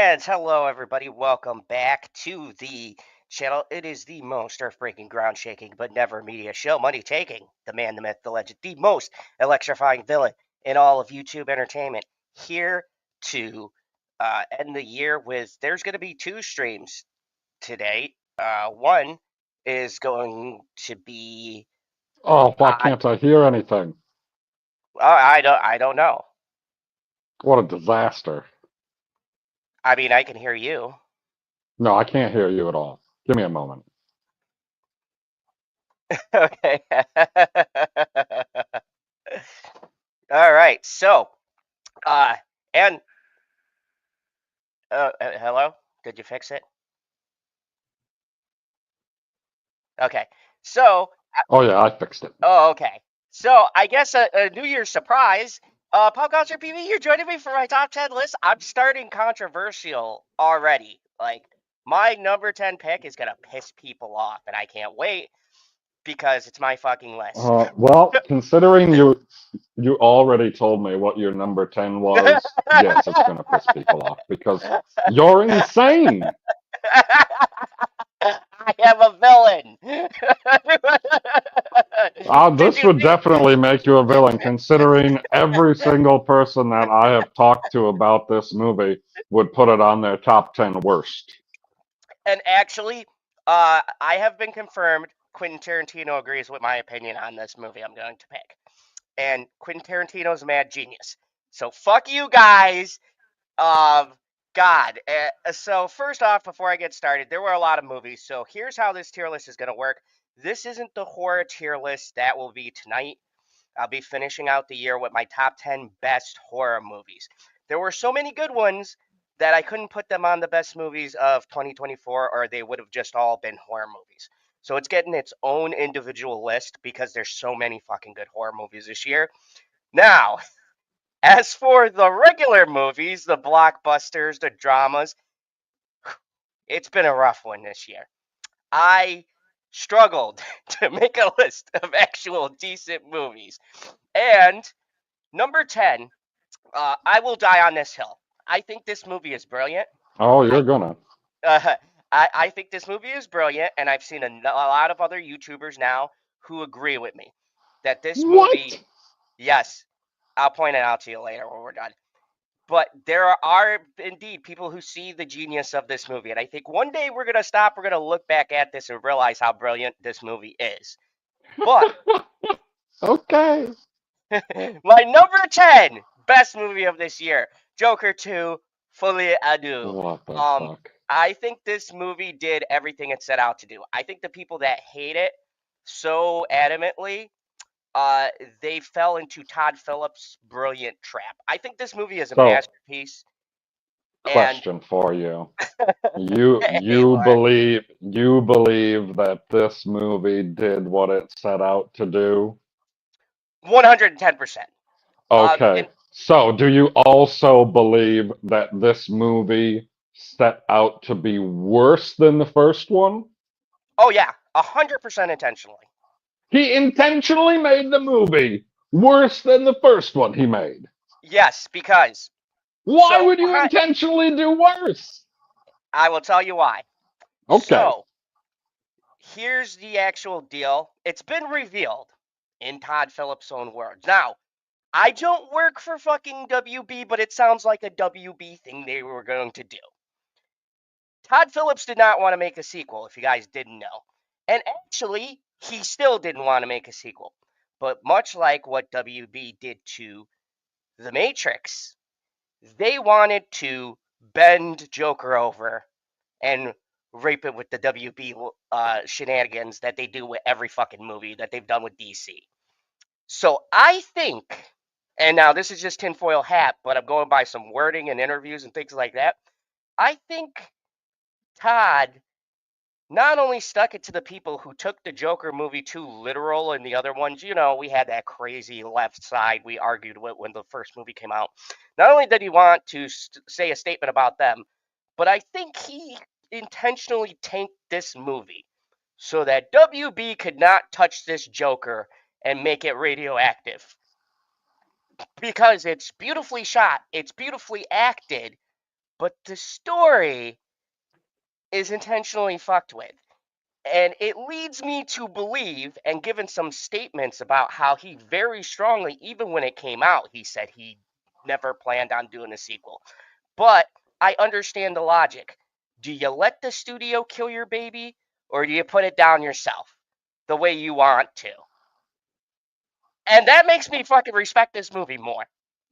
And hello, everybody. Welcome back to the channel. It is the most earth-breaking, ground-shaking, but never media show. Money-taking, the man, the myth, the legend, the most electrifying villain in all of YouTube entertainment. Here to end the year with, there's going to be two streams today. One is going to be, Oh, why can't I hear anything? I don't know. What a disaster. I mean, I can hear you. No, I can't hear you at all. Give me a moment. Okay. All right. So, uh, and hello? Did you fix it? Okay. So, Oh, yeah, I fixed it. oh, okay. So, I guess a New Year's surprise. Pop Culture PV, you're joining me for my top 10 list. I'm starting controversial already. Like, my number 10 pick is going to piss people off, and I can't wait because it's my fucking list. Well, considering you already told me what your number 10 was, yes, it's going to piss people off because you're insane. I am a villain. Did This you would think? definitely make you a villain, considering every single person that I have talked to about this movie would put it on their top 10 worst. And actually, I have been confirmed. Quentin Tarantino agrees with my opinion on this movie I'm going to pick. And Quentin Tarantino's a mad genius. So fuck you guys. God. So first off, before I get started, there were a lot of movies. So here's how this tier list is going to work. This isn't the horror tier list that will be tonight. I'll be finishing out the year with my top 10 best horror movies. There were so many good ones that I couldn't put them on the best movies of 2024, or they would have just all been horror movies. So it's getting its own individual list because there's so many fucking good horror movies this year. Now, as for the regular movies, the blockbusters, the dramas, it's been a rough one this year. I struggled to make a list of actual decent movies. And number 10, I Will Die on This Hill. I think this movie is brilliant. Oh, you're I, gonna. uh, I think this movie is brilliant, and I've seen a lot of other YouTubers now who agree with me that this movie, What? yes, I'll point it out to you later when we're done. But there are indeed people who see the genius of this movie, and I think one day we're gonna stop, we're gonna look back at this and realize how brilliant this movie is. But Okay. my number 10 best movie of this year, Joker 2, Fully Adu. What the Um, fuck? I think this movie did everything it set out to do. I think the people that hate it so adamantly, uh, they fell into Todd Phillips' brilliant trap. I think this movie is a So, masterpiece, and question for you. You hey, you Laura, believe you believe that this movie did what it set out to do? 110%. Okay. And So, do you also believe that this movie set out to be worse than the first one? oh yeah, 100% intentionally. He intentionally made the movie worse than the first one he made. Yes, because Why so would you intentionally do worse? I will tell you why. Okay. So here's the actual deal. It's been revealed in Todd Phillips' own words. Now, I don't work for fucking WB, but it sounds like a WB thing they were going to do. Todd Phillips did not want to make a sequel, if you guys didn't know. And actually, he still didn't want to make a sequel. But much like what WB did to The Matrix, they wanted to bend Joker over and rape it with the WB shenanigans that they do with every fucking movie that they've done with DC. So I think, and now this is just tinfoil hat, but I'm going by some wording and interviews and things like that. I think Todd not only stuck it to the people who took the Joker movie too literal and the other ones, we had that crazy left side we argued with when the first movie came out. Not only did he want to say a statement about them, but I think he intentionally tanked this movie so that WB could not touch this Joker and make it radioactive. Because it's beautifully shot, it's beautifully acted, but the story is intentionally fucked with. And it leads me to believe, and given some statements about how he very strongly, even when it came out, he said he never planned on doing a sequel. But I understand the logic. Do you let the studio kill your baby, or do you put it down yourself the way you want to? And that makes me fucking respect this movie more.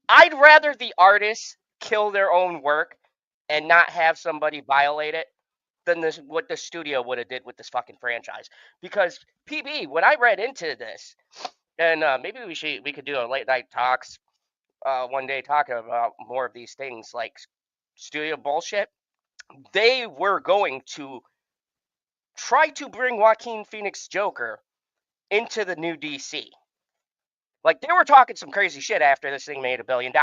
I'd rather the artists kill their own work and not have somebody violate it than this what the studio would have did with this fucking franchise. Because PB, when I read into this, and maybe we could do a late night talks one day talking about more of these things like studio bullshit. They were going to try to bring Joaquin Phoenix Joker into the new DC. Like they were talking some crazy shit after this thing made $1 billion.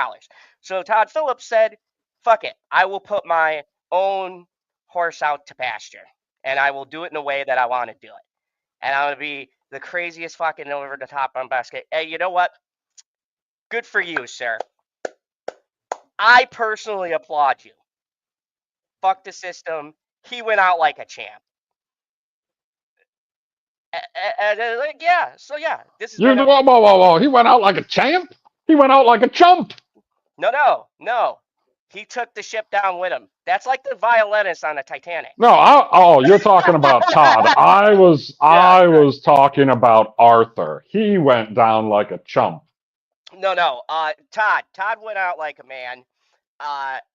So Todd Phillips said, "Fuck it, I will put my own horse out to pasture, and I will do it in a way that I want to do it, and I'm gonna be the craziest fucking over the top on basket." Hey, you know what? Good for you, sir. I personally applaud you. Fuck the system. He went out like a champ. Like, yeah, so yeah, this has You been a whoa, whoa, whoa, whoa. He went out like a champ. He went out like a chump. no. He took the ship down with him. That's like the violinist on the Titanic. No, oh, you're talking about Todd. Yeah, I sorry. was talking about Arthur. He went down like a chump. No. Todd went out like a man.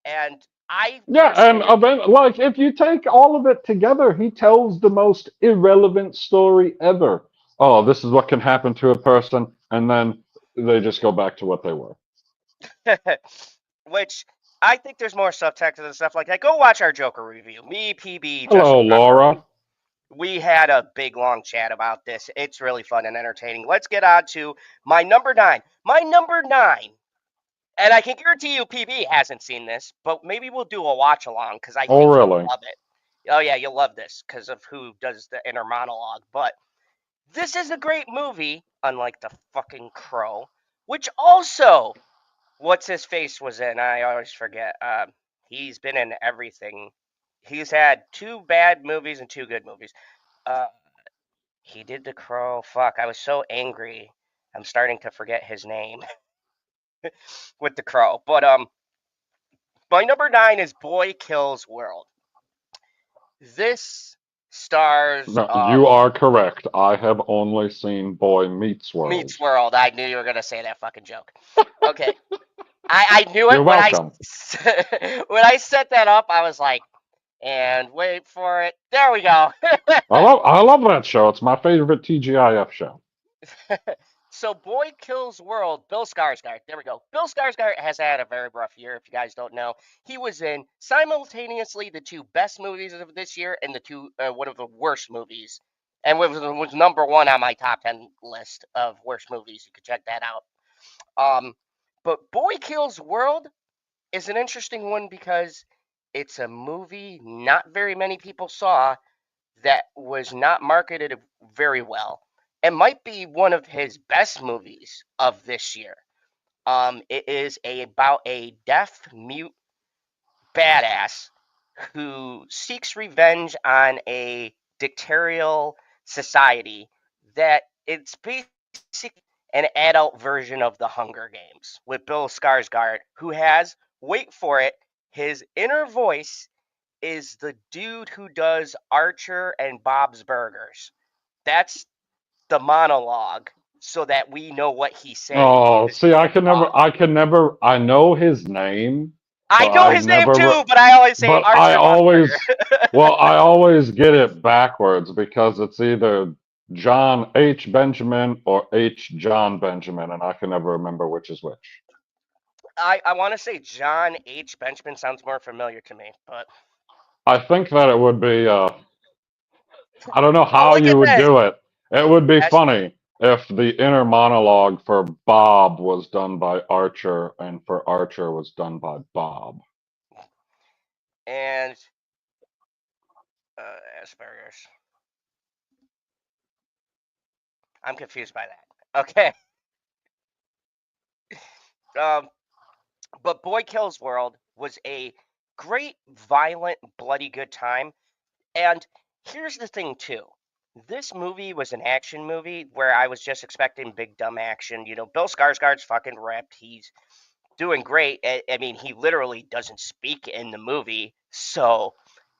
And I Yeah, and personally, like if you take all of it together, he tells the most irrelevant story ever. Oh, this is what can happen to a person, and then they just go back to what they were. which I think there's more subtext and stuff like that. Go watch our Joker review. Me, PB, Hello, Justin Proper. Laura. We had a big long chat about this. It's really fun and entertaining. Let's get on to my number nine. My number nine, and I can guarantee you PB hasn't seen this, but maybe we'll do a watch along because I Oh, think you'll really? love it. Oh yeah, you'll love this because of who does the inner monologue. But this is a great movie, unlike the fucking Crow, which also what's his face was in. I always forget. He's been in everything. He's had two bad movies and two good movies. Uh, he did the Crow. Fuck, I was so angry. I'm starting to forget his name with the Crow. But my number nine is Boy Kills World. This stars No, you are correct. I have only seen Boy Meets World. Meets World. I knew you were gonna say that fucking joke. Okay, I knew You're it when I welcome. when I set that up. I was like, and wait for it. There we go. I love that show. It's my favorite TGIF show. So, Boy Kills World, Bill Skarsgård. There we go. Bill Skarsgård has had a very rough year. If you guys don't know, he was in simultaneously the two best movies of this year and the two one of the worst movies, and was number one on my top 10 list of worst movies. You could check that out. Um, but Boy Kills World is an interesting one because it's a movie not very many people saw that was not marketed very well and might be one of his best movies of this year. It is about a deaf mute badass who seeks revenge on a dictatorial society that it's basically an adult version of the Hunger Games with Bill Skarsgård, who has, wait for it, his inner voice is the dude who does Archer and Bob's Burgers. That's the monologue so that we know what he's saying. Oh, see, Um, I know his name, I but know his name too, but Archer Bob's Burger. I always get it backwards because it's either John H. Benjamin or H. John Benjamin, and I can never remember which is which. I want to say John H. Benjamin sounds more familiar to me, but I think that it would be, I don't know oh, how look you at would this. do it. It would be That's funny if the inner monologue for Bob was done by Archer and for Archer was done by Bob. and Asperger's. I'm confused by that. Okay. Um, but Boy Kills World was a great, violent, bloody good time. And here's the thing too. This movie was an action movie where I was just expecting big dumb action. You know, Bill Skarsgård's fucking ripped. He's doing great. I mean, he literally doesn't speak in the movie, so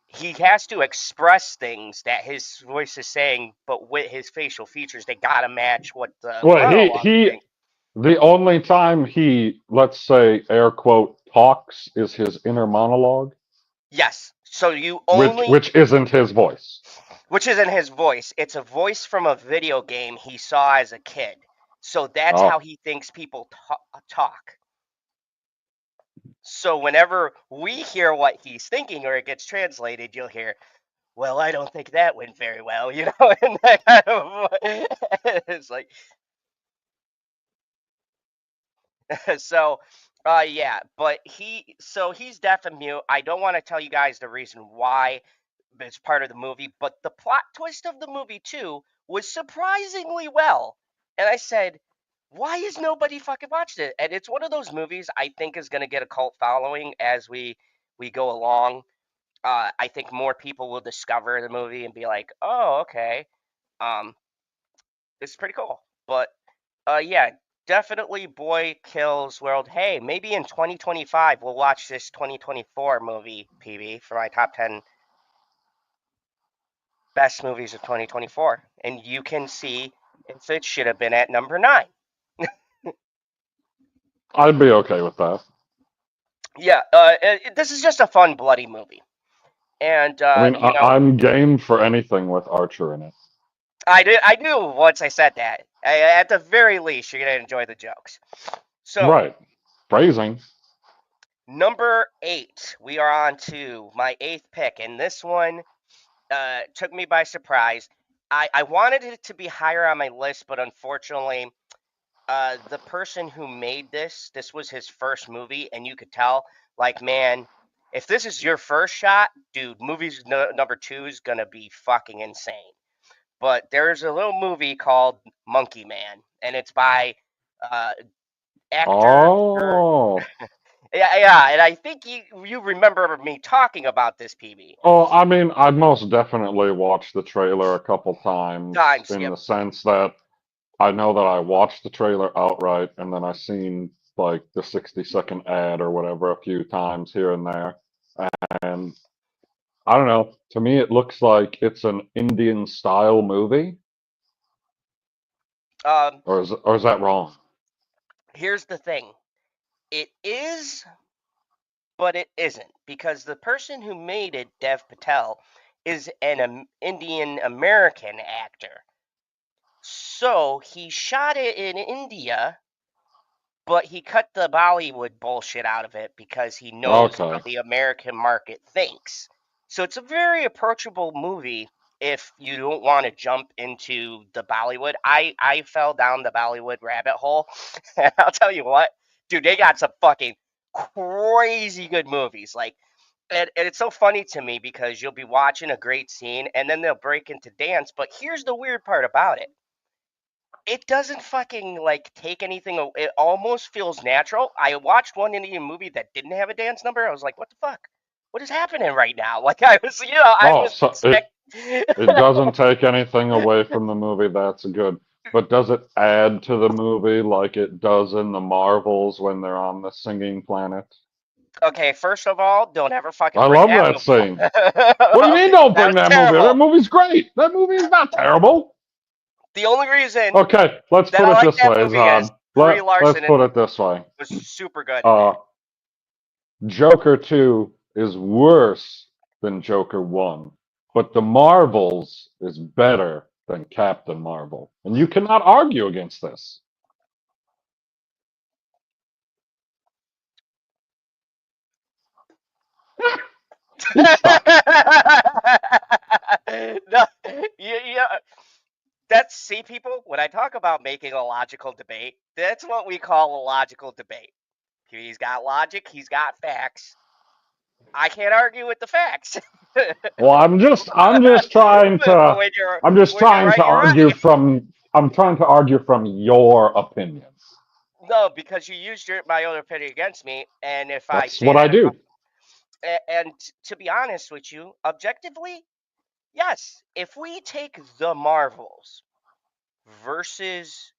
he has to express things that his voice is saying, but with his facial features, they gotta match what the Well, monologue is he saying. the only time he, let's say, air quote, talks is his inner monologue, Yes. So you which only, which isn't his voice. which isn't his voice. It's a voice from a video game he saw as a kid. So that's how Oh, he thinks people talk. So whenever we hear what he's thinking or it gets translated, you'll hear, well, I don't think that went very well, you know, and that kind of, it's like, so, yeah, but he's deaf and mute. I don't want to tell you guys the reason why it's part of the movie, but the plot twist of the movie too was surprisingly well. And I said, why is nobody fucking watched it? And it's one of those movies I think is going to get a cult following as we go along. I think more people will discover the movie and be like, oh, okay, um, it's pretty cool. But yeah, definitely Boy Kills World. Hey, maybe in 2025 we'll watch this 2024 movie, PB, for my top 10 best movies of 2024, and you can see if it should have been at number 9. I'd be okay with that. Yeah, this is just a fun bloody movie, and I mean, you know, I'm game for anything with Archer in it. I knew once I said that. At the very least, you're gonna enjoy the jokes. So Right. Phrasing. number 8, we are on to my 8th pick, and this one took me by surprise. I wanted it to be higher on my list, but unfortunately, the person who made this was his first movie, and you could tell, like, man, if this is your first shot, dude, movies number 2 is gonna be fucking insane. But there's a little movie called Monkey Man, and it's by uh, actor. Oh. Yeah, yeah, and I think you remember me talking about this, PB. Oh, I mean, I've most definitely watched the trailer a couple times Times, in yep. the sense that I know that I watched the trailer outright and then I've seen like the 60-second ad or whatever a few times here and there. And I don't know, to me it looks like it's an Indian style movie. Um, Or is that wrong? Here's the thing: it is, but it isn't, because the person who made it, Dev Patel, is an Indian American actor. So he shot it in India, but he cut the Bollywood bullshit out of it because he knows how Okay. the American market thinks. So it's a very approachable movie if you don't want to jump into the Bollywood. I fell down the Bollywood rabbit hole, and I'll tell you what, dude, they got some fucking crazy good movies. Like, and it's so funny to me because you'll be watching a great scene and then they'll break into dance. But here's the weird part about it: it doesn't fucking like take anything. It almost feels natural. I watched one Indian movie that didn't have a dance number. I was like, what the fuck? What is happening right now? Like, I was, I Oh, was so expecting. it doesn't take anything away from the movie. That's good. But does it add to the movie like it does in the Marvels when they're on the singing planet? Okay, first of all, don't ever fucking I bring love that that movie scene. What do you up. mean don't That bring was that movie? That terrible. movie's great. That movie is not terrible. The only reason Okay, let's that put I it like this that way, movie is Zod. Brie Let's Larson put and it this way. was super good in it. Uh, Joker 2 is worse than Joker 1, but The Marvels is better than Captain Marvel. And you cannot argue against this. He's stuck. No, you, that's, see, people, when I talk about making a logical debate, that's what we call a logical debate. He's got logic, he's got facts. I can't argue with the facts. Well, I'm just trying But to I'm just when you're trying right, to you're argue right. from I'm trying to argue from your opinions. No, because you used my own opinion against me, and if I That's say what I that do. And to be honest with you, objectively, yes, if we take the Marvels versus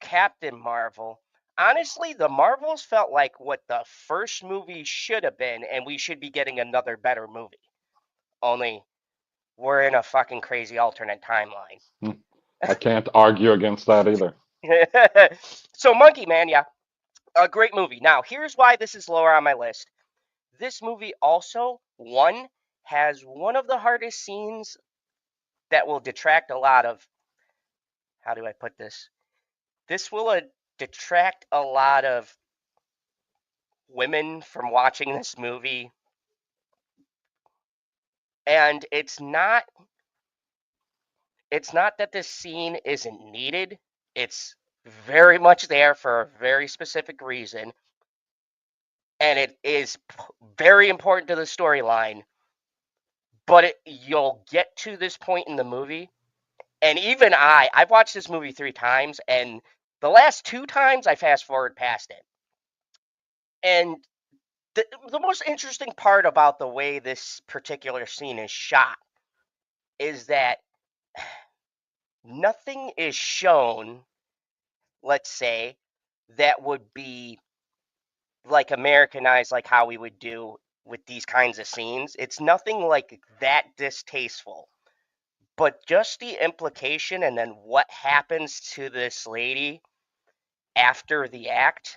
Captain Marvel, honestly, the Marvels felt like what the first movie should have been, and we should be getting another better movie. Only we're in a fucking crazy alternate timeline. Hmm. I can't argue against that either. So, Monkey Man, yeah, a great movie. Now, here's why this is lower on my list. This movie also, one, has one of the hardest scenes that will detract a lot of, how do I put this? This will detract a lot of women from watching this movie. And it's not that this scene isn't needed. It's very much there for a very specific reason, and it is very important to the storyline. But you'll get to this point in the movie, and even I've watched this movie 3 times, and the last 2 times I fast forward past it. And the most interesting part about the way this particular scene is shot is that nothing is shown, let's say, that would be like Americanized, like how we would do with these kinds of scenes. It's nothing like that distasteful, but just the implication and then what happens to this lady after the act.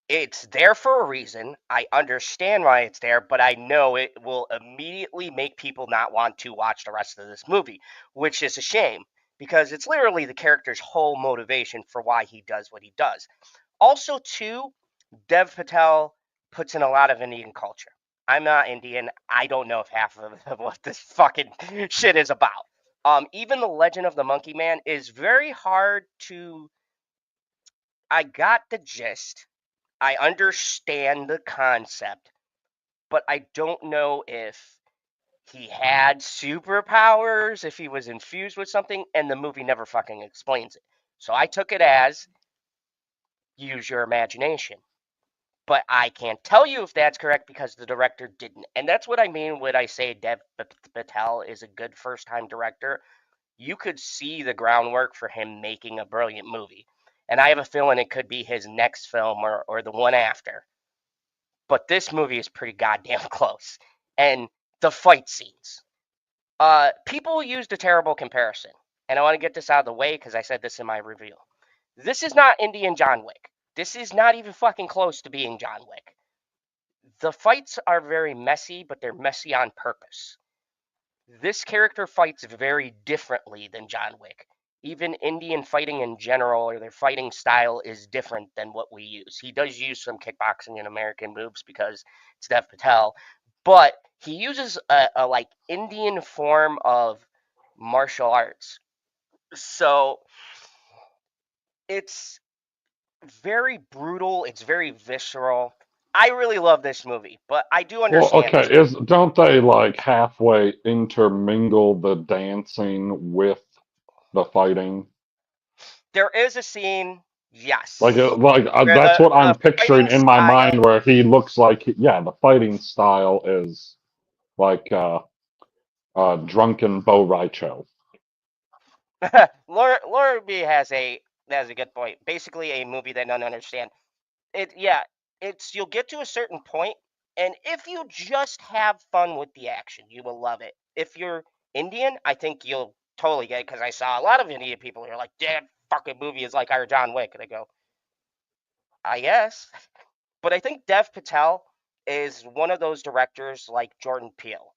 It's there for a reason. I understand why it's there, but I know it will immediately make people not want to watch the rest of this movie, which is a shame because it's literally the character's whole motivation for why he does what he does. Also, too, Dev Patel puts in a lot of Indian culture. I'm not Indian. I don't know if half of what this fucking shit is about. Even the Legend of the Monkey Man is very hard to. I got the gist. I understand the concept, but I don't know if he had superpowers, if he was infused with something, and the movie never fucking explains it. So I took it as use your imagination. But I can't tell you if that's correct because the director didn't. And that's what I mean when I say Dev Patel is a good first time director. You could see the groundwork for him making a brilliant movie. And I have a feeling it could be his next film or the one after. But this movie is pretty goddamn close. And the fight scenes. People used a terrible comparison. And I want to get this out of the way because I said this in my review. This is not Indian John Wick. This is not even fucking close to being John Wick. The fights are very messy, but they're messy on purpose. This character fights very differently than John Wick. Even Indian fighting in general, or their fighting style, is different than what we use. He does use some kickboxing and American moves because it's Dev Patel, but he uses a like Indian form of martial arts. So it's very brutal. It's very visceral. I really love this movie, but I do Well, understand okay, this. is don't they like halfway intermingle the dancing with the fighting? There is a scene, Like, yes, where that's what I'm the picturing fighting in my mind, style. where he looks like, yeah, the fighting style is like drunken Bo Raicho. Laura B has a good point. Basically, a movie that none understand. It yeah, it's you'll get to a certain point, and if you just have fun with the action, you will love it. If you're Indian, I think you'll totally get it because I saw a lot of Indian people who are like, "That fucking movie is like our John Wick," and I go, "I guess." But I think Dev Patel is one of those directors like Jordan Peele,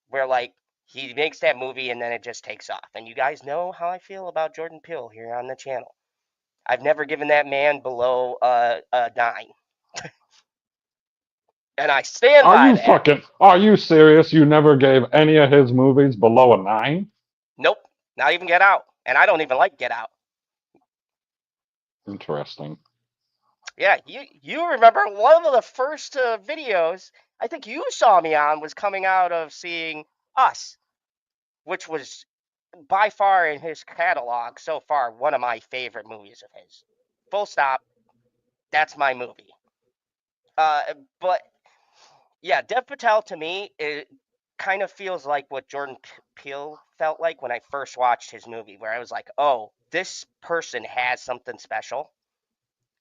where like he makes that movie and then it just takes off. And you guys know how I feel about Jordan Peele here on the channel. I've never given that man below a 9, and I stand by that. Are you serious? You never gave any of his movies below a 9? Nope, not even Get Out, and I don't even like Get Out. Interesting. Yeah, you remember one of the first videos I think you saw me on was coming out of seeing Us, which was by far in his catalog so far one of my favorite movies of his. Full stop. That's my movie. Uh, but Yeah, Dev Patel to me, it kind of feels like what Jordan Peele felt like when I first watched his movie, where I was like, oh, this person has something special,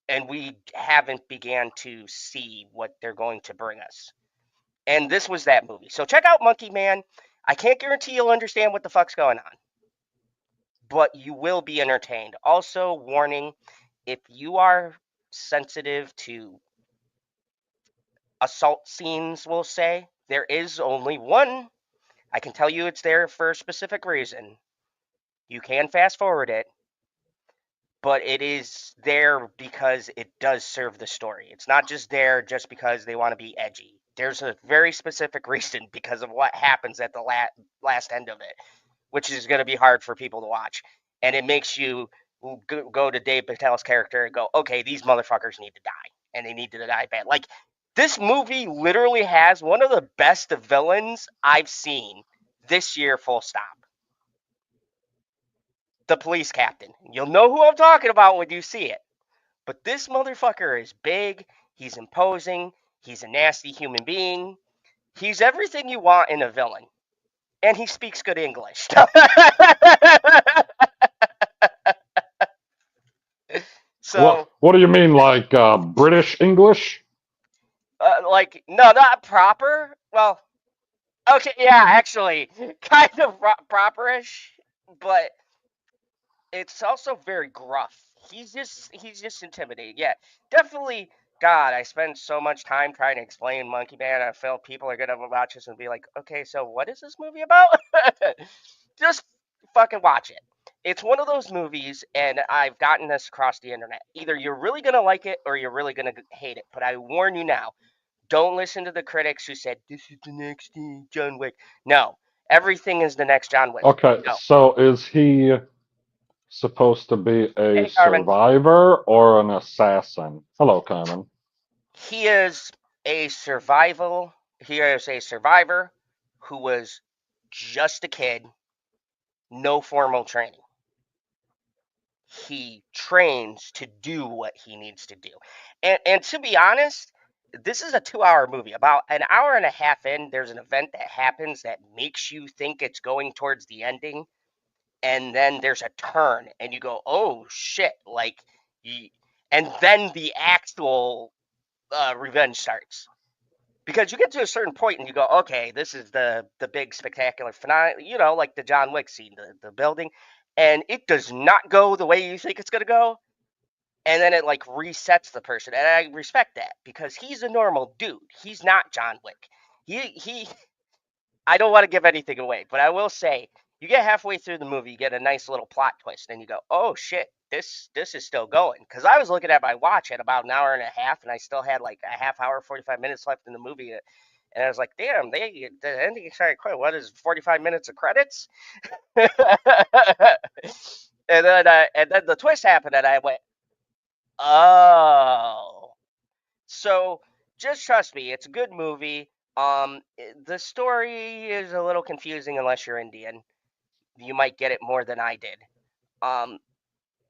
and we haven't began to see what they're going to bring us. And this was that movie. So check out Monkey Man. I can't guarantee you'll understand what the fuck's going on, but you will be entertained. Also, warning, if you are sensitive to assault scenes, we'll say, there is only one. I can tell you it's there for a specific reason. You can fast forward it, but it is there because it does serve the story. It's not just there just because they want to be edgy. There's a very specific reason because of what happens at the last end of it, which is going to be hard for people to watch. And it makes you go to Dave Patel's character and go, okay, these motherfuckers need to die. And they need to die bad. Like, this movie literally has one of the best villains I've seen this year, full stop. The police captain. You'll know who I'm talking about when you see it. But this motherfucker is big, he's imposing, he's a nasty human being. He's everything you want in a villain. And he speaks good English. So, What do you mean, like British English? like, no, not proper. Well, okay, yeah, actually, kind of properish, but it's also very gruff. He's just intimidating. Yeah, definitely. God, I spend so much time trying to explain Monkey Man. I feel people are gonna watch this and be like, okay, so what is this movie about? Just fucking watch it. It's one of those movies, and I've gotten this across the internet. Either you're really gonna like it or you're really gonna hate it. But I warn you now, don't listen to the critics who said this is the next John Wick. No, everything is the next John Wick. Okay, No. so is he supposed to be a Hey, Carmen. survivor or an assassin? Hello, Carmen. He is a survival. He is a survivor who was just a kid, no formal training. He trains to do what he needs to do. And to be honest, this is a 2 hour movie. About an hour and a half in, there's an event that happens that makes you think it's going towards the ending. And then there's a turn, and you go, oh shit. Like, and then the actual revenge starts. Because you get to a certain point and you go, okay, this is the big spectacular finale, like the John Wick scene, the building, and it does not go the way you think it's gonna go, and then it like resets the person, and I respect that because he's a normal dude. He's not John Wick. He I don't want to give anything away, but I will say you get halfway through the movie, you get a nice little plot twist, and you go, "Oh shit, this is still going." Because I was looking at my watch at about an hour and a half, and I still had like a half hour, 45 minutes left in the movie, and I was like, "Damn, the ending started quick. What is 45 minutes of credits?" And then the twist happened, and I went, "Oh." So just trust me, it's a good movie. The story is a little confusing unless you're Indian. You might get it more than I did. Um,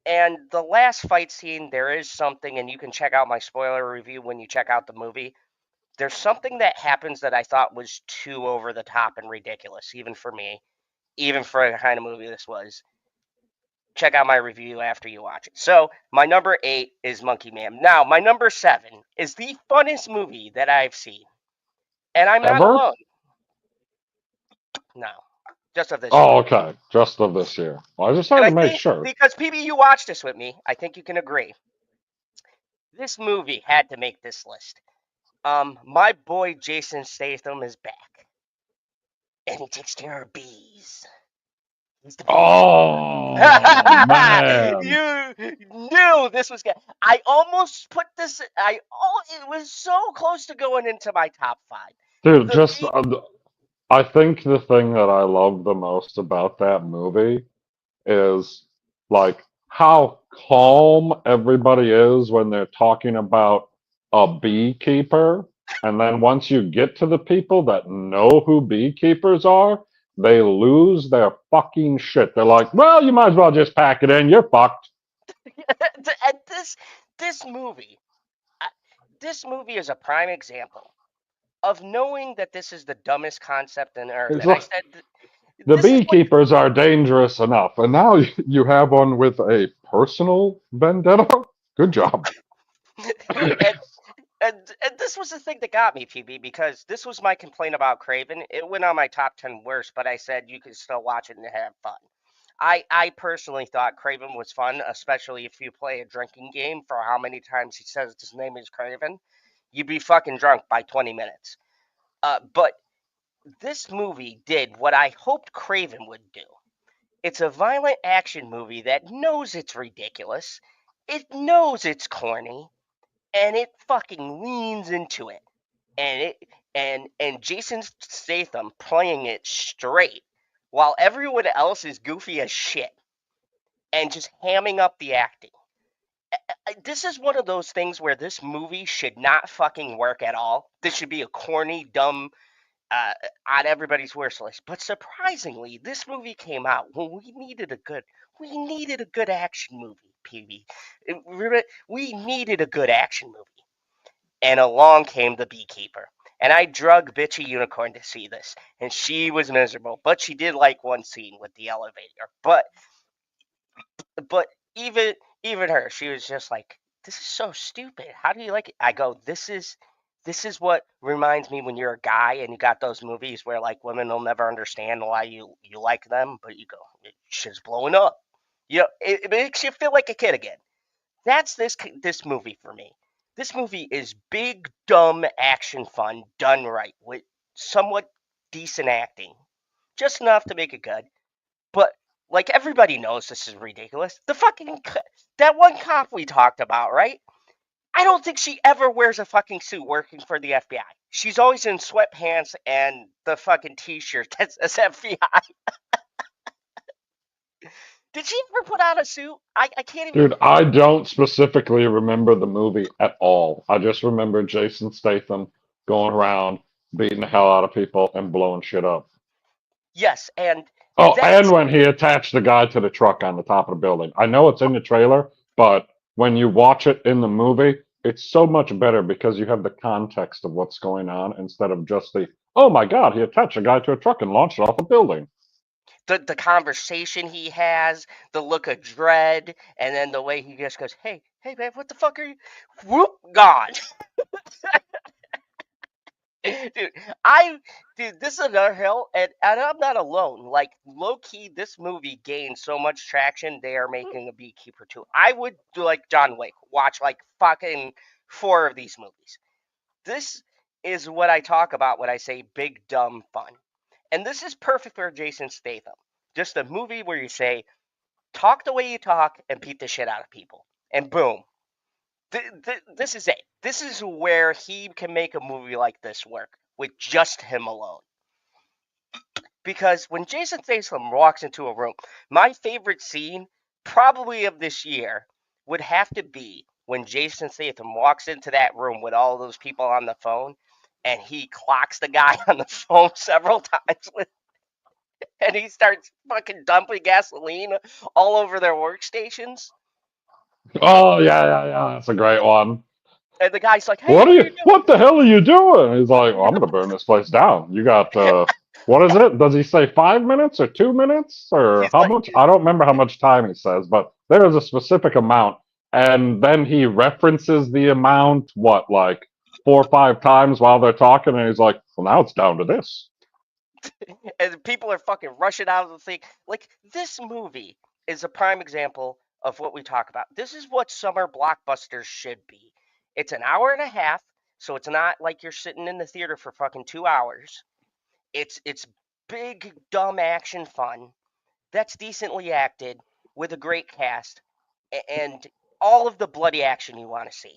and the last fight scene, there is something, and you can check out my spoiler review when you check out the movie. There's something that happens that I thought was too over the top and ridiculous, even for me, even for the kind of movie this was. Check out my review after you watch it. So, my number 8 is Monkey Man. Now, my number 7 is the funnest movie that I've seen. And I'm not Ever? alone. No, just of this year. Oh, okay. Just of this year. Well, I just had And to I make think sure. because PB, you watched this with me, I think you can agree. This movie had to make this list. My boy Jason Statham is back, and he takes care of bees. He's the bees. Oh man, You knew this was good. I almost put this. It was so close to going into my top five. dude. The Just bee. I think the thing that I love the most about that movie is like how calm everybody is when they're talking about a beekeeper. And then once you get to the people that know who beekeepers are, they lose their fucking shit. They're like, well, you might as well just pack it in. You're fucked. And this movie, this movie is a prime example. of knowing that this is the dumbest concept on earth, It's and I like said, the this is what. beekeepers are dangerous enough, and now you have one with a personal vendetta. Good job. and, and this was the thing that got me, PB, because this was my complaint about Craven. It went on my top 10 worst, but I said you could still watch it and have fun. I personally thought Craven was fun, especially if you play a drinking game for how many times he says his name is Craven. You'd be fucking drunk by 20 minutes. But this movie did what I hoped Craven would do. It's a violent action movie that knows it's ridiculous, it knows it's corny, and it fucking leans into it. And Jason Statham playing it straight while everyone else is goofy as shit and just hamming up the acting. This is one of those things where this movie should not fucking work at all. This should be a corny, dumb, uh, on everybody's worst list. But surprisingly, this movie came out when we needed a good action movie. PB, we needed a good action movie, and along came the beekeeper. And I drug bitchy unicorn to see this, and she was miserable. But she did like one scene with the elevator. But even even her, she was just like, "This is so stupid. How do you like it?" I go, "This is what reminds me when you're a guy and you got those movies where like women will never understand why you like them, but you go, shit's blowing up. It makes you feel like a kid again. That's this movie for me. This movie is big, dumb action fun done right with somewhat decent acting, just enough to make it good. But like everybody knows this is ridiculous. That one cop we talked about, right? I don't think she ever wears a fucking suit working for the FBI. She's always in sweatpants and the fucking t-shirt that says FBI. Did she ever put on a suit? I can't even. Dude, I don't specifically remember the movie at all. I just remember Jason Statham going around beating the hell out of people and blowing shit up. Yes, and Oh, and that's when he attached the guy to the truck on the top of the building. I know it's in the trailer, but when you watch it in the movie, it's so much better because you have the context of what's going on instead of just the, oh my God, he attached a guy to a truck and launched it off a building. the conversation he has, the look of dread, and then the way he just goes, "Hey, man, what the fuck are you?" Whoop, gone. dude, I dude, this is another hill, and I'm not alone. Like low key, this movie gained so much traction. They are making a Beekeeper too. I would do like John Wick, watch like fucking four of these movies. This is what I talk about when I say big dumb fun, and this is perfect for Jason Statham. Just a movie where you say, talk the way you talk and beat the shit out of people, and boom. This is it. This is where he can make a movie like this work with just him alone. Because when Jason Statham walks into a room, my favorite scene, probably of this year, would have to be when Jason Statham walks into that room with all those people on the phone, and he clocks the guy on the phone several times with, and he starts fucking dumping gasoline all over their workstations. Oh, yeah, yeah, yeah. That's a great one. And the guy's like, "Hey, what are you doing?" What the hell are you doing? He's like, well, I'm gonna burn this place down. You got, what is it? Does he say 5 minutes or 2 minutes or he's how like, much? I don't remember how much time he says, but there is a specific amount. And then he references the amount, what, like 4 or 5 times while they're talking. And he's like, well, now it's down to this. and people are fucking rushing out of the thing. Like this movie is a prime example of what we talk about. This is what summer blockbusters should be. It's an hour and a half, so it's not like you're sitting in the theater for fucking 2 hours. It's big dumb action fun that's decently acted with a great cast and all of the bloody action you want to see.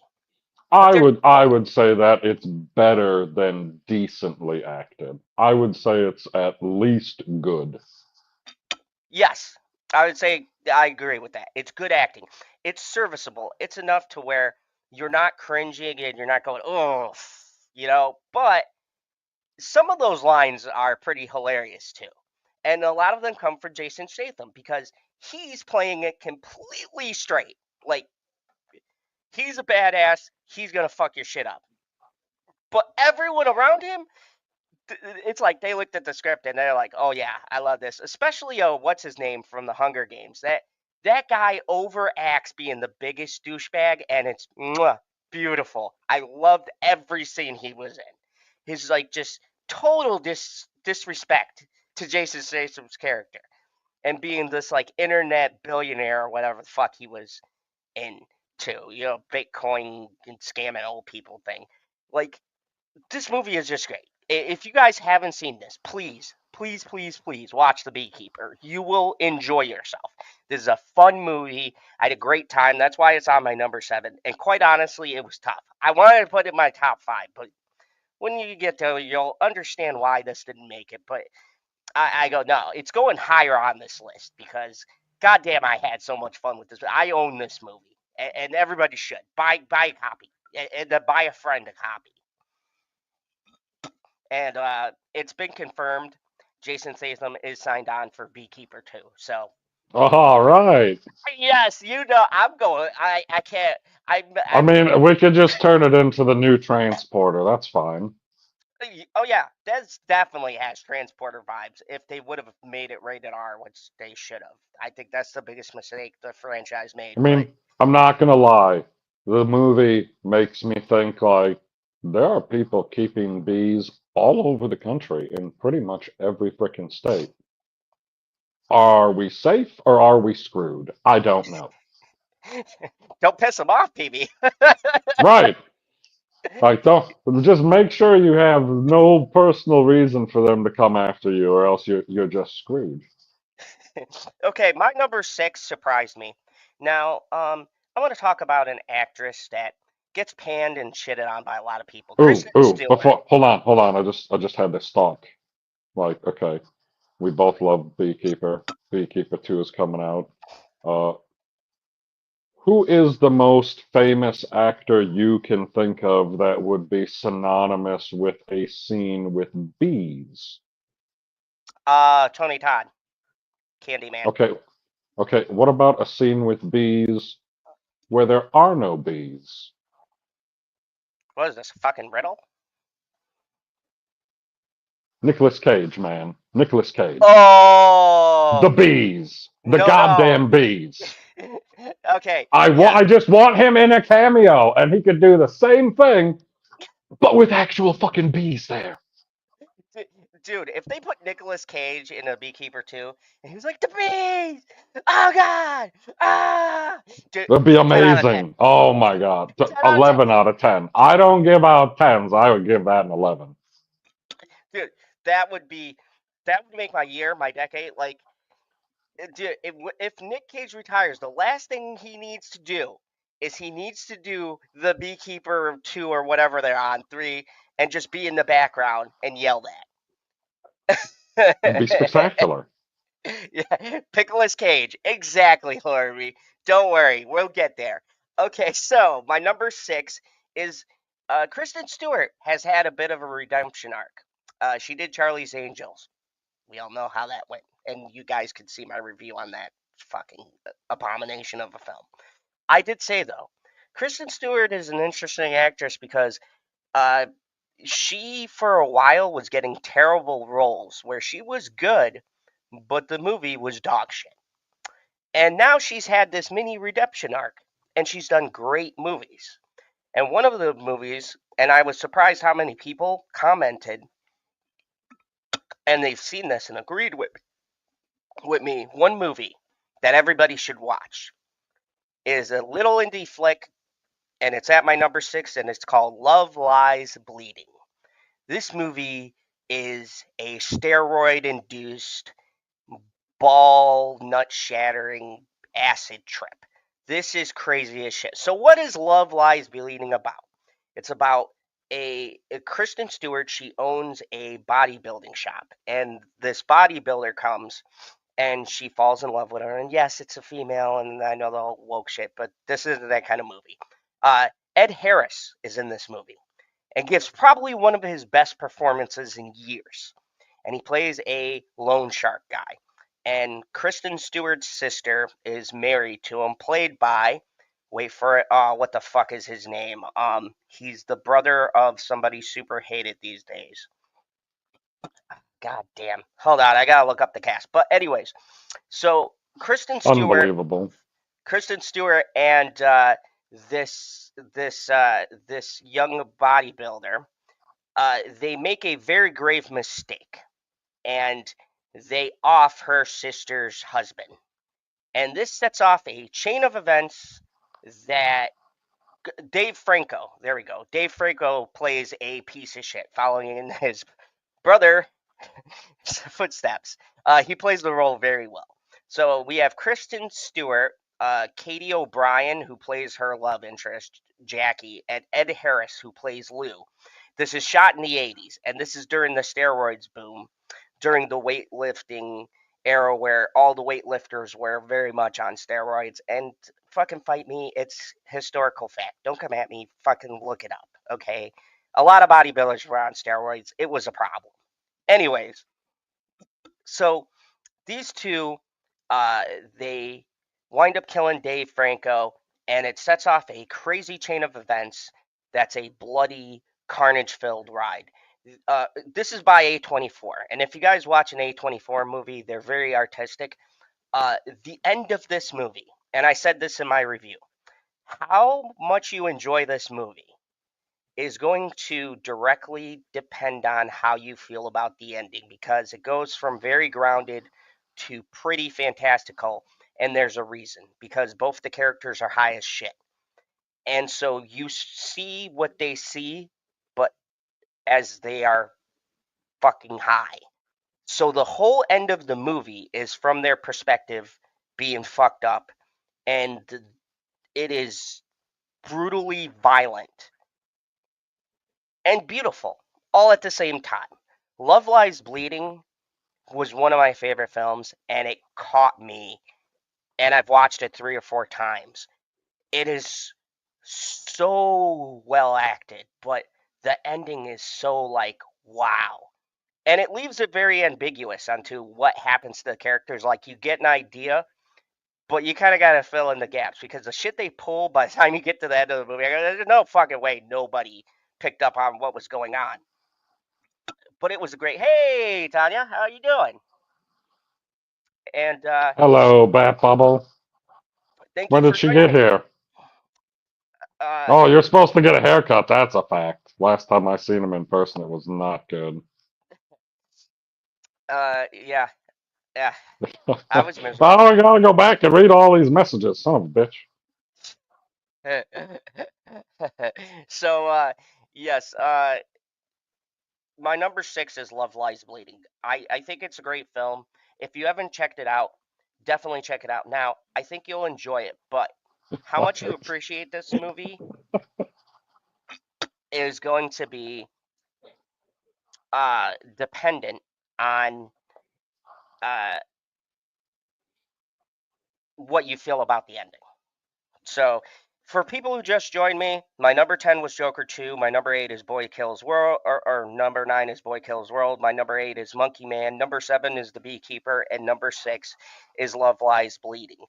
But there's I would say that it's better than decently acted. I would say it's at least good. Yes, I would say I agree with that. It's good acting. It's serviceable. It's enough to where you're not cringing and you're not going, oh, but some of those lines are pretty hilarious too. And a lot of them come from Jason Statham because he's playing it completely straight. Like, he's a badass. He's going to fuck your shit up. But everyone around him, it's like they looked at the script and they're like, "Oh yeah, I love this." Especially what's his name from the Hunger Games. That guy overacts being the biggest douchebag, and it's beautiful. I loved every scene he was in. His like just total disrespect to Jason Statham's character, and being this like internet billionaire or whatever the fuck he was into, Bitcoin and scamming old people thing. Like this movie is just great. If you guys haven't seen this, please, please, please, please watch The Beekeeper. You will enjoy yourself. This is a fun movie. I had a great time. That's why it's on my number 7. And quite honestly, it was tough. I wanted to put it in my top 5, but when you get to it, you'll understand why this didn't make it. But I go, no, it's going higher on this list because goddamn, I had so much fun with this. I own this movie, and everybody should buy a copy, and buy a friend a copy. And it's been confirmed. Jason Statham is signed on for Beekeeper 2. So All right. yes, I'm going. I can't. I I'm. mean, we could just turn it into the new transporter. That's fine. Oh yeah, this definitely has transporter vibes. If they would have made it rated R, which they should have, I think that's the biggest mistake the franchise made. I But mean, I'm not gonna lie. The movie makes me think like there are people keeping bees all over the country in pretty much every frickin' state. Are we safe or are we screwed? I don't know. don't piss them off, PB. Right. Like, don't just make sure you have no personal reason for them to come after you, or else you're just screwed. Okay, my number 6 surprised me. Now, I want to talk about an actress that gets panned and shitted on by a lot of people. Ooh, Kristen ooh. Stewart. Before, hold on. I just had this thought. Like, okay, we both love Beekeeper. Beekeeper 2 is coming out. Uh, who is the most famous actor you can think of that would be synonymous with a scene with bees? Tony Todd, Candyman. Okay, okay. What about a scene with bees where there are no bees? What is this, a fucking riddle? Nicolas Cage, man. Nicolas Cage. The Oh, bees. The no, no. goddamn bees. Okay, yeah. I just want him in a cameo and he could do the same thing, but with actual fucking bees there. Dude, if they put Nicolas Cage in a Beekeeper 2, and he was like, the bees! Oh, God! Ah! Dude, That'd be 10 out of 10. amazing. Oh my God. 10 out of 10. 11 out of 10. I don't give out 10s. I would give that an 11. Dude, that would be, that would make my year, my decade. Like, dude, if Nick Cage retires, the last thing he needs to do is he needs to do the Beekeeper 2 or whatever they're on, 3, and just be in the background and yell It'd be that. spectacular. Yeah, Pickles Cage. Exactly, Harvey. Don't worry, we'll get there. Okay, so my number 6 is Kristen Stewart has had a bit of a redemption arc. She did Charlie's Angels. We all know how that went, and you guys can see my review on that fucking abomination of a film. I did say though, Kristen Stewart is an interesting actress because uh, she for a while was getting terrible roles where she was good, but the movie was dog shit. And now she's had this mini redemption arc, and she's done great movies. And one of the movies, and I was surprised how many people commented, and they've seen this and agreed with me. One movie that everybody should watch is a little indie flick, and it's at my number 6, and it's called Love Lies Bleeding. This movie is a steroid induced ball nut shattering acid trip. This is crazy as shit. So, what is Love Lies Bleeding about? It's about a Kristen Stewart. She owns a bodybuilding shop, and this bodybuilder comes and she falls in love with her. And yes, it's a female, and I know the whole woke shit, but this isn't that kind of movie. Ed Harris is in this movie and gives probably one of his best performances in years. And he plays a loan shark guy. And Kristen Stewart's sister is married to him, played by Wait for it. What the fuck is his name? He's the brother of somebody super hated these days. God damn. Hold on, I gotta look up the cast. But anyways, so Unbelievable. Kristen Stewart, and this young bodybuilder, they make a very grave mistake, and they off her sister's husband, and this sets off a chain of events that Dave Franco, there we go. Dave Franco plays a piece of shit, following in his brother footsteps. He plays the role very well. So we have Kristen Stewart, Katie O'Brien, who plays her love interest, Jackie, and Ed Harris, who plays Lou. This is shot in the 80s, and this is during the steroids boom, during the weightlifting era where all the weightlifters were very much on steroids. And fucking fight me, it's historical fact. Don't come at me, fucking look it up, okay? A lot of bodybuilders were on steroids. It was a problem. Anyways, so these two, uh, they wind up killing Dave Franco, and it sets off a crazy chain of events that's a bloody, carnage filled ride. This is by A24, and if you guys watch an A24 movie, they're very artistic. The end of this movie, and I said this in my review, how much you enjoy this movie is going to directly depend on how you feel about the ending, because it goes from very grounded to pretty fantastical, and there's a reason, because both the characters are high as shit. And so you see what they see, but as they are fucking high. So the whole end of the movie is from their perspective being fucked up, and it is brutally violent and beautiful all at the same time. Love Lies Bleeding was one of my favorite films, and it caught me, and I've watched it 3 or 4 times. It is so well acted, but the ending is so like wow. And it leaves it very ambiguous onto what happens to the characters. Like you get an idea, but you kind of got to fill in the gaps, because the shit they pull by the time you get to the end of the movie, there's no fucking way nobody picked up on what was going on. But it was a great. Hey, Tanya, how are you doing? And Hello, Bat Bubble. thank you When for did she joining get me. here? Uh, Oh, you're supposed to get a haircut. That's a fact. Last time I seen him in person, it was not good. yeah, yeah. I was Now miserable. I gotta go back and read all these messages. Son of a bitch. So, yes, my number 6 is Love Lies Bleeding. I think it's a great film. If you haven't checked it out, definitely check it out. Now, I think you'll enjoy it, but how much you appreciate this movie is going to be dependent on uh, what you feel about the ending. So, for people who just joined me, my number 10 was Joker 2. My number 8 is Boy Kills World, or number 9 is Boy Kills World. My number 8 is Monkey Man. Number 7 is The Beekeeper. And number 6 is Love Lies Bleeding.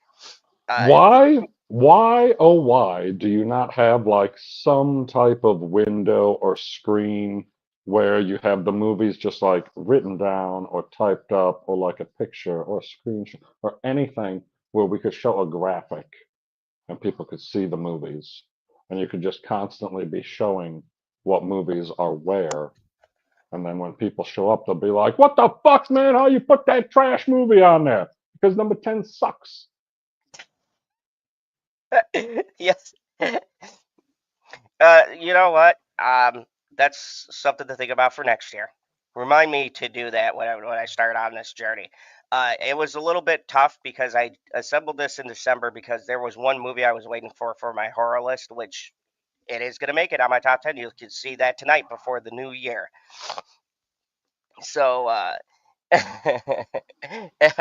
Why do you not have like some type of window or screen where you have the movies just like written down or typed up or like a picture or a screenshot or anything where we could show a graphic and people could see the movies and you could just constantly be showing what movies are where. And then when people show up, they'll be like, "What the fuck, man? How you put that trash movie on there? Because number 10 sucks." Yes. You know what? That's something to think about for next year. Remind me to do that when I start on this journey. It was a little bit tough because I assembled this in December because there was one movie I was waiting for my horror list, which it is going to make it on my top 10. You can see that tonight before the new year. So,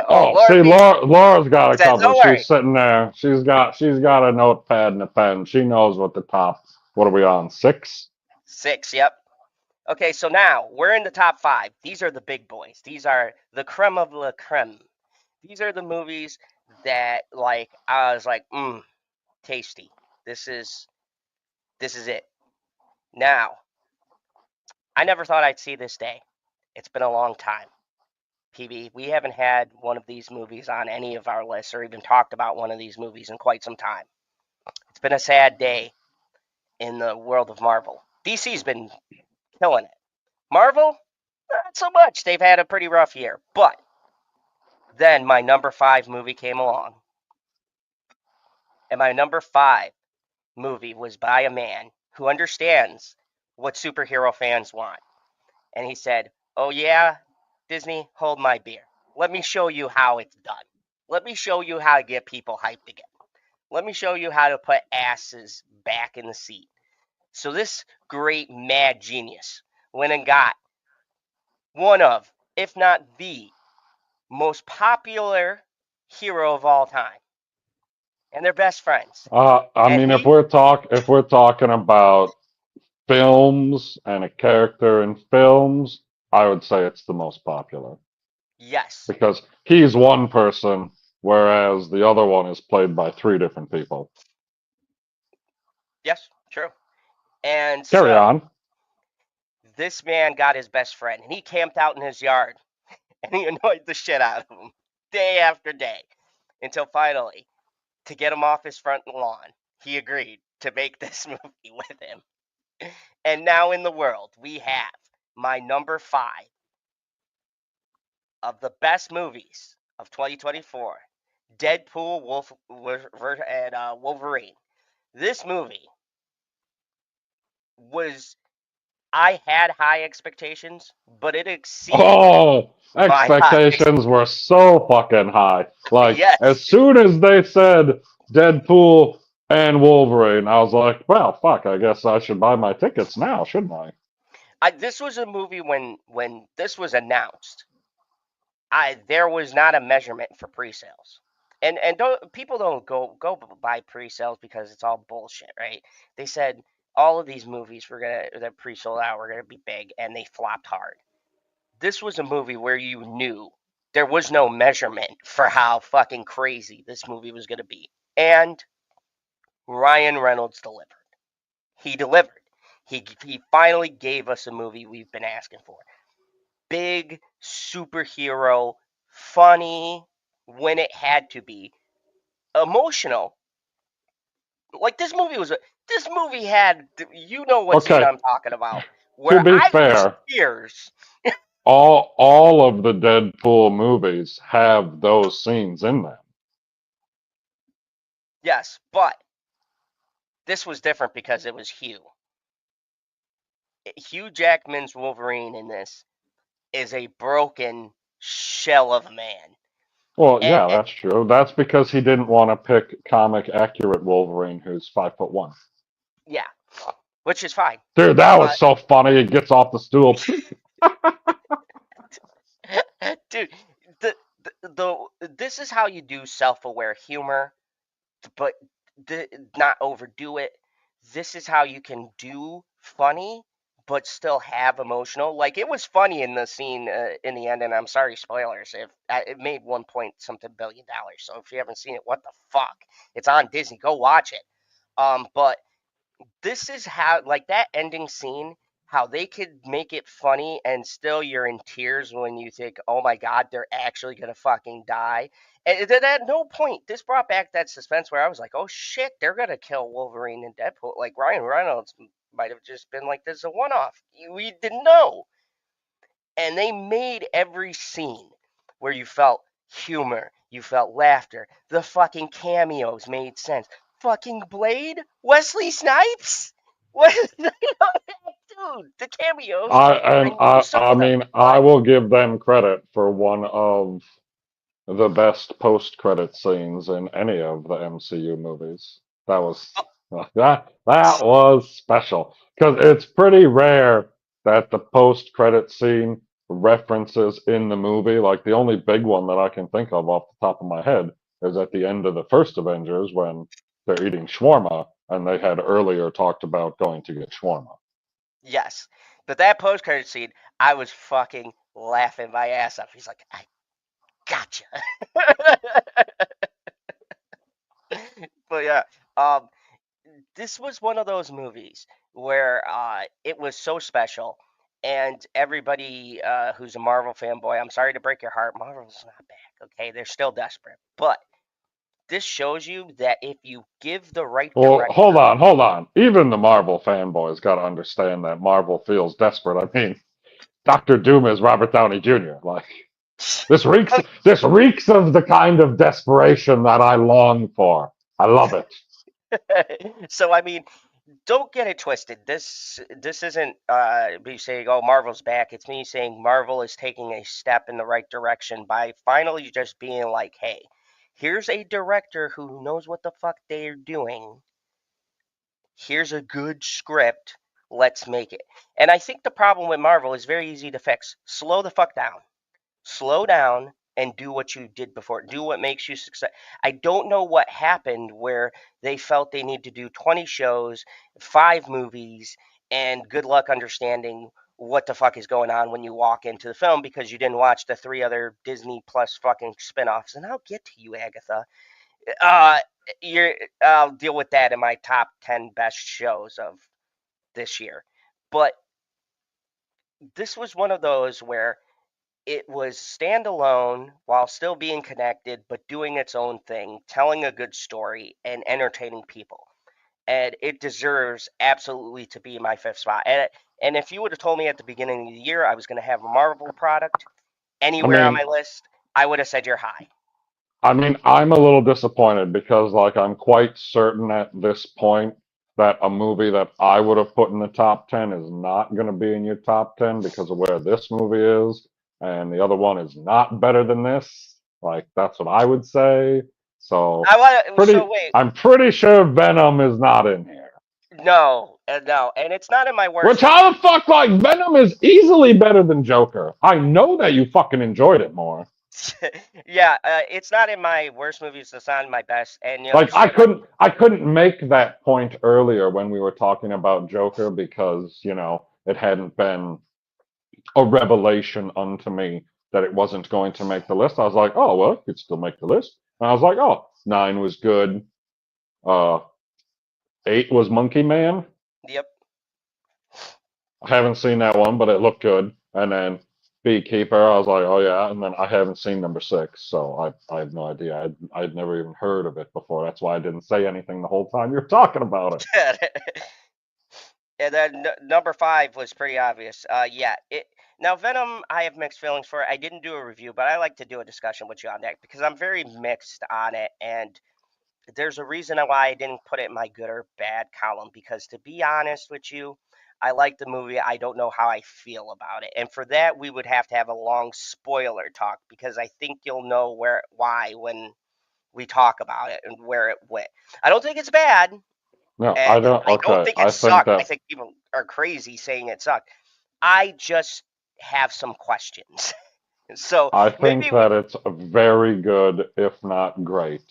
oh, Oh, Laura see, B Laura's got it says, covered. don't She's worry. sitting there. She's got a notepad and a pen. She knows what the top. What are we on? 6? 6, yep. Okay, so now we're in the top 5. These are the big boys. These are the creme of la creme. These are the movies that, like, I was like, tasty. This is it. Now, I never thought I'd see this day. It's been a long time. PB, we haven't had one of these movies on any of our lists or even talked about one of these movies in quite some time. It's been a sad day in the world of Marvel. DC's been killing it. Marvel, not so much. They've had a pretty rough year. But then my number 5 movie came along. And my number 5 movie was by a man who understands what superhero fans want. And he said, "Oh, yeah, Disney, hold my beer. Let me show you how it's done. Let me show you how to get people hyped again. Let me show you how to put asses back in the seat." So this great mad genius went and got one of, if not the most popular hero of all time. And they're best friends. I And mean, he, if we're talking about films and a character in films, I would say it's the most popular yes, because he's one person, whereas the other one is played by three different people. yes, true. And Carry so on. this man got his best friend and he camped out in his yard and he annoyed the shit out of him day after day until finally, to get him off his front lawn, he agreed to make this movie with him. And now in the world, we have my number 5 of the best movies of 2024, Deadpool and Wolverine. This movie was, I had high expectations, but it exceeded Oh, my high expectations were so fucking high. Like, yes. as soon as they said Deadpool and Wolverine, I was like, well, fuck, I guess I should buy my tickets now, shouldn't I? This was a movie when this was announced. There was not a measurement for pre-sales. And people don't go buy pre-sales because it's all bullshit, right? They said all of these movies were gonna that pre-sold out were gonna be big, and they flopped hard. This was a movie where you knew there was no measurement for how fucking crazy this movie was gonna be, and Ryan Reynolds delivered. He delivered. He finally gave us a movie we've been asking for. Big superhero, funny when it had to be, emotional. Like this movie had, you know what scene Okay, I'm talking about, to where be I was fair, tears. all of the Deadpool movies have those scenes in them. Yes, but this was different because it was Hugh. Hugh Jackman's Wolverine in this is a broken shell of a man. Well, And, yeah, and that's true. That's because he didn't want to pick comic accurate Wolverine who's 5'1". yeah, which is fine. Dude, that was But so funny. He gets off the stool. dude, the, this is how you do self-aware humor, but not overdo it. This is how you can do funny, but still have emotional. Like it was funny in the scene in the end, and I'm sorry, spoilers. If it made 1 point something billion dollars, so if you haven't seen it, what the fuck? It's on Disney. Go watch it. But this is how, like, that ending scene, how they could make it funny and still you're in tears when you think, oh my god, they're actually gonna fucking die. And then at no point, this brought back that suspense where I was like, oh shit, they're gonna kill Wolverine and Deadpool. Like Ryan Reynolds might have just been like, this is a one-off. We didn't know. And they made every scene where you felt humor, you felt laughter. The fucking cameos made sense. Fucking Blade, Wesley Snipes. What, dude? The cameos. I knew some I of them, mean, I but will give them credit for one of the best post-credit scenes in any of the MCU movies. That was oh, that was special because it's pretty rare that the post-credit scene references in the movie. Like the only big one that I can think of off the top of my head is at the end of the first Avengers when they're eating shawarma and they had earlier talked about going to get shawarma. yes. But that post credit scene, I was fucking laughing my ass off. He's like, I gotcha. But yeah, um, this was one of those movies where it was so special, and everybody who's a Marvel fanboy, I'm sorry to break your heart, Marvel's not back. Okay, they're still desperate, but this shows you that if you give the right Well, hold director, on, hold on. Even the Marvel fanboys got to understand that Marvel feels desperate. I mean, Doctor Doom is Robert Downey Jr. Like this reeks of the kind of desperation that I long for. I love it. so I mean, don't get it twisted. This isn't me saying, "Oh, Marvel's back." It's me saying Marvel is taking a step in the right direction by finally just being like, "Hey, here's a director who knows what the fuck they're doing. Here's a good script. Let's make it." And I think the problem with Marvel is very easy to fix. Slow the fuck down. Slow down and do what you did before. Do what makes you success. I don't know what happened where they felt they need to do 20 shows, 5 movies, and good luck understanding what the fuck is going on when you walk into the film because you didn't watch the 3 other Disney Plus fucking spin-offs. And I'll get to you, Agatha. Uh, I'll deal with that in my top 10 best shows of this year. But this was one of those where it was standalone while still being connected, but doing its own thing, telling a good story and entertaining people. And it deserves absolutely to be my fifth spot. And if you would have told me at the beginning of the year I was going to have a Marvel product I anywhere on mean, my list, I would have said you're high. I'm a little disappointed because, like, I'm quite certain at this point that a movie that I would have put in the top 10 is not going to be in your top 10 because of where this movie is, and the other one is not better than this. Like, that's what I would say. So, I want so wait, I'm pretty sure Venom is not in here. no, no, and it's not in my Which, worst movie. how the fuck, like, Venom is easily better than Joker. I know that you fucking enjoyed it more. Yeah, it's not in my worst movies. It's not in my best, and you Like understand. I couldn't make that point earlier when we were talking about Joker because, it hadn't been a revelation unto me that it wasn't going to make the list. I was like, oh well, it could still make the list. And I was like, oh, 9 was good. 8 was Monkey Man. Yep. I haven't seen that one, but it looked good. And then Beekeeper, I was like, oh yeah. And then I haven't seen number 6, so I have no idea. I'd never even heard of it before. That's why I didn't say anything the whole time you were talking about it. And then number 5 was pretty obvious. Yeah. Now Venom, I have mixed feelings for it. I didn't do a review, but I like to do a discussion with you on that because I'm very mixed on it, and there's a reason why I didn't put it in my good or bad column. Because to be honest with you, I like the movie. I don't know how I feel about it, and for that we would have to have a long spoiler talk because I think you'll know why when we talk about it and where it went. I don't think it's bad. No, I And don't. I don't Okay, think it I think sucked. I that think people are crazy saying it sucked. I just have some questions. So I think maybe we, that it's very good, if not great.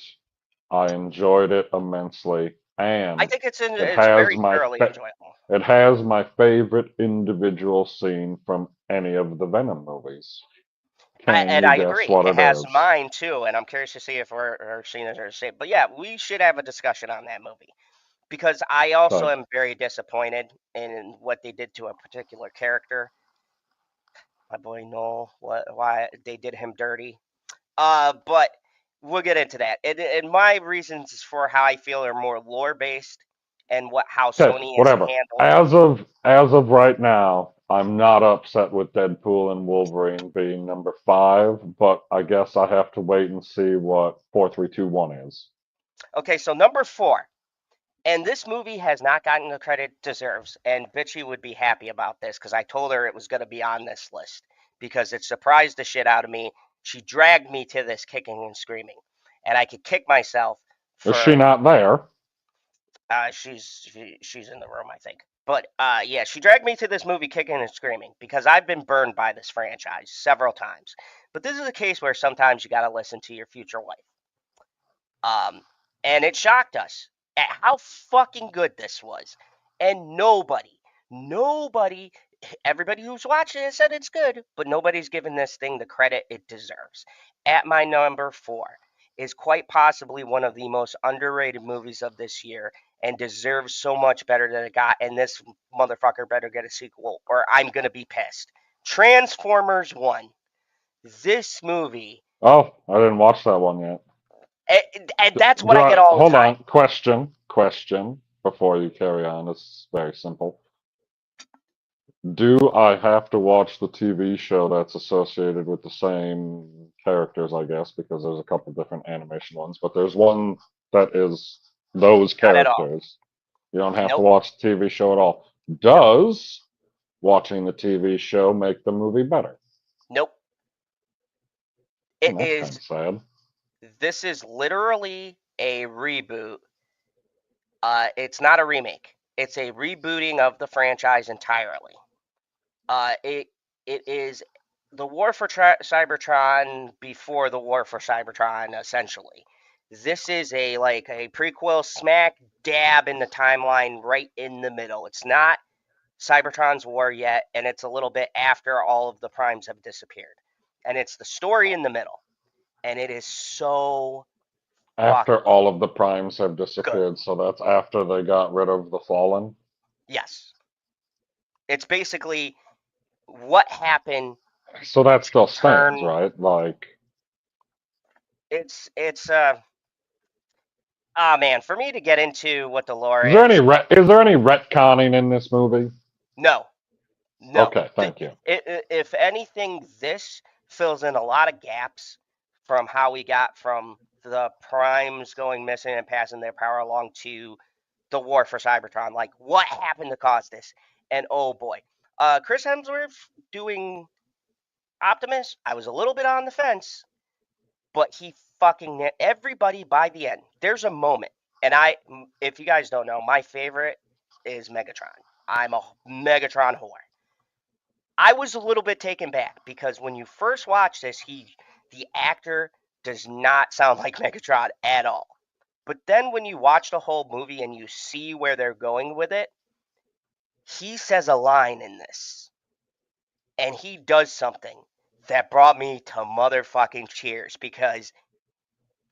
I enjoyed it immensely, I and think it it's has very my thoroughly fa- enjoyable. it has my favorite individual scene from any of the Venom movies. Can And you I guess agree. what It it has is? mine too, and I'm curious to see if we're seeing it or the same. But yeah, we should have a discussion on that movie because I also Good. am very disappointed in what they did to a particular character. My boy Noel, why they did him dirty. But we'll get into that. And my reasons for how I feel are more lore based and how Okay, Sony has whatever. handled. As of right now, I'm not upset with Deadpool and Wolverine being number 5, but I guess I have to wait and see what 4321 is. Okay, so number 4, and this movie has not gotten the credit it deserves. And Bitchy would be happy about this because I told her it was going to be on this list because it surprised the shit out of me. She dragged me to this kicking and screaming, and I could kick myself Is she for. not there? She's in the room, I think. But yeah, she dragged me to this movie kicking and screaming because I've been burned by this franchise several times. But this is a case where sometimes you got to listen to your future wife. Um, and it shocked us at how fucking good this was. And nobody, everybody who's watching it said it's good, but nobody's given this thing the credit it deserves. At my number 4 is quite possibly one of the most underrated movies of this year and deserves so much better than it got. And this motherfucker better get a sequel or I'm going to be pissed. Transformers 1. This movie, Oh, I didn't watch that one yet. and that's what Do I get I all the hold time. on? Question before you carry on. It's very simple. Do I have to watch the TV show that's associated with the same characters, I guess, because there's a couple different animation ones, but there's one that is those Not at all. characters. You don't have to Nope. watch the TV show at all. Nope. Does watching the TV show make the movie better? Nope. It That's kind is. of sad. This is literally a reboot. It's not a remake. It's a rebooting of the franchise entirely. It is the War for Cybertron before the War for Cybertron, essentially. This is a prequel smack dab in the timeline, right in the middle. It's not Cybertron's war yet, and it's a little bit after all of the primes have disappeared, and it's the story in the middle, and it is so After fucking all of the primes have good. disappeared, so that's after they got rid of the Fallen. Yes, it's basically what happened So that to still stands, turn. right? Like, It's ah man, for me to get into what the lore is there any is, is there any retconning in this movie? no, no. Okay, thank you. If anything, this fills in a lot of gaps from how we got from the primes going missing and passing their power along to the war for Cybertron. Like, what happened to cause this? And oh boy, Chris Hemsworth doing Optimus, I was a little bit on the fence, but he fucking everybody by the end. There's a moment, and if you guys don't know, my favorite is Megatron. I'm a Megatron whore. I was a little bit taken back because when you first watch this, the actor does not sound like Megatron at all. But then when you watch the whole movie and you see where they're going with it, he says a line in this, and he does something that brought me to motherfucking cheers because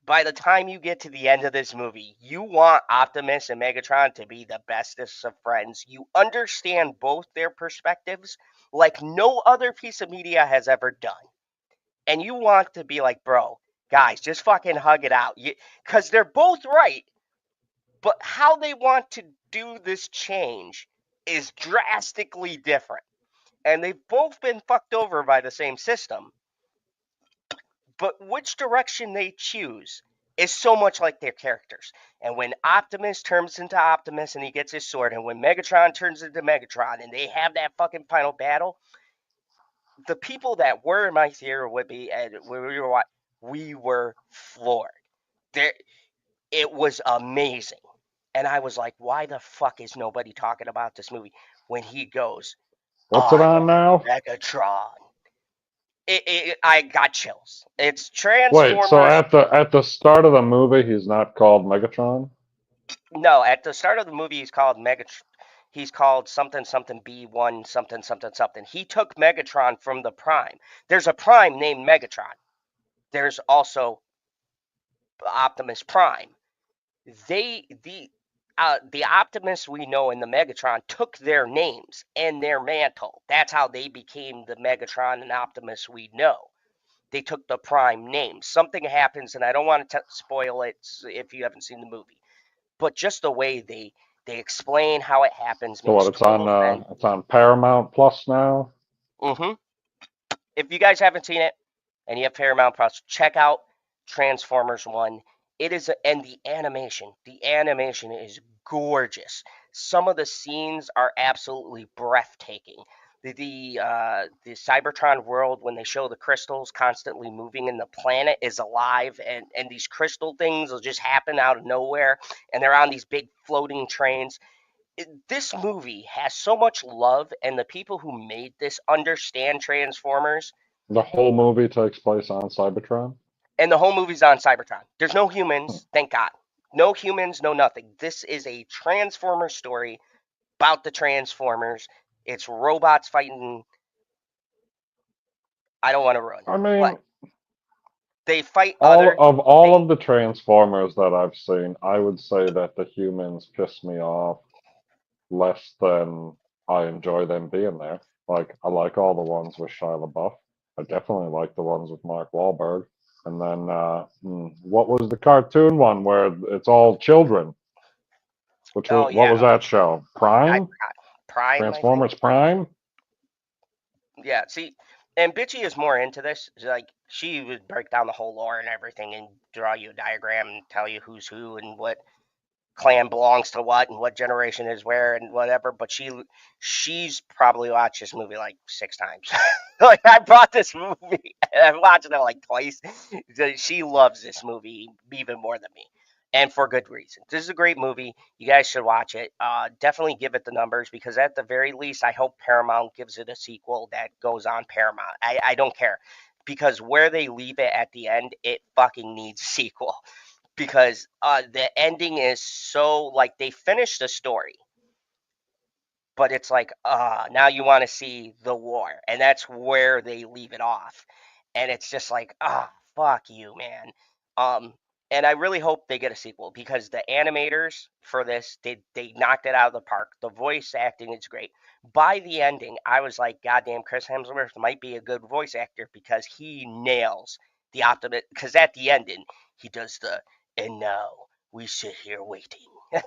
by the time you get to the end of this movie, you want Optimus and Megatron to be the bestest of friends. You understand both their perspectives like no other piece of media has ever done. And you want to be like, bro, guys, just fucking hug it out. Because they're both right, but how they want to do this change is drastically different. And they've both been fucked over by the same system. But which direction they choose is so much like their characters. And when Optimus turns into Optimus and he gets his sword, and when Megatron turns into Megatron and they have that fucking final battle, the people that were in my theater with me and we were floored. There, it was amazing. And I was like, why the fuck is nobody talking about this movie when he goes, What's it I on am now? Megatron? I got chills. It's Wait, so Transformers. at the start of the movie, he's not called Megatron? No, at the start of the movie, he's called something something B1 something something something. He took Megatron from the Prime. There's a Prime named Megatron. There's also Optimus Prime. They the Optimus we know in the Megatron took their names and their mantle. That's how they became the Megatron and Optimus we know. They took the Prime names. Something happens, and I don't want to spoil it if you haven't seen the movie. But just the way they explain how it happens So what? makes total sense. It's on Paramount Plus now. Hmm. If you guys haven't seen it and you have Paramount Plus, check out Transformers One. It is and the animation is gorgeous. Some of the scenes are absolutely breathtaking. The Cybertron world when they show the crystals constantly moving and the planet is alive and these crystal things will just happen out of nowhere and they're on these big floating trains. This movie has so much love and the people who made this understand Transformers The whole movie takes place on Cybertron. and the whole movie's on Cybertron. There's no Hmm. humans, thank God. No humans, no nothing. This is a Transformers story about the Transformers. It's robots fighting. I don't want to ruin it, I but mean, They fight All others. of all They of the Transformers that I've seen, I would say that the humans piss me off less than I enjoy them being there. Like I like all the ones with Shia LaBeouf. I definitely like the ones with Mark Wahlberg. And then what was the cartoon one where it's all children? oh What yeah, was that show? I Prime? Prime I think. Transformers Prime? Yeah, see, and Bitchy is more into this. Like she would break down the whole lore and everything and draw you a diagram and tell you who's who and what clan belongs to what and what generation is where and whatever. But she's probably watched this movie like 6 times. Like I brought this movie and I've watched it like twice. She loves this movie even more than me. And for good reason. This is a great movie. You guys should watch it. Definitely give it the numbers because at the very least, I hope Paramount gives it a sequel that goes on Paramount. I don't care because where they leave it at the end, it fucking needs a sequel because the ending is so like they finished the story, but it's like now you want to see the war, and that's where they leave it off, and it's just like fuck you, man. Um, and I really hope they get a sequel because the animators for this they knocked it out of the park. The voice acting is great. By the ending, I was like, goddamn, Chris Hemsworth might be a good voice actor because he nails the optimist. Because at the ending, he does the and now we sit here waiting.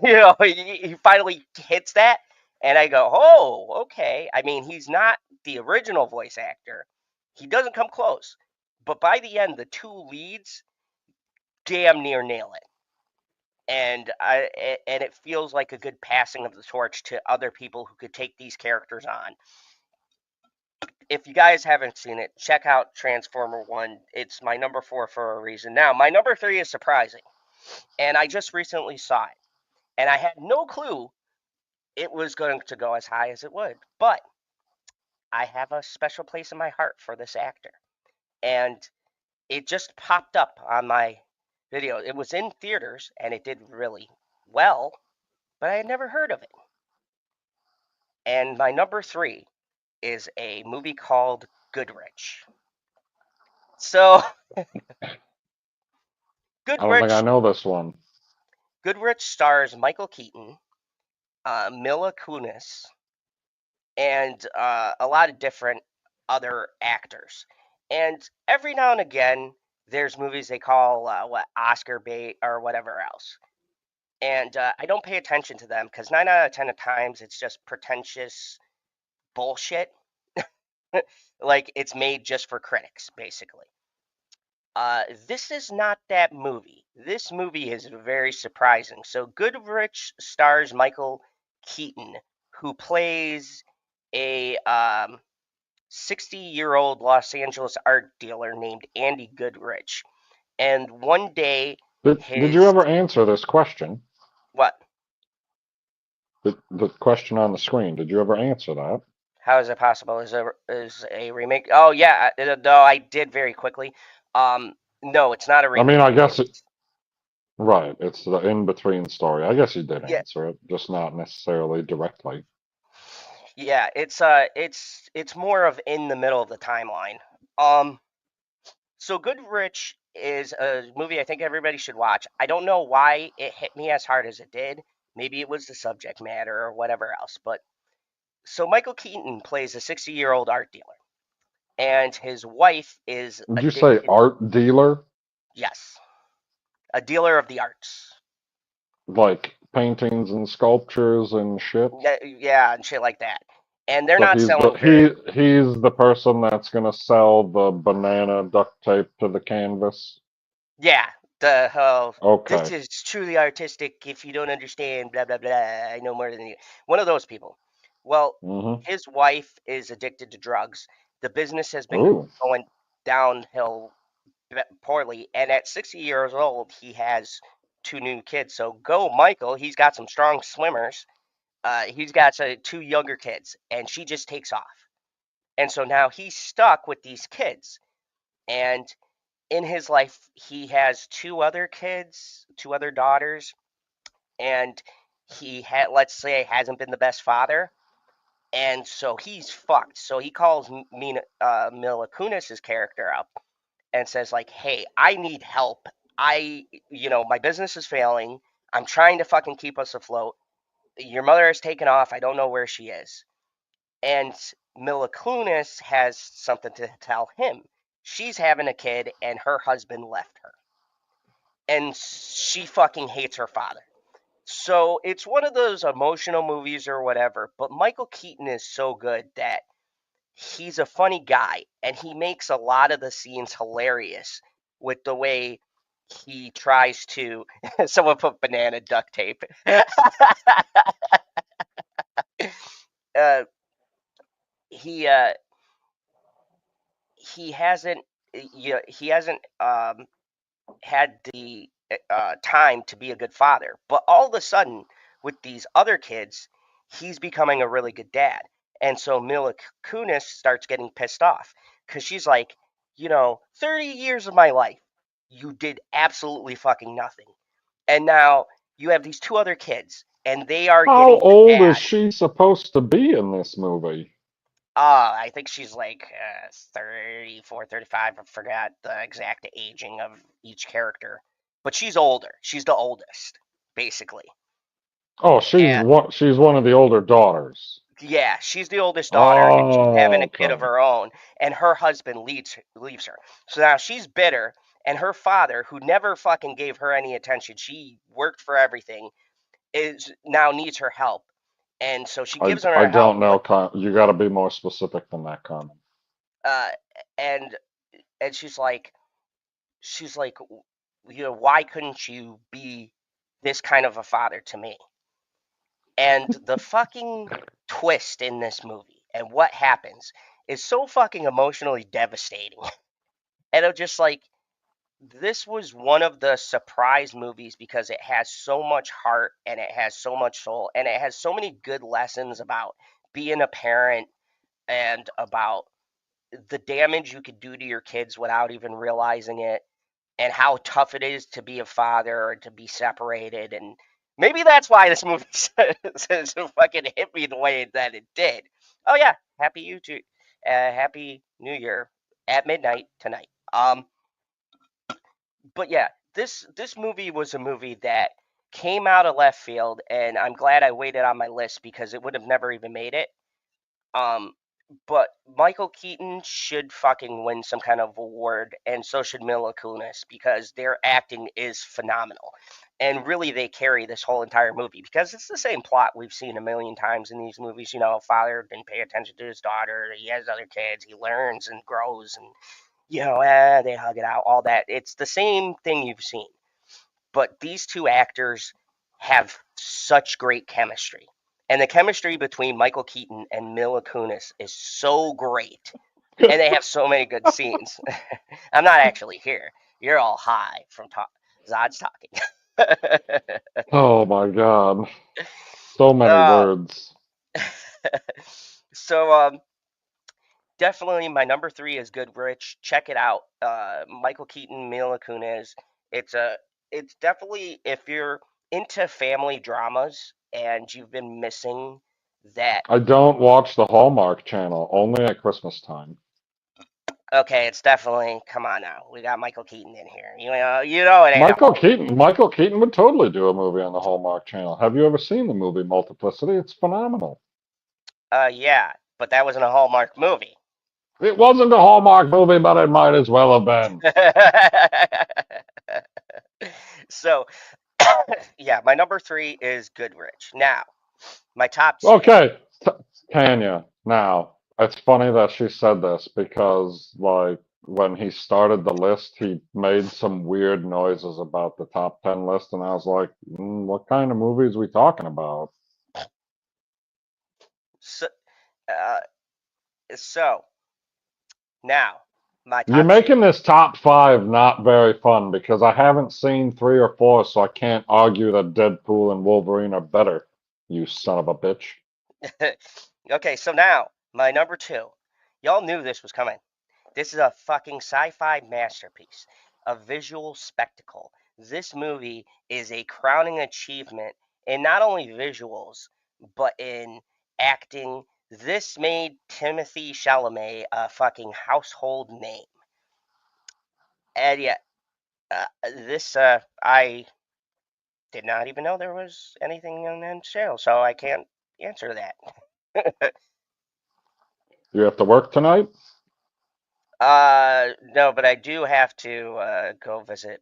He finally hits that, and I go, oh, okay. I mean, he's not the original voice actor. He doesn't come close. But by the end, the two leads damn near nail it. And it feels like a good passing of the torch to other people who could take these characters on. If you guys haven't seen it, check out Transformer 1. It's my number 4 for a reason. Now, my number 3 is surprising. And I just recently saw it. And I had no clue it was going to go as high as it would. But I have a special place in my heart for this actor. And it just popped up on my video. It was in theaters and it did really well, but I had never heard of it. And my number 3 is a movie called Goodrich. So, I don't think I Goodrich know this one. Goodrich stars Michael Keaton, Mila Kunis, and a lot of different other actors. And every now and again, there's movies they call what Oscar bait or whatever else. And I don't pay attention to them because 9 out of 10 of times it's just pretentious bullshit. Like it's made just for critics, basically. This is not that movie. This movie is very surprising. So Goodrich stars Michael Keaton, who plays a 60-year-old Los Angeles art dealer named Andy Goodrich. And one day, Did you his ever answer this question? what? The question on the screen. Did you ever answer that? How is it possible? Is a remake? Oh yeah, no, I did very quickly. No, it's not a I mean, remake. I guess right. It's the in between story. I guess you did Yeah, answer it, just not necessarily directly. yeah, it's more of in the middle of the timeline. Um, so Good Rich is a movie I think everybody should watch. I don't know why it hit me as hard as it did. Maybe it was the subject matter or whatever else. But so Michael Keaton plays a 60-year-old art dealer, and his wife is Did you say addicted. art dealer? Yes, a dealer of the arts. Like paintings and sculptures and shit? Yeah, and shit like that. And they're So not selling very. he's the person that's gonna sell the banana duct tape to the canvas. Yeah, the whole. This Okay. is truly artistic. If you don't understand, blah blah blah. I know more than you. One of those people. Well, Mm-hmm. his wife is addicted to drugs. The business has been Ooh. going downhill poorly, and at 60 years old, he has two new kids. So go, Michael. He's got some strong swimmers. He's got two younger kids, and she just takes off. And so now he's stuck with these kids. And in his life, he has two other kids, two other daughters, and he had, let's say, hasn't been the best father. And so he's fucked. So he calls Mila Kunis's character up, and says like, "Hey, I need help. My business is failing. I'm trying to fucking keep us afloat. Your mother has taken off. I don't know where she is." And Mila Kunis has something to tell him. She's having a kid, and her husband left her, and she fucking hates her father. So it's one of those emotional movies or whatever. But Michael Keaton is so good that he's a funny guy, and he makes a lot of the scenes hilarious with the way he tries to. Someone put banana duct tape. uh, he uh, he hasn't he hasn't had the time to be a good father, but all of a sudden with these other kids, he's becoming a really good dad. And so Mila Kunis starts getting pissed off because she's like, 30 years of my life, you did absolutely fucking nothing, and now you have these two other kids, and they are How getting the old is dad. she supposed to be in this movie? I think she's like 34, 35. I forgot the exact aging of each character. But she's older. She's the oldest, basically. Oh, And she's one of the older daughters. yeah, she's the oldest daughter, and she's having Oh, a kid of okay. her own, and her husband leaves her. So now she's bitter, and her father, who never fucking gave her any attention, she worked for everything, is now needs her help. And so she gives her I her help, don't but know, You got to be more specific than that, Carmen. uh and and she's like, why couldn't you be this kind of a father to me? And the fucking twist in this movie and what happens is so fucking emotionally devastating. And I'm just like, this was one of the surprise movies because it has so much heart and it has so much soul and it has so many good lessons about being a parent and about the damage you could do to your kids without even realizing it, and how tough it is to be a father or to be separated. And maybe that's why this movie fucking hit me the way that it did. Oh yeah, happy New Year at midnight tonight. But yeah, this movie was a movie that came out of left field, and I'm glad I waited on my list because it would have never even made it. Um, but Michael Keaton should fucking win some kind of award, and so should Mila Kunis because their acting is phenomenal. And really, they carry this whole entire movie because it's the same plot we've seen a million times in these movies. Father didn't pay attention to his daughter. He has other kids. He learns and grows, and they hug it out. All that. It's the same thing you've seen, but these two actors have such great chemistry. And the chemistry between Michael Keaton and Mila Kunis is so great. And they have so many good scenes. I'm not actually here. You're all high from Zod's talking. Oh my God. So many uh, words. so definitely my number three is Good Rich. Check it out. Michael Keaton, Mila Kunis. It's a it's definitely, if you're into family dramas and you've been missing that. I don't watch the Hallmark Channel, only at Christmas time. Okay, it's definitely, come on now. We got Michael Keaton in here. You know it ain't a Hallmark. Michael Keaton would totally do a movie on the Hallmark Channel. Have you ever seen the movie Multiplicity? It's phenomenal. Yeah, but that wasn't a Hallmark movie. It wasn't a Hallmark movie, but it might as well have been. So, yeah, my number three is Goodrich. Now, my top two. Okay, Tanya. Now, it's funny that she said this because, like, when he started the list, he made some weird noises about the top 10 list, and I was like, what kind of movies we talking about? So, uh, so now, my You're top two. making this top five not very fun because I haven't seen three or four, so I can't argue that Deadpool and Wolverine are better, you son of a bitch. Okay, so now, my number two. Y'all knew this was coming. This is a fucking sci fi masterpiece, a visual spectacle. This movie is a crowning achievement in not only visuals, but in acting. This made Timothy Chalamet a fucking household name. And yeah, this I did not even know there was anything on sale, so I can't answer that. You have to work tonight? No, but I do have to go visit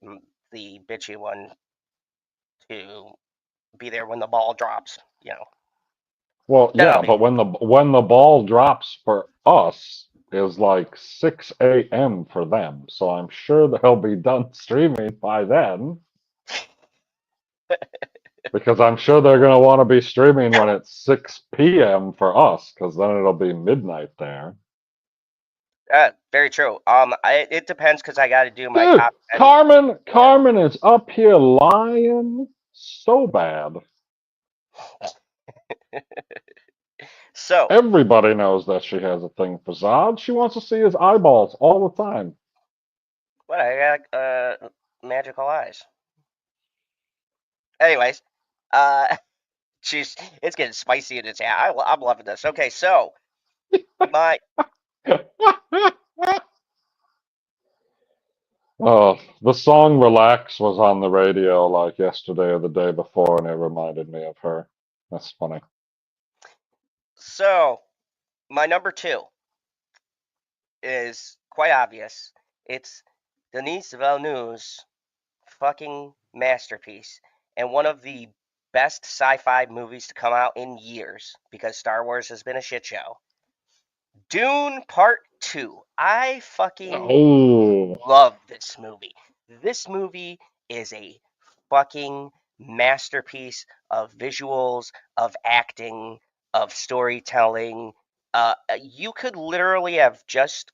the bitchy one to be there when the ball drops. You know, Well, then I'll yeah, be. but when the ball drops for us is like 6 a.m. for them, so I'm sure they'll be done streaming by then because I'm sure they're going to want to be streaming when it's 6 p.m. for us because then it'll be midnight there. Very true. It depends because I got to do my Dude, top 10. Carmen is up here lying so bad. So, Everybody knows that she has a thing for Zod. She wants to see his eyeballs all the time. what I got magical eyes. Anyways, uh, she's it's getting spicy in its. I'm loving this. Okay, so my Oh, the song Relax was on the radio like yesterday or the day before, and it reminded me of her. That's funny. so my number two is quite obvious. It's Denis Villeneuve's fucking masterpiece and one of the best sci-fi movies to come out in years because Star Wars has been a shit show. Dune Part 2. I fucking Oh, love this movie. This movie is a fucking masterpiece of visuals, of acting, of storytelling. You could literally have just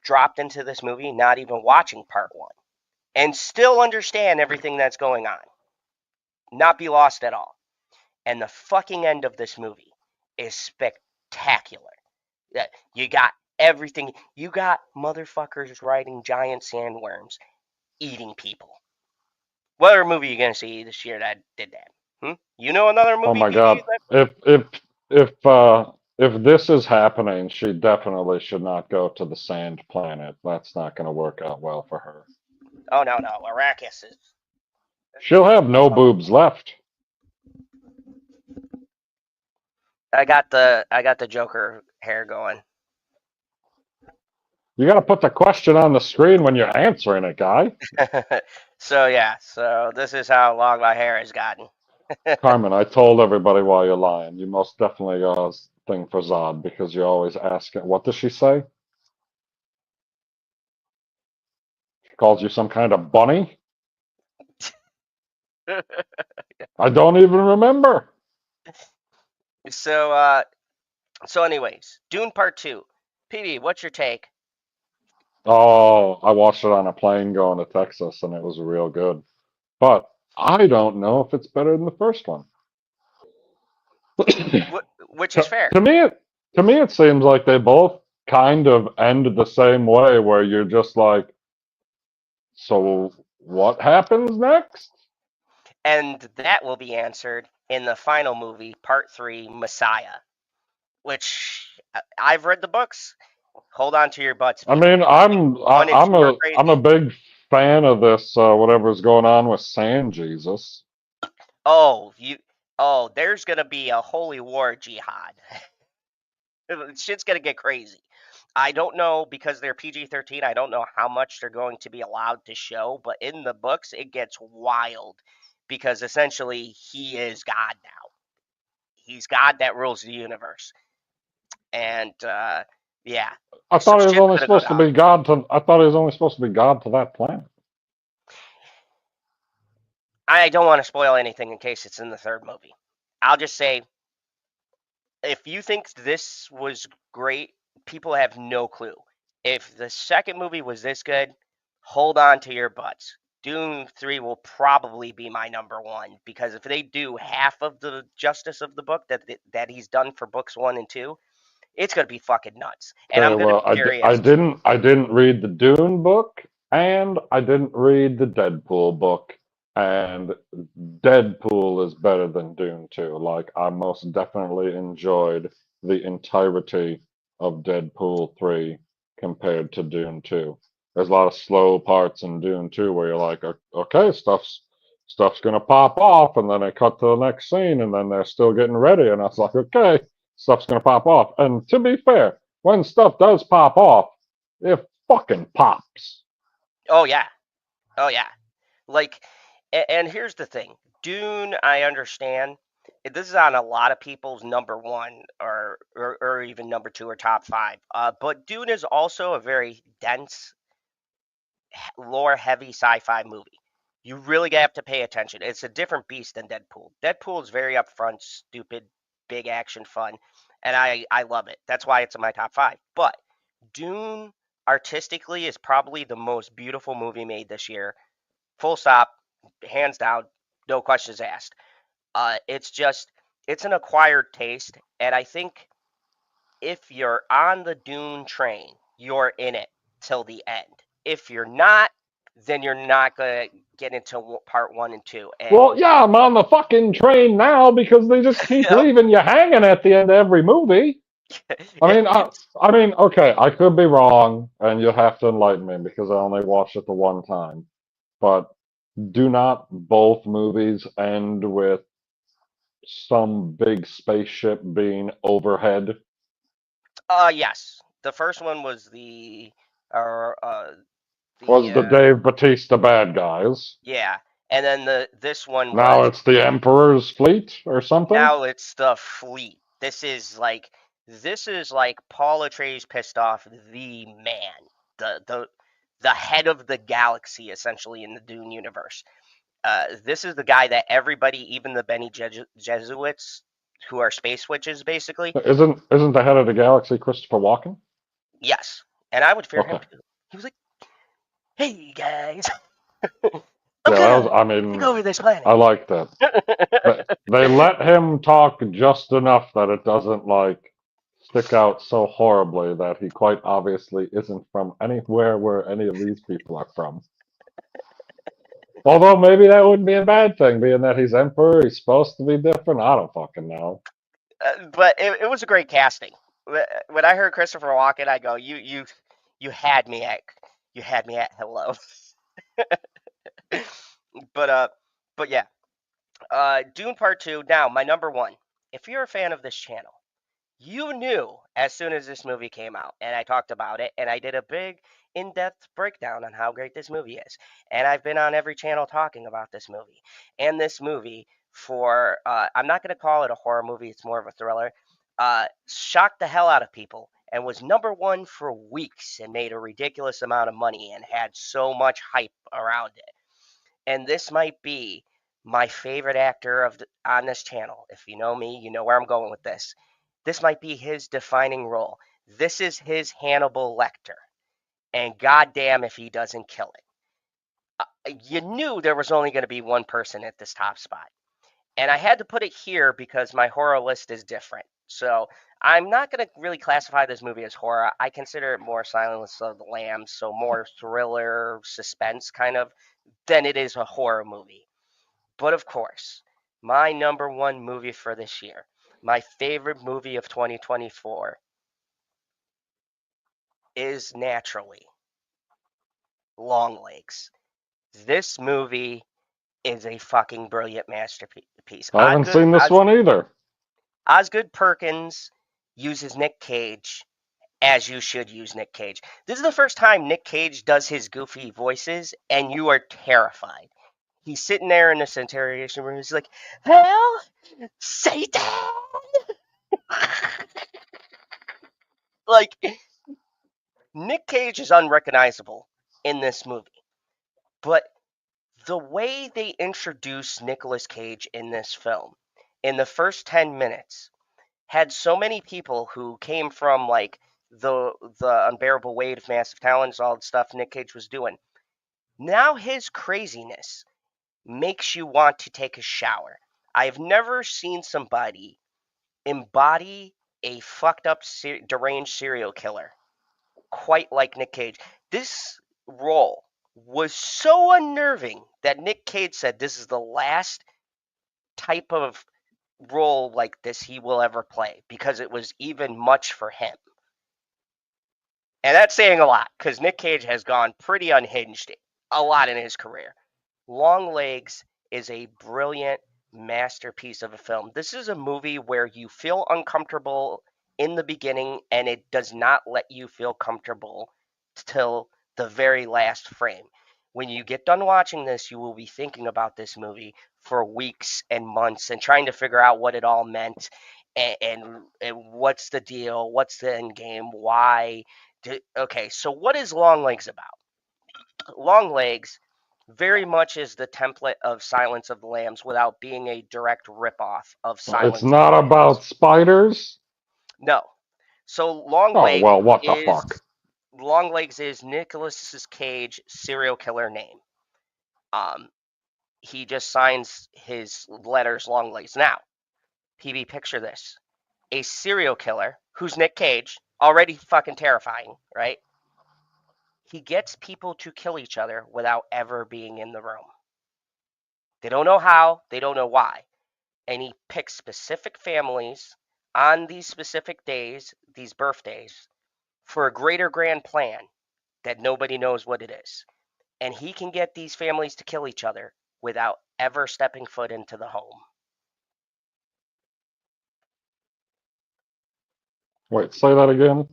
dropped into this movie not even watching part one and still understand everything that's going on, not be lost at all. And the fucking end of this movie is spectacular. You got everything. You got motherfuckers riding giant sandworms, eating people. What other movie are you gonna see this year that did that? Hmm? You know another oh movie, my PB? God. If this is happening, she definitely should not go to the sand planet. That's not going to work out well for her. Oh no, no, Arrakis is. She'll have no boobs left. I got the Joker hair going. You got to put the question on the screen when you're answering it, guy. So yeah, so this is how long my hair has gotten. Carmen, I told everybody why you're lying. You most definitely got a thing for Zod because you always ask it. What does she say? She calls you some kind of bunny? I don't even remember. so anyways, Dune Part 2. PB, what's your take? Oh, I watched it on a plane going to Texas and it was real good. But I don't know if it's better than the first one. Which is fair. to me, it seems like they both kind of end the same way, where you're just like, so what happens next? And that will be answered in the final movie, Part 3, Messiah, which I've read the books. Hold on to your butts, I people. mean, One, it's super I'm a crazy. big fan of this whatever's going on with Sand Jesus. Oh, there's gonna be a holy war jihad. Shit's gonna get crazy. I don't know because they're PG-13. I don't know how much they're going to be allowed to show, but in the books it gets wild because essentially he is God now. He's God that rules the universe, and yeah, I some thought he was shit's only gonna go supposed to down. be God to. I thought he was only supposed to be God to that planet. I don't want to spoil anything in case it's in the third movie. I'll just say if you think this was great, people have no clue. If the second movie was this good, hold on to your butts. Dune 3 will probably be my number one because if they do half of the justice of the book that he's done for books 1 and 2, it's going to be fucking nuts. And I'm Okay, going to well, be curious. I didn't read the Dune book, and I didn't read the Deadpool book, and Deadpool is better than Dune 2. Like, I most definitely enjoyed the entirety of Deadpool 3 compared to Dune 2. There's a lot of slow parts in Dune too, where you're like, okay, stuff's gonna pop off, and then they cut to the next scene, and then they're still getting ready, and I was like, okay, stuff's gonna pop off. And to be fair, when stuff does pop off, it fucking pops. Oh yeah, oh yeah. Like, and here's the thing, Dune, I understand. This is on a lot of people's number one or even number two or top five. But Dune is also a very dense, lore heavy sci-fi movie. You really have to pay attention. It's a different beast than Deadpool. Deadpool is very upfront, stupid, big action fun, and I love it. That's why it's in my top five. But Dune artistically is probably the most beautiful movie made this year. Full stop, hands down, no questions asked. It's just it's an acquired taste, and I think if you're on the Dune train, you're in it till the end. If you're not, then you're not gonna get into part one and two. And Well, yeah, I'm on the fucking train now because they just keep yep, leaving you hanging at the end of every movie. I mean, it's okay, I could be wrong, and you'll have to enlighten me because I only watched it the one time. But do not both movies end with some big spaceship being overhead? yes. The first one was uh, uh the Was the Dave Batista bad guys? yeah, and then the this one Now was it's the Emperor's fleet or something? now it's the fleet. This is like Paul Atreides pissed off the man, the head of the galaxy essentially in the Dune universe. This is the guy that everybody, even the Jesuits, who are space witches, basically. Isn't the head of the galaxy Christopher Walken? Yes, and I would fear him Okay. too. He was like, "Hey guys, I'm Yeah, that was, gonna I take mean, over this I planet." like that. They let him talk just enough that it doesn't like stick out so horribly that he quite obviously isn't from anywhere where any of these people are from. Although maybe that wouldn't be a bad thing, being that he's emperor, he's supposed to be different. I don't fucking know. But it was a great casting. When I heard Christopher Walken, I go, you had me at you had me at hello." but uh, but yeah, Dune Part Two. Now my number one. If you're a fan of this channel, you knew as soon as this movie came out, and I talked about it, and I did a big in-depth breakdown on how great this movie is. And I've been on every channel talking about this movie. And this movie, for I'm not going to call it a horror movie, it's more of a thriller, shocked the hell out of people and was number one for weeks and made a ridiculous amount of money and had so much hype around it. And this might be my favorite actor on this channel. If you know me, you know where I'm going with this. This might be his defining role. This is his Hannibal Lecter, and goddamn if he doesn't kill it. You knew there was only going to be one person at this top spot, and I had to put it here because my horror list is different. So I'm not going to really classify this movie as horror. I consider it more Silence of the Lambs, so more thriller, suspense kind of than it is a horror movie. But of course, my number one movie for this year, my favorite movie of 2024, is naturally Longlegs. This movie is a fucking brilliant masterpiece. I haven't seen this one either. Osgood Perkins uses Nick Cage as you should use Nick Cage. This is the first time Nick Cage does his goofy voices, and you are terrified. He's sitting there in this interrogation room. He's like, "Hell, Satan!" Like, Nick Cage is unrecognizable in this movie, but the way they introduce Nicolas Cage in this film, in the first 10 minutes, had so many people who came from like the unbearable weight of massive talents, all the stuff Nick Cage was doing. Now his craziness makes you want to take a shower. I've never seen somebody embody a fucked up, deranged serial killer quite like Nick Cage. This role was so unnerving that Nick Cage said this is the last type of role like this he will ever play because it was even much for him. And that's saying a lot because Nick Cage has gone pretty unhinged a lot in his career. Long Legs is a brilliant masterpiece of a film. This is a movie where you feel uncomfortable in the beginning and it does not let you feel comfortable till the very last frame. When you get done watching this, you will be thinking about this movie for weeks and months and trying to figure out what it all meant and what's the deal, what's the end game, why. Okay, so what is Long Legs about? Long Legs very much is the template of Silence of the Lambs without being a direct ripoff of It's Silence of the not Lambs. about spiders. No. So Long Oh Legs well, what the is fuck? Nicolas Cage serial killer name. Um, he just signs his letters Long Legs. Now, PB, picture this: a serial killer who's Nick Cage, already fucking terrifying, right? He gets people to kill each other without ever being in the room. They don't know how, they don't know why. And he picks specific families on these specific days, these birthdays, for a greater grand plan that nobody knows what it is. And he can get these families to kill each other without ever stepping foot into the home. Wait, say that again.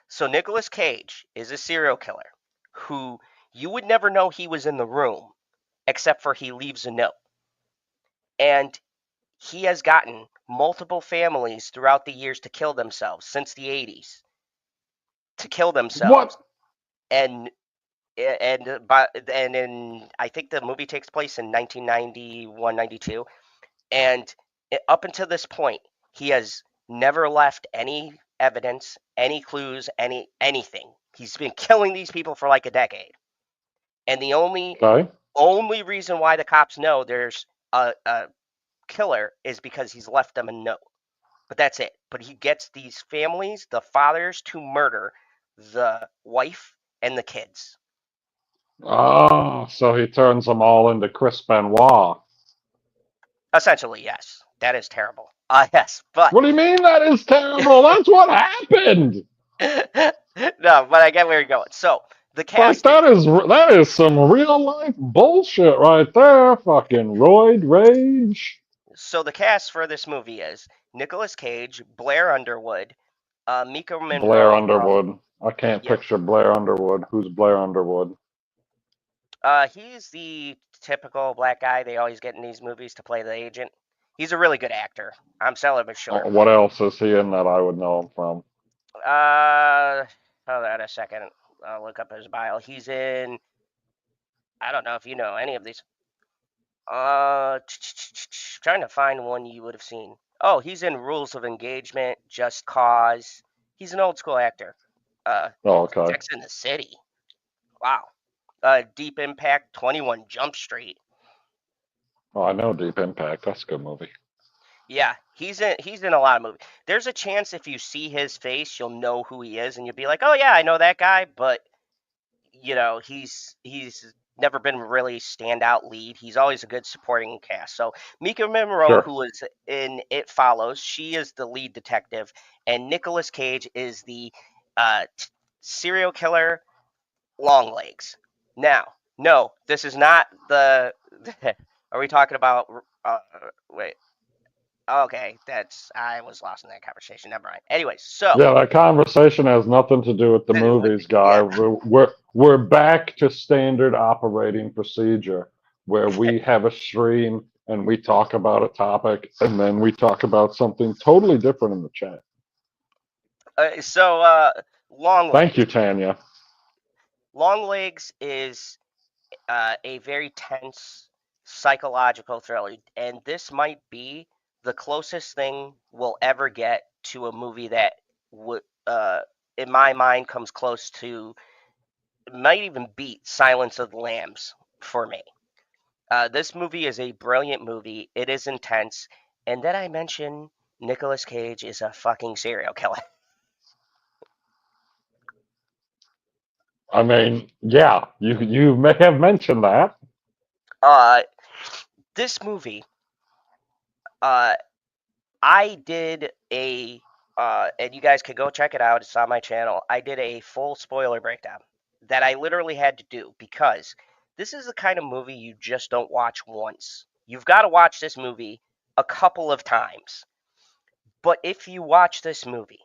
So Nicolas Cage is a serial killer who you would never know he was in the room except for he leaves a note. And he has gotten multiple families throughout the years to kill themselves since the 80s, to kill What? themselves. And and in I think the movie takes place in 1991, 92, and up until this point, he has never left any evidence, any clues, anything. He's been killing these people for like a decade, and the Okay. only reason why the cops know there's a killer is because he's left them a note. But that's it. But he gets these families, the fathers, to murder the wife and the kids. Oh, so he turns them all into Chris Benoit. Essentially, yes. That is terrible. Yes, but What do you mean that is terrible? That's what happened. no, but I get where you're going. So the Like cast that is some real life bullshit right there. Fucking roid rage. for this movie is Nicolas Cage, Blair Underwood, Mika Blair Monroe from Underwood. I can't yeah. picture Blair Underwood. Who's Blair Underwood? He's the typical black guy they always get in these movies to play the agent. He's a really good actor. I'm selling him short. What else is he in that I would know him from? Hold on a second. I'll look up his bio. He's in. I don't know if you know any of these. Trying to find one you would have seen. Oh, he's in Rules of Engagement, Just Cause. He's an old school actor. Uh, Oh, okay. Sex in the City. Wow. Deep Impact, 21 Jump Street. Oh, I know Deep Impact. That's a good movie. Yeah, he's in a lot of movies. There's a chance if you see his face, you'll know who he is, and you'll be like, oh yeah, I know that guy. But he's never been really standout lead. He's always a good supporting cast. So Mika Monroe, Sure. who is in It Follows, she is the lead detective, and Nicolas Cage is the serial killer Long Legs. Now, no, this is not the. Are we talking about? Wait. Okay, that's I was lost in that conversation. Never mind. Anyways, so Yeah, that conversation has nothing to do with the movies, guy. yeah. We're back to standard operating procedure where we have a stream and we talk about a topic and then we talk about something totally different in the chat. So Long Thank Legs. you, Tanya. Long Legs is a very tense psychological thriller, and this might be the closest thing we'll ever get to a movie that would, in my mind, comes close to, might even beat Silence of the Lambs for me. This movie is a brilliant movie. It is intense, and then I mentioned Nicolas Cage is a fucking serial killer. I mean, yeah, you may have mentioned that. Uh, this movie, uh, I did a And you guys can go check it out. It's on my channel. I did a full spoiler breakdown that I literally had to do because this is the kind of movie you just don't watch once. You've got to watch this movie a couple of times. But if you watch this movie,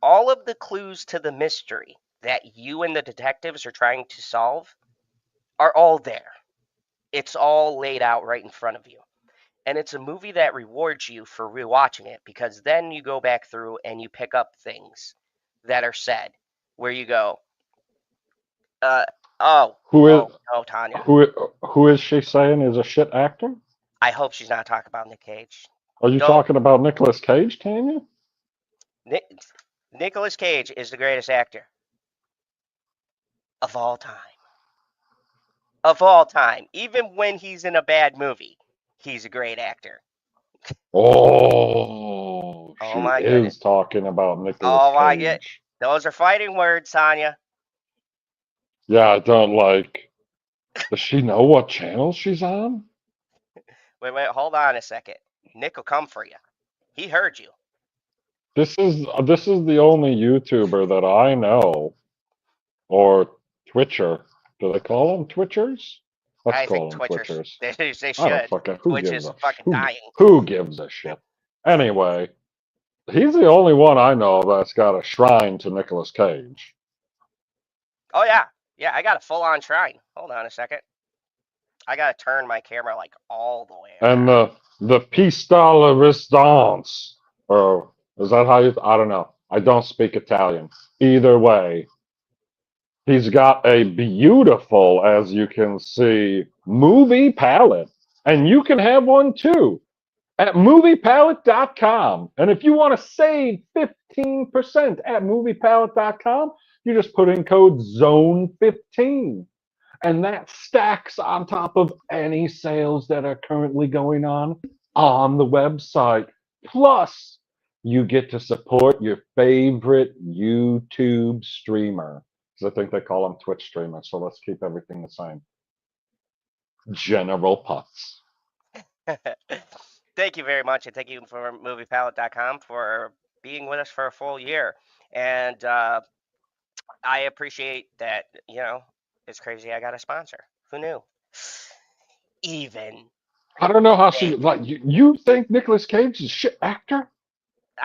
all of the clues to the mystery that you and the detectives are trying to solve are all there. It's all laid out right in front of you. And it's a movie that rewards you for rewatching it because then you go back through and you pick up things that are said where you go, uh, oh, Who is oh, no, Tanya. who who is she saying is a shit actor? I hope she's not talking about Nick Cage. Are you Don't. talking about Nicolas Cage, Tanya? Nick, Nicolas Cage is the greatest actor of all time. Of all time. Even when he's in a bad movie, he's a great actor. Oh, Oh she my goodness. is talking about Nicolas Oh my god. Cage. Those are fighting words, Tanya. Yeah, I don't like. Does she know what channel she's on? Wait, hold on a second. Nick will come for you. He heard you. This is the only YouTuber that I know or Twitcher. Do they call them Twitchers? Let's I think call them Twitchers. Twitchers. They I don't should. fucking Twitch is fucking dying. who gives a shit? Anyway, he's the only one I know that's got a shrine to Nicolas Cage. Oh yeah. Yeah, I got a full on shrine. Hold on a second. I gotta turn my camera like all the way And around. the piece de resistance, or is that how you? I don't know. I don't speak Italian. Either way, he's got a beautiful, as you can see, movie palette, and you can have one too at moviepalette.com. And if you want to save 15% at moviepalette.com, you just put in code ZONE15. And that stacks on top of any sales that are currently going on the website. Plus, you get to support your favorite YouTube streamer. Because I think they call them Twitch streamers. So let's keep everything the same. General Putz. Thank you very much, and thank you for moviepalette.com for being with us for a full year. And I appreciate that, it's crazy I got a sponsor. Who knew? Even I don't know how she they, like you think Nicolas Cage is a shit actor?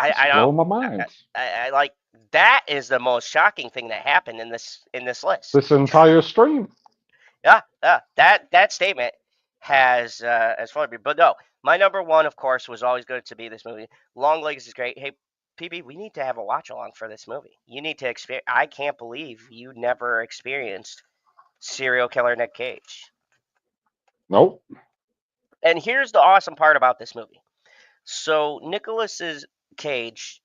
It's I know. blowing my mind. I like that is the most shocking thing that happened in this list. This entire stream. Yeah, yeah. That statement has flooded me. But no, my number one, of course, was always going to be this movie. Long Legs is great. Hey, PB, we need to have a watch along for this movie. You need to experience. I can't believe you never experienced serial killer Nick Cage. Nope. And here's the awesome part about this movie. So Nicolas's Cage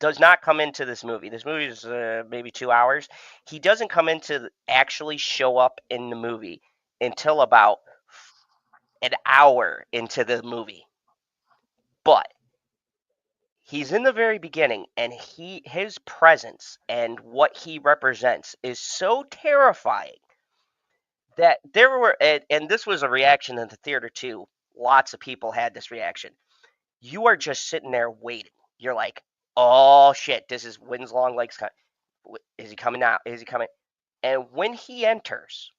does not come into this movie. This movie is maybe 2 hours. He doesn't come into actually show up in the movie until about an hour into the movie. But he's in the very beginning, and his presence and what he represents is so terrifying that there were and this was a reaction in the theater too. Lots of people had this reaction. You are just sitting there waiting. You're like, oh shit, this is when's Long Legs coming? Is he coming out? Is he coming? And when he enters,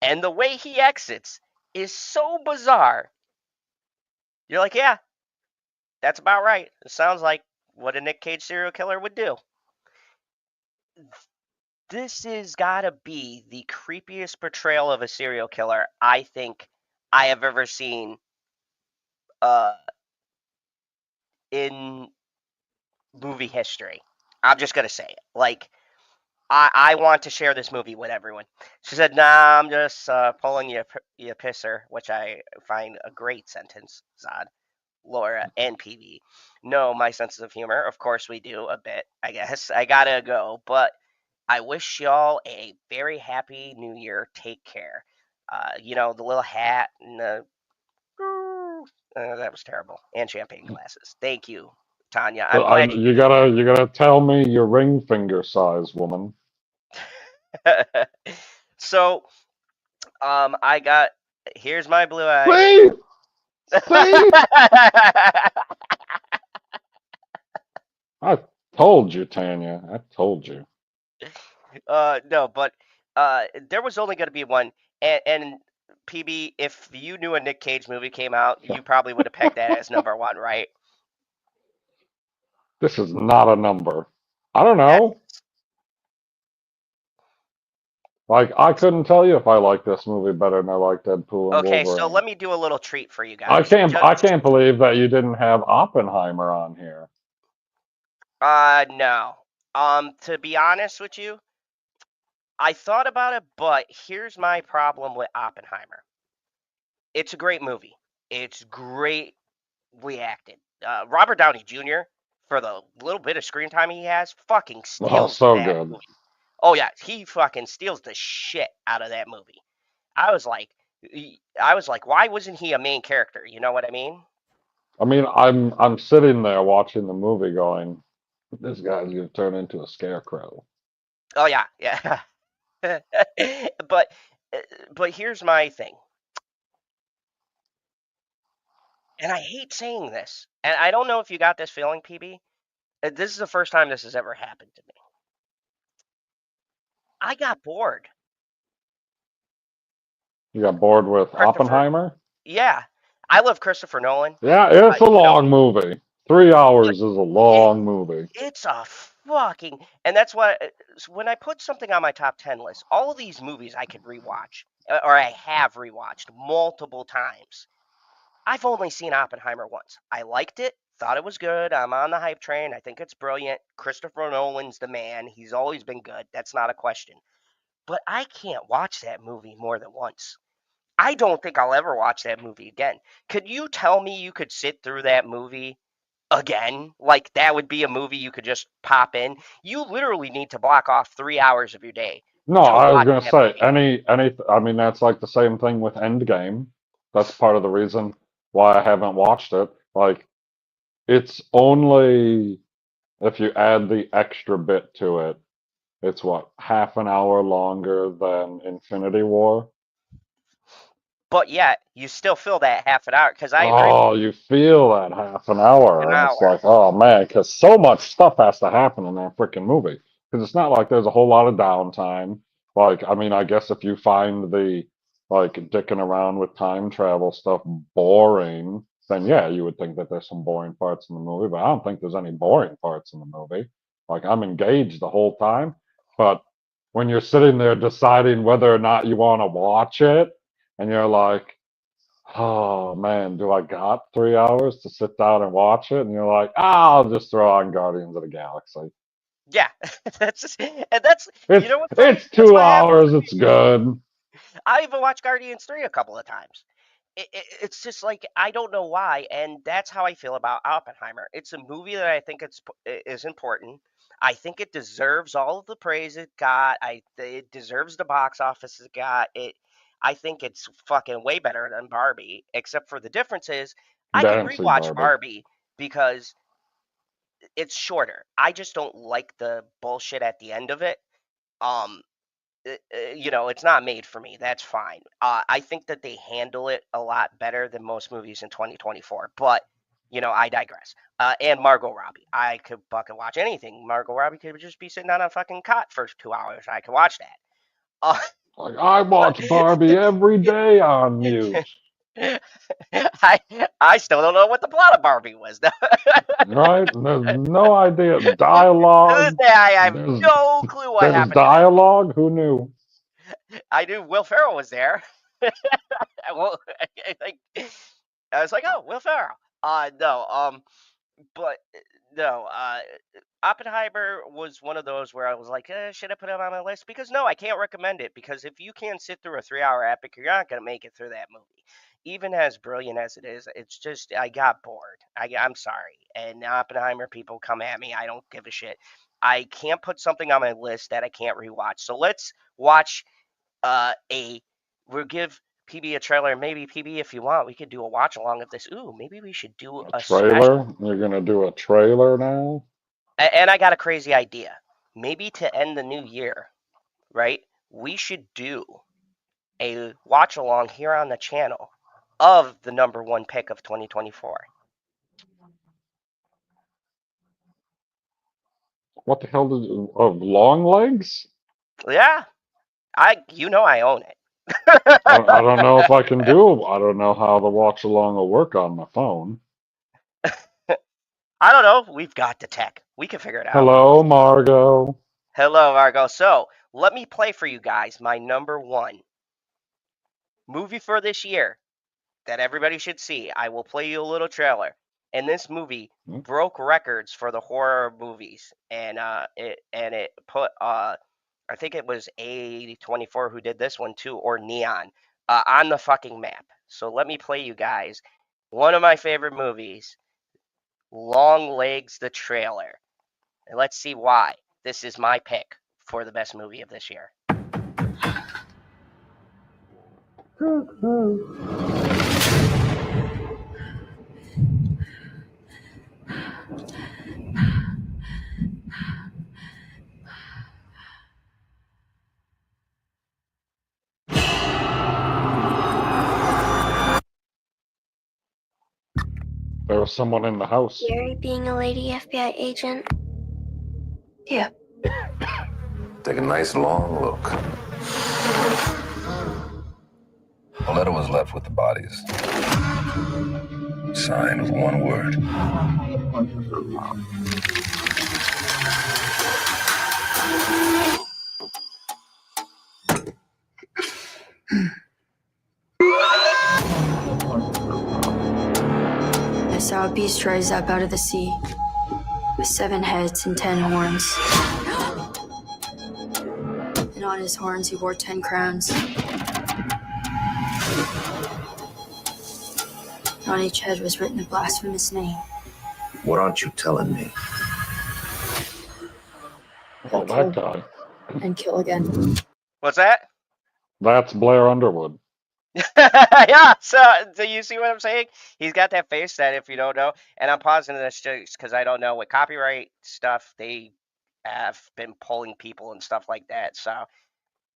and the way he exits is so bizarre. You're like, yeah, that's about right. It sounds like what a Nick Cage serial killer would do. This has got to be the creepiest portrayal of a serial killer I think I have ever seen uh, in movie history. I'm just gonna say it. Like, I want to share this movie with everyone. She said, "Nah, I'm just pulling you pisser," which I find a great sentence, Zod, Laura, and PV. No, my sense of humor. Of course, we do a bit. I guess I gotta go, but I wish y'all a very happy New Year. Take care. The little hat and the that was terrible, and champagne glasses. Thank you, Tanya. I'm glad you You gotta tell me your ring finger size, woman. did. So, I got here's my blue eyes. See, see, I told you, Tanya. I told you. No, but there was only going to be one, and PB, if you knew a Nick Cage movie came out, you probably would have pegged that as number one, right? This is not a number. I don't That know. Like, I couldn't tell you if I like this movie better than I like Deadpool and okay. So Wolverine. let me do a little treat for you I guys. can't. Just I can't believe that you didn't have Oppenheimer on here. no. To be honest with you, I thought about it, but here's my problem with Oppenheimer. It's a great movie. It's greatly acted. Robert Downey Jr. for the little bit of screen time he has, fucking Oh, steals so that good. movie. Oh yeah, he fucking steals the shit out of that movie. I was like, why wasn't he a main character? You know what I mean? I mean, I'm sitting there watching the movie, going, "This guy's gonna turn into a scarecrow." Oh yeah, yeah. but uh, but here's my thing, and I hate saying this, and I don't know if you got this feeling, PB. This is the first time this has ever happened to me. I got bored. You got bored with Christopher, Oppenheimer? yeah, I love Christopher Nolan. Yeah, it's a You know, long movie. Three but hours is a it long movie. it's a fucking, and that's why when I put something on my top 10 list, all of these movies I could rewatch, or I have rewatched multiple times. I've only seen Oppenheimer once. I liked it, thought it was good. I'm on the hype train. I think it's brilliant. Christopher Nolan's the man. He's always been good. That's not a question. But I can't watch that movie more than once. I don't think I'll ever watch that movie again. Could you tell me you could sit through that movie again? Like that would be a movie you could just pop in. You literally need to block off 3 hours of your day No, to I was watch gonna that say movie. I mean, that's like the same thing with Endgame. That's part of the reason why I haven't watched it. Like, it's only if you add the extra bit to it, it's what, half an hour longer than Infinity War? But yet, you still feel that half an hour because I agree with Oh, you feel that half an hour, an and it's hour. like, oh man, because so much stuff has to happen in that freaking movie. Because it's not like there's a whole lot of downtime. Like, I mean, I guess if you find the like dicking around with time travel stuff boring, then yeah, you would think that there's some boring parts in the movie. But I don't think there's any boring parts in the movie. Like, I'm engaged the whole time. But when you're sitting there deciding whether or not you want to watch it, and you're like, oh man, do I got 3 hours to sit down and watch it? And you're like, ah, I'll just throw on Guardians of the Galaxy. Yeah, that's just, and that's you It's know what's funny? it's That's two what happens hours. to It's me. good. I even watched Guardians 3 a couple of times. It's just like I don't know why, and that's how I feel about Oppenheimer. It's a movie that I think is important. I think it deserves all of the praise it got. It deserves the box office it got. I think it's fucking way better than Barbie, except for the difference is I could Dancing rewatch Barbie. Barbie because it's shorter. I just don't like the bullshit at the end of it. Um, it's not made for me. That's fine. I think that they handle it a lot better than most movies in 2024. But I digress. And Margot Robbie, I could fucking watch anything. Margot Robbie could just be sitting on a fucking cot for 2 hours. I could watch that. Uh, Like, I but watch Barbie every day on mute. I I still don't know what the plot of Barbie was. Right? And there's no idea. Dialogue. I have There's no clue what there's happened in that movie. dialogue. Who knew? I knew Will Ferrell was there. Well, like I was like, oh, Will Ferrell. No, but no, Oppenheimer was one of those where I was like, should I put it on my list? Because no, I can't recommend it. Because if you can't sit through a 3 hour epic, you're not gonna make it through that movie. Even as brilliant as it is, it's just I got bored. I'm sorry. And Oppenheimer people come at me. I don't give a shit. I can't put something on my list that I can't rewatch. So let's watch a we'll give PB a trailer. Maybe PB, if you want, we could do a watch along of this. Ooh, maybe we should do A a special. trailer? You're gonna do a trailer now? And I got a crazy idea. Maybe to end the new year, right? We should do a watch along here on the channel of the number one pick of 2024. What the hell of long legs? Yeah, I own it. I don't know if I can do. I don't know how the watch along will work on my phone. I don't know. We've got the tech. We can figure it out. Hello, Margot. Hello, Margo. So let me play for you guys my number one movie for this year that everybody should see. I will play you a little trailer. And this movie Hmm? broke records for the horror movies, and it put I think it was A24 who did this one too, or Neon, on the fucking map. So let me play you guys one of my favorite movies, Long Legs, the trailer, and let's see why this is my pick for the best movie of this year. There was someone in the house. Scary being a lady FBI agent? Yeah. Take a nice long look. A letter was left with the bodies. Signed with one word. I saw a beast rise up out of the sea with 7 heads and 10 horns. And on his horns he wore 10 crowns. On each head was written a blasphemous name. What aren't you telling me? Oh, I'll that kill guy. and kill again. What's that? That's Blair Underwood. Yeah, so do you see what I'm saying? He's got that face that if you don't know, and I'm pausing this just because I don't know with copyright stuff, they have been pulling people and stuff like that. So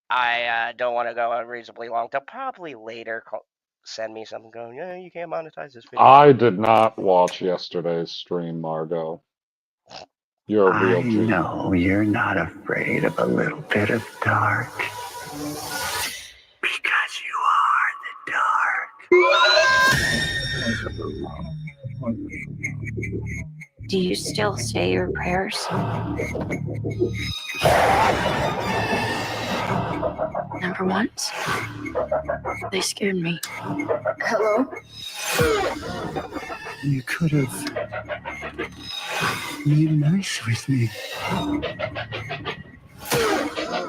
I don't want to go unreasonably long. They'll probably later send me something going, yeah, you can't monetize this video. I did not watch yesterday's stream, Margot. You're a real I G. know you're not afraid of a little bit of dark. Because you are the dark. Do you still say your prayers? Never once. They scared me. Hello? You could have made nice with me.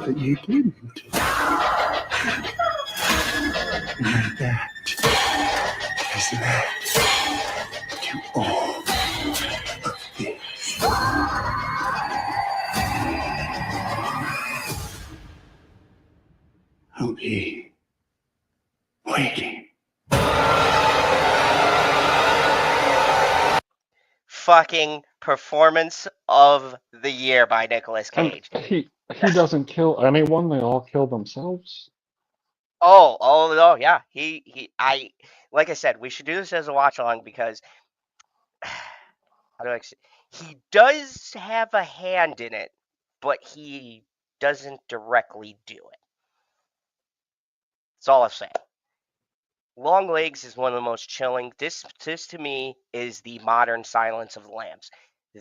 But you didn't. And that has led to all of this. I'll be waiting. Fucking performance of the year by Nicolas And Cage. he doesn't kill anyone. They all kill themselves. Oh no, yeah. I like I said, we should do this as a watch along because how do I he does have a hand in it, but he doesn't directly do it. That's all I'm saying. Long Legs is one of the most chilling. This to me is the modern Silence of the Lambs.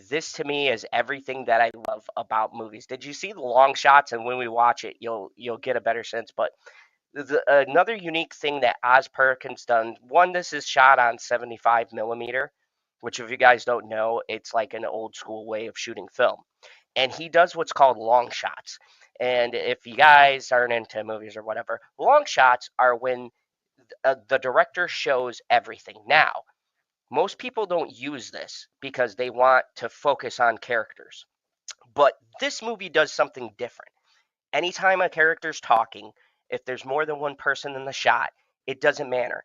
This to me is everything that I love about movies. Did you see the long shots? And when we watch it, you'll get a better sense. But another unique thing that Oz Perkins done. One, this is shot on 75 millimeter, which if you guys don't know, it's like an old school way of shooting film. And he does what's called long shots. And if you guys aren't into movies or whatever, long shots are when the director shows everything. Now, most people don't use this because they want to focus on characters. But this movie does something different. Anytime a character's talking, if there's more than one person in the shot, it doesn't matter.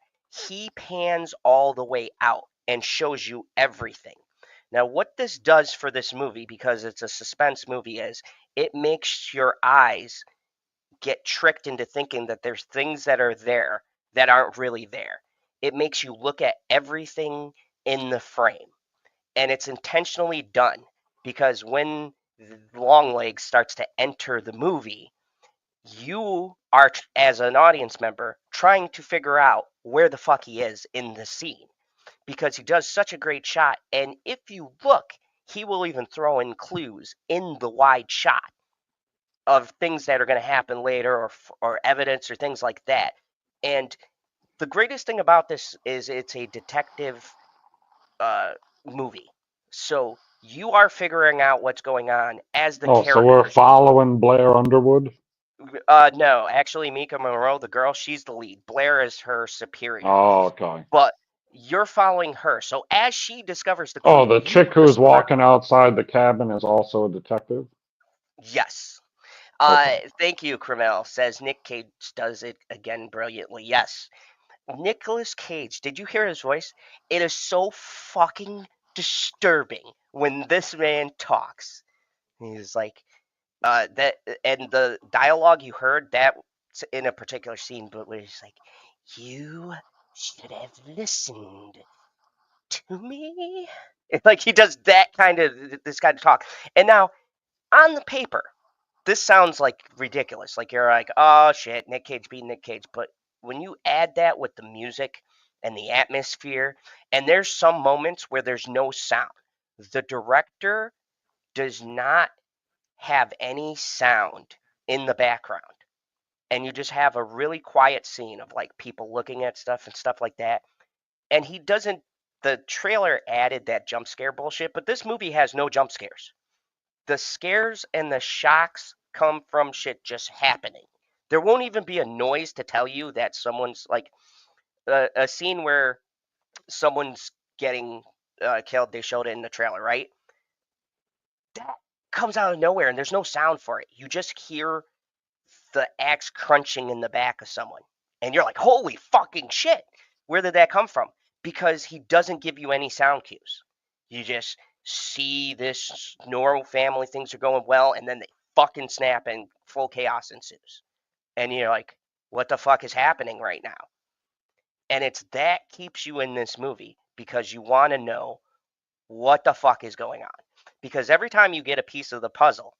He pans all the way out and shows you everything. Now, what this does for this movie, because it's a suspense movie, is it makes your eyes get tricked into thinking that there's things that are there that aren't really there. It makes you look at everything in the frame. And it's intentionally done because when Longlegs starts to enter the movie, you are, as an audience member, trying to figure out where the fuck he is in the scene because he does such a great shot. And if you look, he will even throw in clues in the wide shot of things that are going to happen later or evidence or things like that. And the greatest thing about this is it's a detective movie. So you are figuring out what's going on as the Oh, so we're characters. following Blair Underwood? No, actually, Mika Monroe, the girl, she's the lead. Blair is her superior, Oh, okay. but you're following her. So as she discovers the Oh, clue, the you chick who's just learn. walking outside the cabin is also a detective? Yes. Okay. Thank you, Kremel. Says Nick Cage does it again brilliantly. Yes. Nicolas Cage, did you hear his voice? It is so fucking disturbing when this man talks. He's like, that, and the dialogue you heard that in a particular scene, but where he's like, "You should have listened to me." It's like he does that kind of this kind of talk. And now on the paper, this sounds like ridiculous. Like you're like, "Oh shit, Nick Cage being Nick Cage," but when you add that with the music and the atmosphere, and there's some moments where there's no sound, the director does not have any sound in the background and you just have a really quiet scene of like people looking at stuff and stuff like that. And he doesn't, the trailer added that jump scare bullshit, but this movie has no jump scares. The scares and the shocks come from shit just happening. There won't even be a noise to tell you that someone's like a scene where someone's getting killed. They showed it in the trailer, right? That comes out of nowhere and there's no sound for it. You just hear the axe crunching in the back of someone. And you're like, holy fucking shit. Where did that come from? Because he doesn't give you any sound cues. You just see this normal family, things are going well, and then they fucking snap and full chaos ensues. And you're like, what the fuck is happening right now? And it's that keeps you in this movie because you want to know what the fuck is going on. Because every time you get a piece of the puzzle,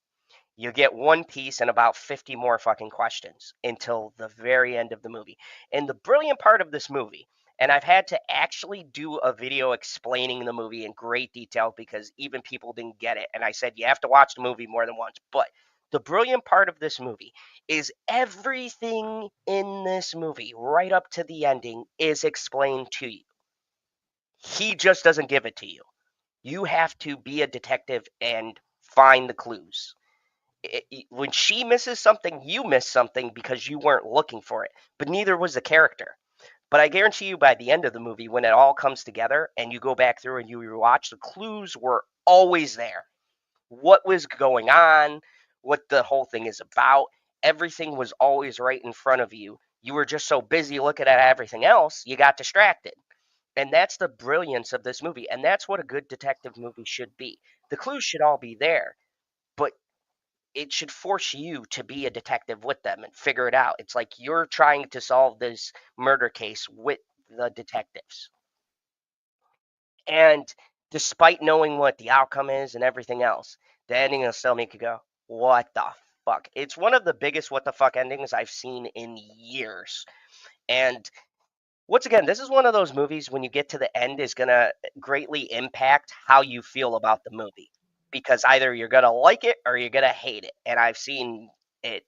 you get one piece and about 50 more fucking questions until the very end of the movie. And the brilliant part of this movie, and I've had to actually do a video explaining the movie in great detail because even people didn't get it. And I said, you have to watch the movie more than once. But the brilliant part of this movie is everything in this movie, right up to the ending, is explained to you. He just doesn't give it to you. You have to be a detective and find the clues. When she misses something, you miss something because you weren't looking for it, but neither was the character. But I guarantee you, by the end of the movie, when it all comes together and you go back through and you rewatch, the clues were always there. What was going on, what the whole thing is about, everything was always right in front of you. You were just so busy looking at everything else, you got distracted. And that's the brilliance of this movie. And that's what a good detective movie should be. The clues should all be there, but it should force you to be a detective with them and figure it out. It's like you're trying to solve this murder case with the detectives. And despite knowing what the outcome is and everything else, the ending will still make you go, what the fuck? It's one of the biggest what the fuck endings I've seen in years. And once again, this is one of those movies when you get to the end is going to greatly impact how you feel about the movie because either you're going to like it or you're going to hate it. And I've seen it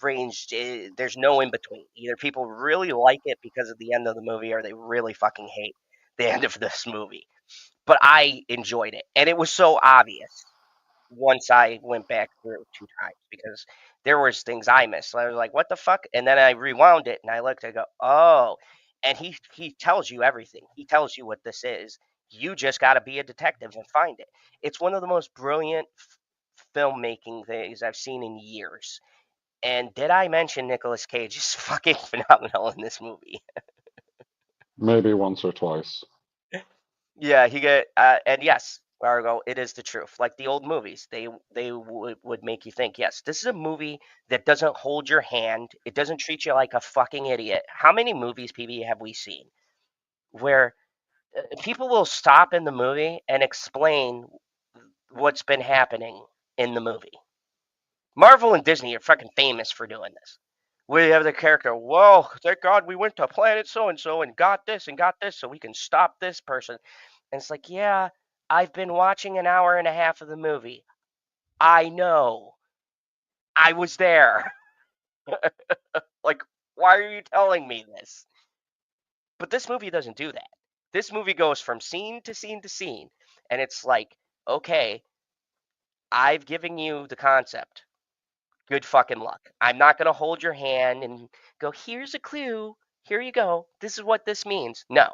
ranged, there's no in between. Either people really like it because of the end of the movie or they really fucking hate the end of this movie. But I enjoyed it. And it was so obvious once I went back through 2 times because there was things I missed. I was like, "What the fuck?" And then I rewound it and I looked. I go, "Oh!" And he tells you everything. He tells you what this is. You just got to be a detective and find it. It's one of the most brilliant filmmaking things I've seen in years. And did I mention Nicolas Cage is fucking phenomenal in this movie? Maybe once or twice. Yeah, he got and yes, Argo, it is the truth. Like the old movies, they would make you think, yes, this is a movie that doesn't hold your hand. It doesn't treat you like a fucking idiot. How many movies, PB, have we seen where people will stop in the movie and explain what's been happening in the movie. Marvel and Disney are fucking famous for doing this. We have the character, whoa, thank God we went to planet so-and-so and got this so we can stop this person. And it's like, yeah, I've been watching an hour and a half of the movie. I know. I was there. Like, why are you telling me this? But this movie doesn't do that. This movie goes from scene to scene to scene. And it's like, okay, I've given you the concept. Good fucking luck. I'm not going to hold your hand and go, here's a clue. Here you go. This is what this means. No.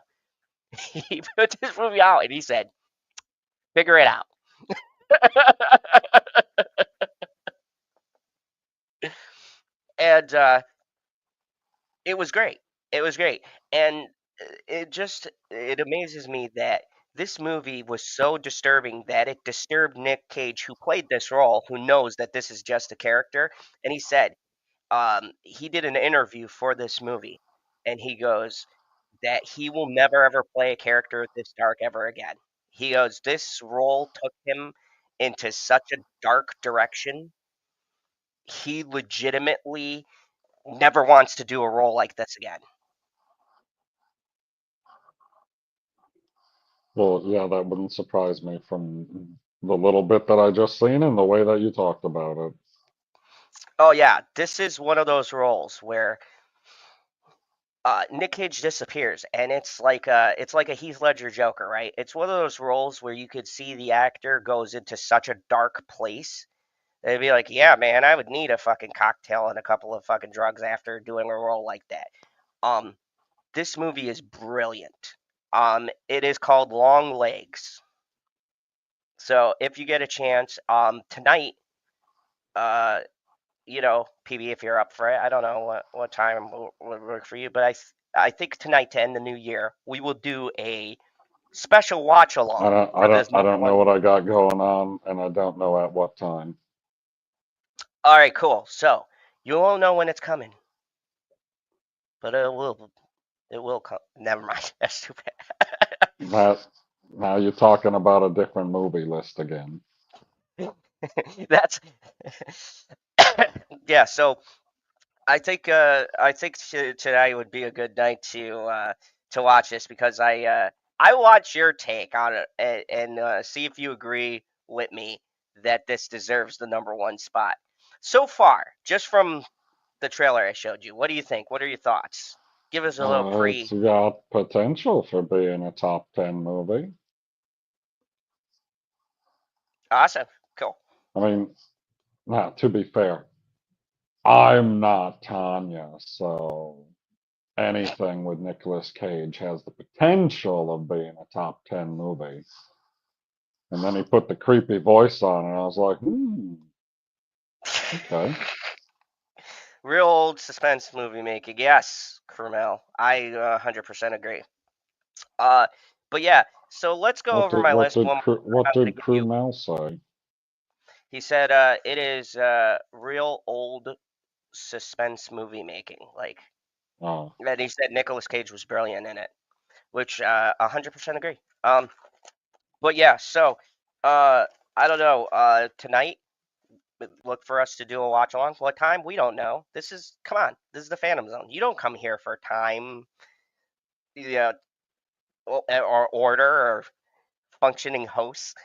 He put this movie out and he said, figure it out. And it was great. It was great. And it amazes me that this movie was so disturbing that it disturbed Nick Cage, who played this role, who knows that this is just a character. And he said, he did an interview for this movie, and he goes that he will never ever play a character this dark ever again. He goes, this role took him into such a dark direction. He legitimately never wants to do a role like this again. Well, yeah, that wouldn't surprise me from the little bit that I just seen and the way that you talked about it. Oh yeah, this is one of those roles where Nick Cage disappears, and it's like a Heath Ledger Joker, right? It's one of those roles where you could see the actor goes into such a dark place. They'd be like, "Yeah, man, I would need a fucking cocktail and a couple of fucking drugs after doing a role like that." Um, this movie is brilliant. It is called Long Legs. So if you get a chance, tonight, uh, PB, if you're up for it, I don't know what time would work for you, but I think tonight to end the new year, we will do a special watch along for this I number don't know one what I movie. got going on, and I don't know at what time. All right, cool. So you won't know when it's coming, but it will come. Never mind. That's too That now you're talking about a different movie list again. bad. That's yeah. So I think tonight would be a good night to watch this because I watch your take on it and see if you agree with me that this deserves the number one spot. So far, just from the trailer I showed you, what do you think? What are your thoughts? Give us a little It's got potential for being a top 10 movie. awesome, cool. I mean, now, to be fair, I'm not Tanya, so anything with Nicolas Cage has the potential of being a top 10 movie. And then he put the creepy voice on, and I was like, okay. Real old suspense movie making, yes, Carmel. I 100% agree. Uh, but yeah, so let's go over my list one more time. What I'm gonna did give you. Krumel say? He said it is real old suspense movie making. Like, Oh, and he said Nicolas Cage was brilliant in it, which 100% agree. But yeah, so uh, I don't know. Tonight, look for us to do a watch along. What time? We don't know. This is come on. This is the Phantom Zone. You don't come here for time, yeah, or order or functioning hosts.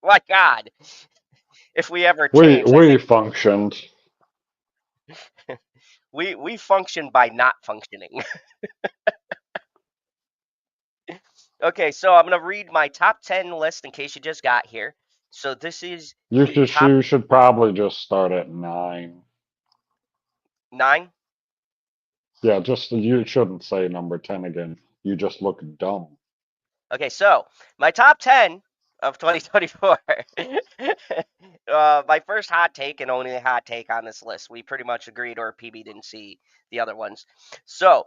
My God, if we ever change, I we think functioned. we function by not functioning. Okay, so I'm gonna read my top 10 list in case you just got here. So this is the top You should probably just start at 9. 9. Yeah, just you shouldn't say number 10 again. You just look dumb. Okay, so my top 10 of 2024. My first hot take and only hot take on this list. We pretty much agreed, or PB didn't see the other ones. So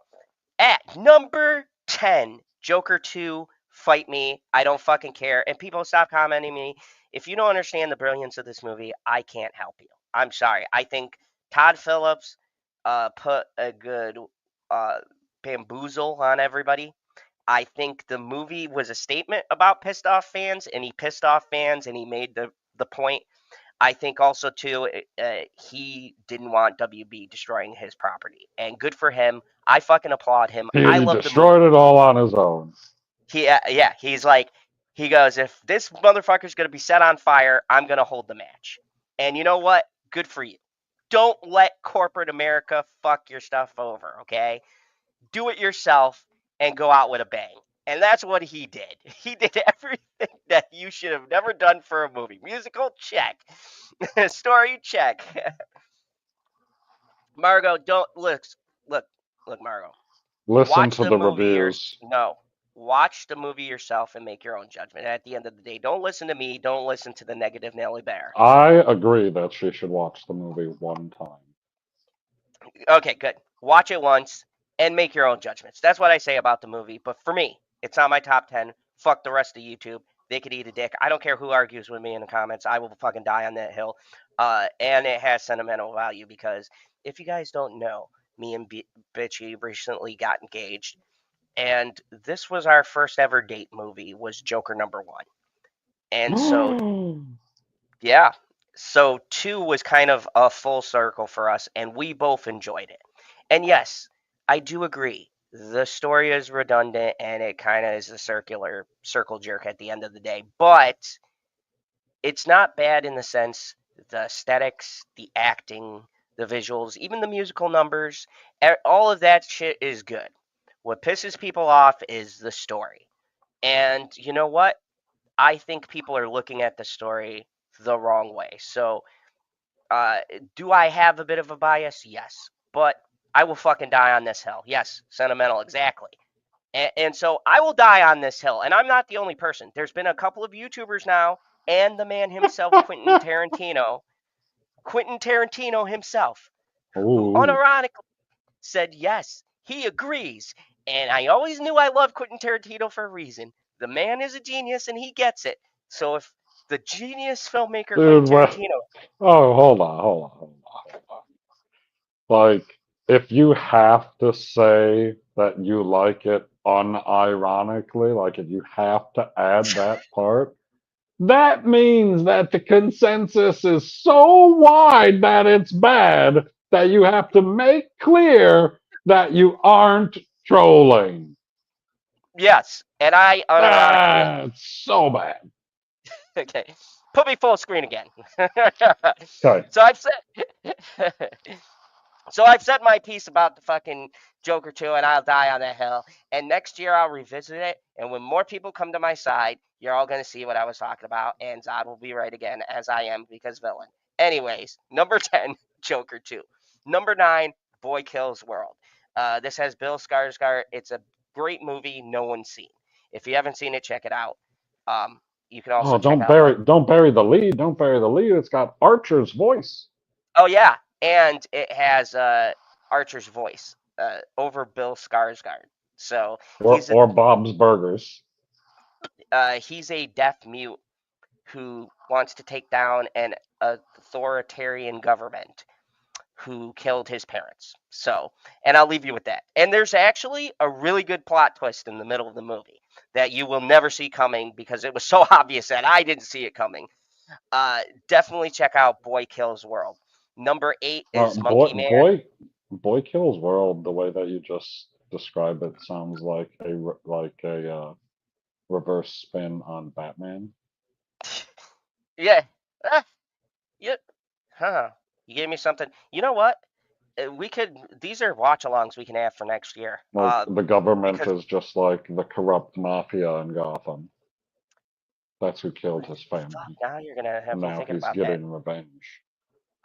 at number 10, Joker 2, Fight Me. I don't fucking care. And people stop commenting me. If you don't understand the brilliance of this movie, I can't help you. I'm sorry. I think Todd Phillips put a good uh, bamboozle on everybody. I think the movie was a statement about pissed off fans, and he pissed off fans, and he made the point. I think also too, he didn't want WB destroying his property, and good for him. I fucking applaud him. I He love the movie. destroyed it all on his own. Yeah, he's like, he goes, if this motherfucker's gonna be set on fire, I'm gonna hold the match. And you know what? Good for you. Don't let corporate America fuck your stuff over, okay? Do it yourself and go out with a bang. And that's what he did. He did everything that you should have never done for a movie. Musical, check. Story, check. Margot, don't look, Margot. Listen Watch to the the movie reviews. watch the movie yourself and make your own judgment. At the end of the day, don't listen to me. Don't listen to the negative Nelly Bear. I agree that she should watch the movie one time. Okay, good. Watch it once and make your own judgments. That's what I say about the movie. But for me, it's not my top 10. Fuck the rest of YouTube. They could eat a dick. I don't care who argues with me in the comments. I will fucking die on that hill. And it has sentimental value because if you guys don't know, me and Bitchy recently got engaged. And this was our first ever date movie, was Joker #1. And so, yeah. So 2 was kind of a full circle for us, and we both enjoyed it. And yes, I do agree. The story is redundant, and it kind of is a circle jerk at the end of the day. But it's not bad in the sense the aesthetics, the acting, the visuals, even the musical numbers, all of that shit is good. What pisses people off is the story. And you know what? I think people are looking at the story the wrong way. So, uh, do I have a bit of a bias? Yes. But I will fucking die on this hill. Yes, sentimental, exactly. And so I will die on this hill. And I'm not the only person. There's been a couple of YouTubers now, and the man himself, Quentin Tarantino himself, who Ooh. unironically said yes, he agrees. And I always knew I loved Quentin Tarantino for a reason. The man is a genius and he gets it. So if the genius filmmaker Quentin Dude, well, Tarantino, oh, hold on. Like, if you have to say that you like it unironically, like if you have to add that part, that means that the consensus is so wide that it's bad that you have to make clear that you aren't trolling. yes, and I unironically, That's so bad. okay, put me full screen again. Okay. So I've said, so I've said my piece about the fucking Joker 2, and I'll die on that hill. And next year I'll revisit it. And when more people come to my side, you're all going to see what I was talking about. And Zod will be right again, as I am, because villain. Anyways, number 10, Joker 2. Number 9, Boy Kills World. This has Bill Skarsgård. It's a great movie no one's seen. If you haven't seen it, check it out. Um, you can also Oh, check out Monk. don't bury the lead. Don't bury the lead. It's got Archer's voice. Oh, yeah. And it has Archer's voice over Bill Skarsgård. So Or Bob's Burgers. he's a deaf mute who wants to take down an authoritarian government who killed his parents. So, and I'll leave you with that. And there's actually a really good plot twist in the middle of the movie that you will never see coming because it was so obvious that I didn't see it coming. Definitely check out Boy Kills World. Number 8 is Monkey Man. Boy Kills World. The way that you just described it sounds like a reverse spin on Batman. Yeah. Ah, yeah. Huh. You gave me something. You know what? We could. These are watch-alongs we can have for next year. Like the government Because is just like the corrupt mafia in Gotham. That's who killed his fuck, family. now you're gonna have me Now thinking he's about that. getting revenge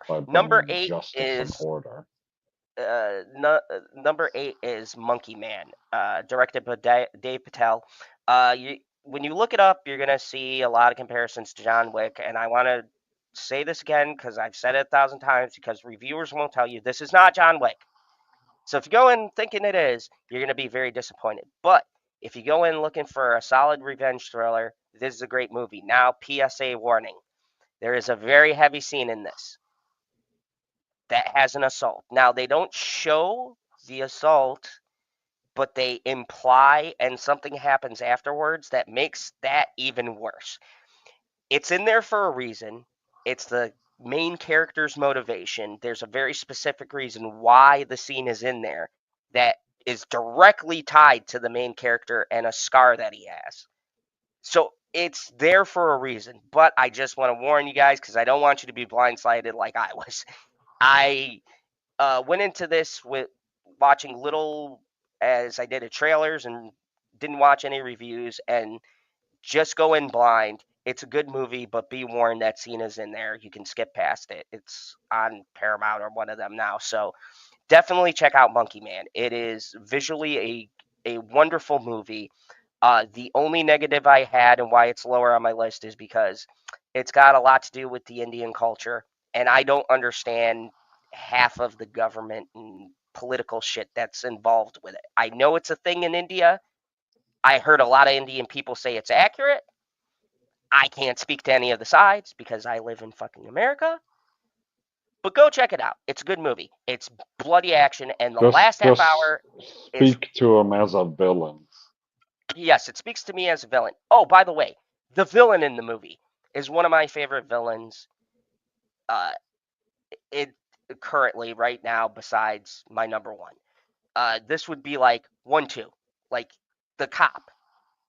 by Number bringing 8 justice and is order. number 8 is Monkey Man, directed by Dave Patel. When you look it up, you're gonna see a lot of comparisons to John Wick, and I want to say this again because I've said it 1,000 times because reviewers won't tell you this is not John Wick. So if you go in thinking it is, you're gonna be very disappointed. But if you go in looking for a solid revenge thriller, this is a great movie. Now, PSA warning: there is a very heavy scene in this that has an assault. Now, they don't show the assault but they imply and something happens afterwards that makes that even worse. It's in there for a reason. It's the main character's motivation. There's a very specific reason why the scene is in there that is directly tied to the main character and a scar that he has. So it's there for a reason. But I just want to warn you guys because I don't want you to be blindsided like I was. I went into this with watching little as I did at trailers and didn't watch any reviews and just go in blind. It's a good movie, but be warned that scene is in there. You can skip past it. It's on Paramount or one of them now. So definitely check out Monkey Man. It is visually a wonderful movie. The only negative I had and why it's lower on my list is because it's got a lot to do with the Indian culture, and I don't understand half of the government and political shit that's involved with it. I know it's a thing in India. I heard a lot of Indian people say it's accurate. I can't speak to any of the sides because I live in fucking America. But go check it out. It's a good movie. It's bloody action, and the last half Just hour is speak to him as a villain. yes, it speaks to me as a villain. Oh, by the way, the villain in the movie is one of my favorite villains. Uh, it currently right now, besides my number one. This would be like 1-2, like the cop.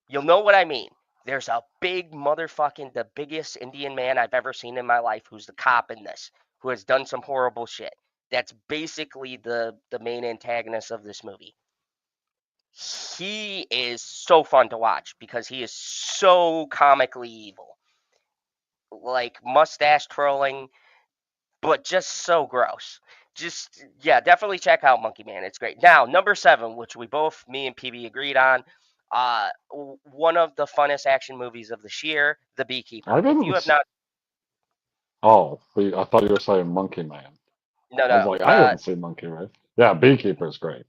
You'll know what I mean. There's a big motherfucking, the biggest Indian man I've ever seen in my life who's the cop in this, who has done some horrible shit. That's basically the main antagonist of this movie. He is so fun to watch because he is so comically evil. Like mustache twirling, but just so gross. Just yeah, definitely check out Monkey Man. It's great. Now, number 7, which we both, me and PB, agreed on. One of the funnest action movies of this year, The I Beekeeper. If you didn't. have not, Oh, I thought you were saying Monkey Man. no, I was no, like, I didn't see Monkey Man. Yeah, Beekeeper's great.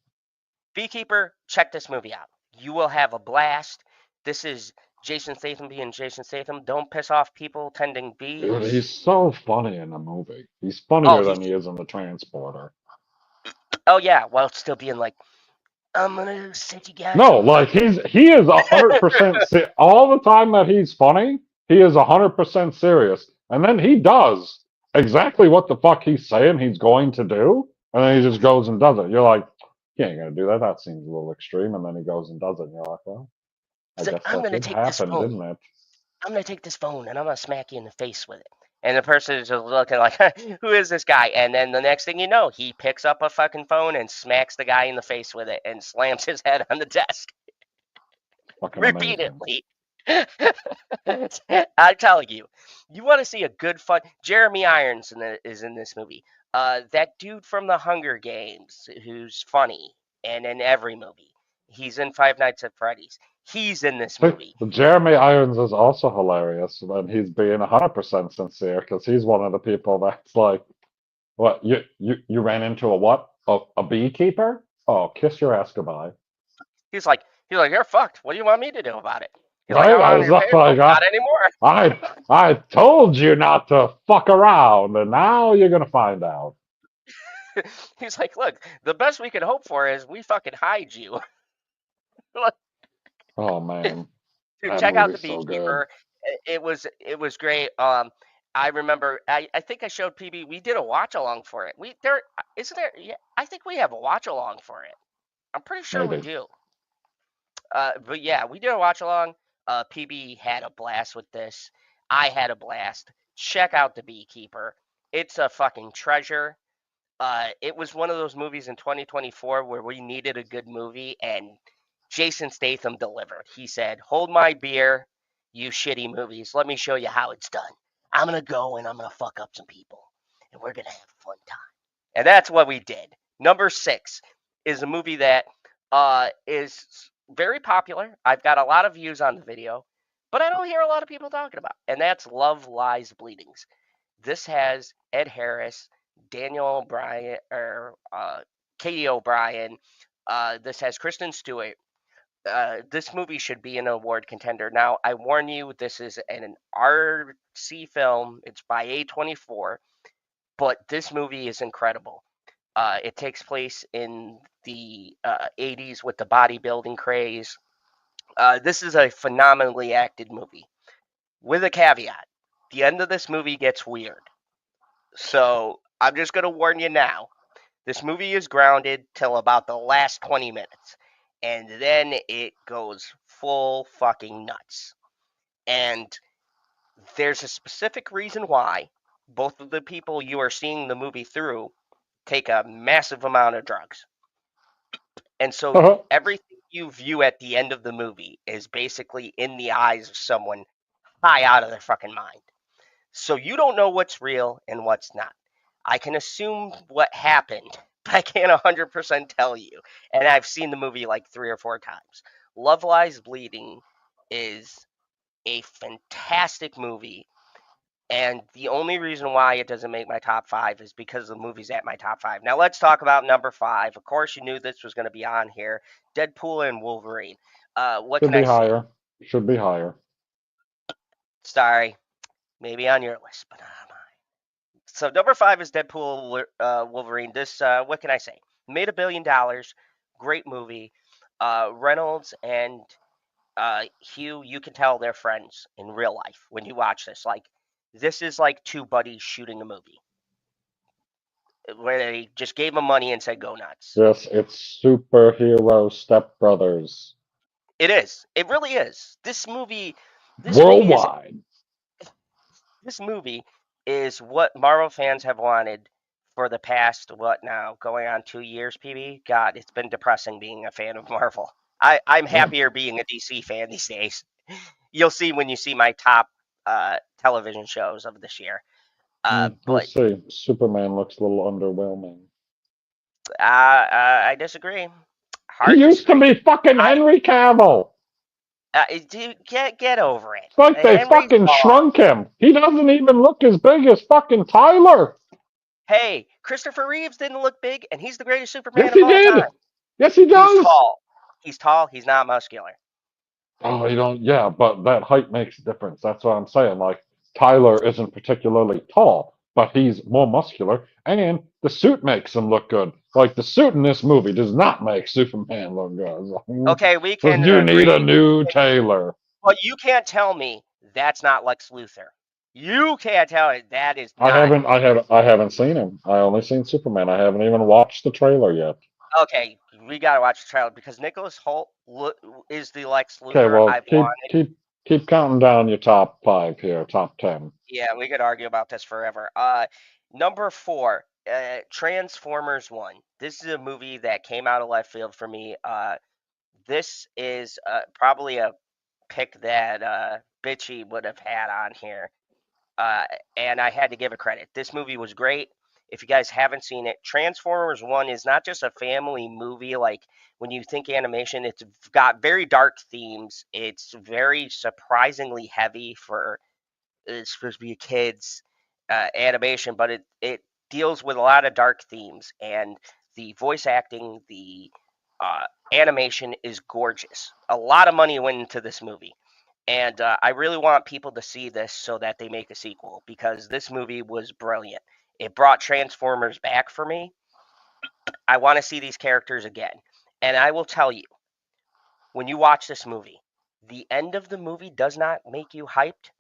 Beekeeper, check this movie out. You will have a blast. This is Jason Statham being Jason Statham. Don't piss off people tending Dude, he's bees. so funny in the movie. He's Oh, funnier he's than he is in the Transporter. oh yeah, while still being like, I'm gonna set you guys No, on like fire. he is 100% all the time that he's funny. He is 100% serious, and then he does exactly what the fuck he's saying he's going to do, and then he just goes and does it. You're like, he ain't gonna do that. That seems a little extreme, and then he goes and does it, and you're like, well, I He's like, guess I'm that gonna did take this happen, phone. didn't it? I'm gonna take this phone and I'm gonna smack you in the face with it. And the person is just looking like, who is this guy? And then the next thing you know, he picks up a fucking phone and smacks the guy in the face with it and slams his head on the desk Fucking amazing. repeatedly. I'm telling you, you want to see a good fun. Jeremy Irons is in this movie. That dude from the Hunger Games who's funny and in every movie. He's in Five Nights at Freddy's. He's in this See, movie. Jeremy Irons is also hilarious when he's being 100% sincere because he's one of the people that's like, what, you ran into a what? A beekeeper? Oh, kiss your ass goodbye. He's like, you're fucked. What do you want me to do about it? He's like, Right? I'm I on was your like, payroll. Not anymore. I told you not to fuck around, and now you're gonna find out. He's like, look, the best we can hope for is we fucking hide you. Oh man, Dude, that check out The movie's so good. Beekeeper. It was great. I remember. I think I showed PB. We did a watch along for it. We there isn't there. Yeah, I think we have a watch along for it. I'm pretty sure we Maybe. do. But yeah, we did a watch along. PB had a blast with this. I had a blast. Check out The Beekeeper. It's a fucking treasure. It was one of those movies in 2024 where we needed a good movie, and Jason Statham delivered. He said, "Hold my beer, you shitty movies. Let me show you how it's done. I'm gonna go and I'm gonna fuck up some people, and we're gonna have a fun time." And that's what we did. Number 6 is a movie that is very popular. I've got a lot of views on the video, but I don't hear a lot of people talking about, and that's Love Lies Bleedings. This has Ed Harris, Daniel O'Brien, or Katie O'Brien. This has Kristen Stewart. This movie should be an award contender. Now, I warn you, this is an RC film. It's by A24, but this movie is incredible. It takes place in the 80s with the bodybuilding craze. This is a phenomenally acted movie. With a caveat, the end of this movie gets weird. So I'm just going to warn you now. This movie is grounded till about the last 20 minutes. And then it goes full fucking nuts. And there's a specific reason why both of the people you are seeing the movie through take a massive amount of drugs. And so everything you view at the end of the movie is basically in the eyes of someone high out of their fucking mind. So you don't know what's real and what's not. I can assume what happened, but I can't 100% tell you. And I've seen the movie like 3 or 4 times. Love Lies Bleeding is a fantastic movie. And the only reason why it doesn't make my top 5 is because the movie's at my top 5. Now let's talk about number 5. Of course, you knew this was going to be on here. Deadpool and Wolverine. What Should can I be say? higher. Should be higher. Sorry, maybe on your list, but not on mine. So number 5 is Deadpool Wolverine. This, what can I say? Made $1 billion. Great movie. Reynolds and Hugh, you can tell they're friends in real life when you watch this. Like, this is like two buddies shooting a movie where they just gave him money and said, go nuts. Yes, it's superhero stepbrothers. It is. It really is. This movie Worldwide. this movie is what Marvel fans have wanted for the past, what now, going on 2 years, PB? God, it's been depressing being a fan of Marvel. I'm happier being a DC fan these days. You'll see when you see my top television shows of this year. We'll But see. Superman looks a little underwhelming. I disagree. He Hard used to disagree. be fucking Henry Cavill. Dude, get over it. It's like they Henry's fucking gone. shrunk him. He doesn't even look as big as fucking Tyler. Hey, Christopher Reeves didn't look big, and he's the greatest Superman Yes, of he all did. time. Yes, he He was does. tall. He's tall. He's not muscular. Oh, you don't. Yeah, but that height makes a difference. That's what I'm saying. Like Tyler isn't particularly tall, but he's more muscular, and the suit makes him look good. Like the suit in this movie does not make Superman look good. Okay, we can You need a agree. new Taylor. But you can't tell me that's not Lex Luthor. You can't tell me that is I not. haven't. I haven't seen him. I only seen Superman. I haven't even watched the trailer yet. Okay, we gotta watch the trailer because Nicholas Hoult is the Lex Okay, Luthor well, I've wanted. keep counting down your top 5 here, top 10. Yeah, we could argue about this forever. Number 4, Transformers 1. This is a movie that came out of left field for me. This is probably a pick that Bitchy would have had on here. And I had to give it credit. This movie was great. If you guys haven't seen it, Transformers 1 is not just a family movie. Like, when you think animation, it's got very dark themes. It's very surprisingly heavy for it's supposed to be a kids animation, but it deals with a lot of dark themes, and the voice acting, the animation is gorgeous. A lot of money went into this movie, and I really want people to see this so that they make a sequel because this movie was brilliant. It brought Transformers back for me. I want to see these characters again, and I will tell you, when you watch this movie, the end of the movie does not make you hyped.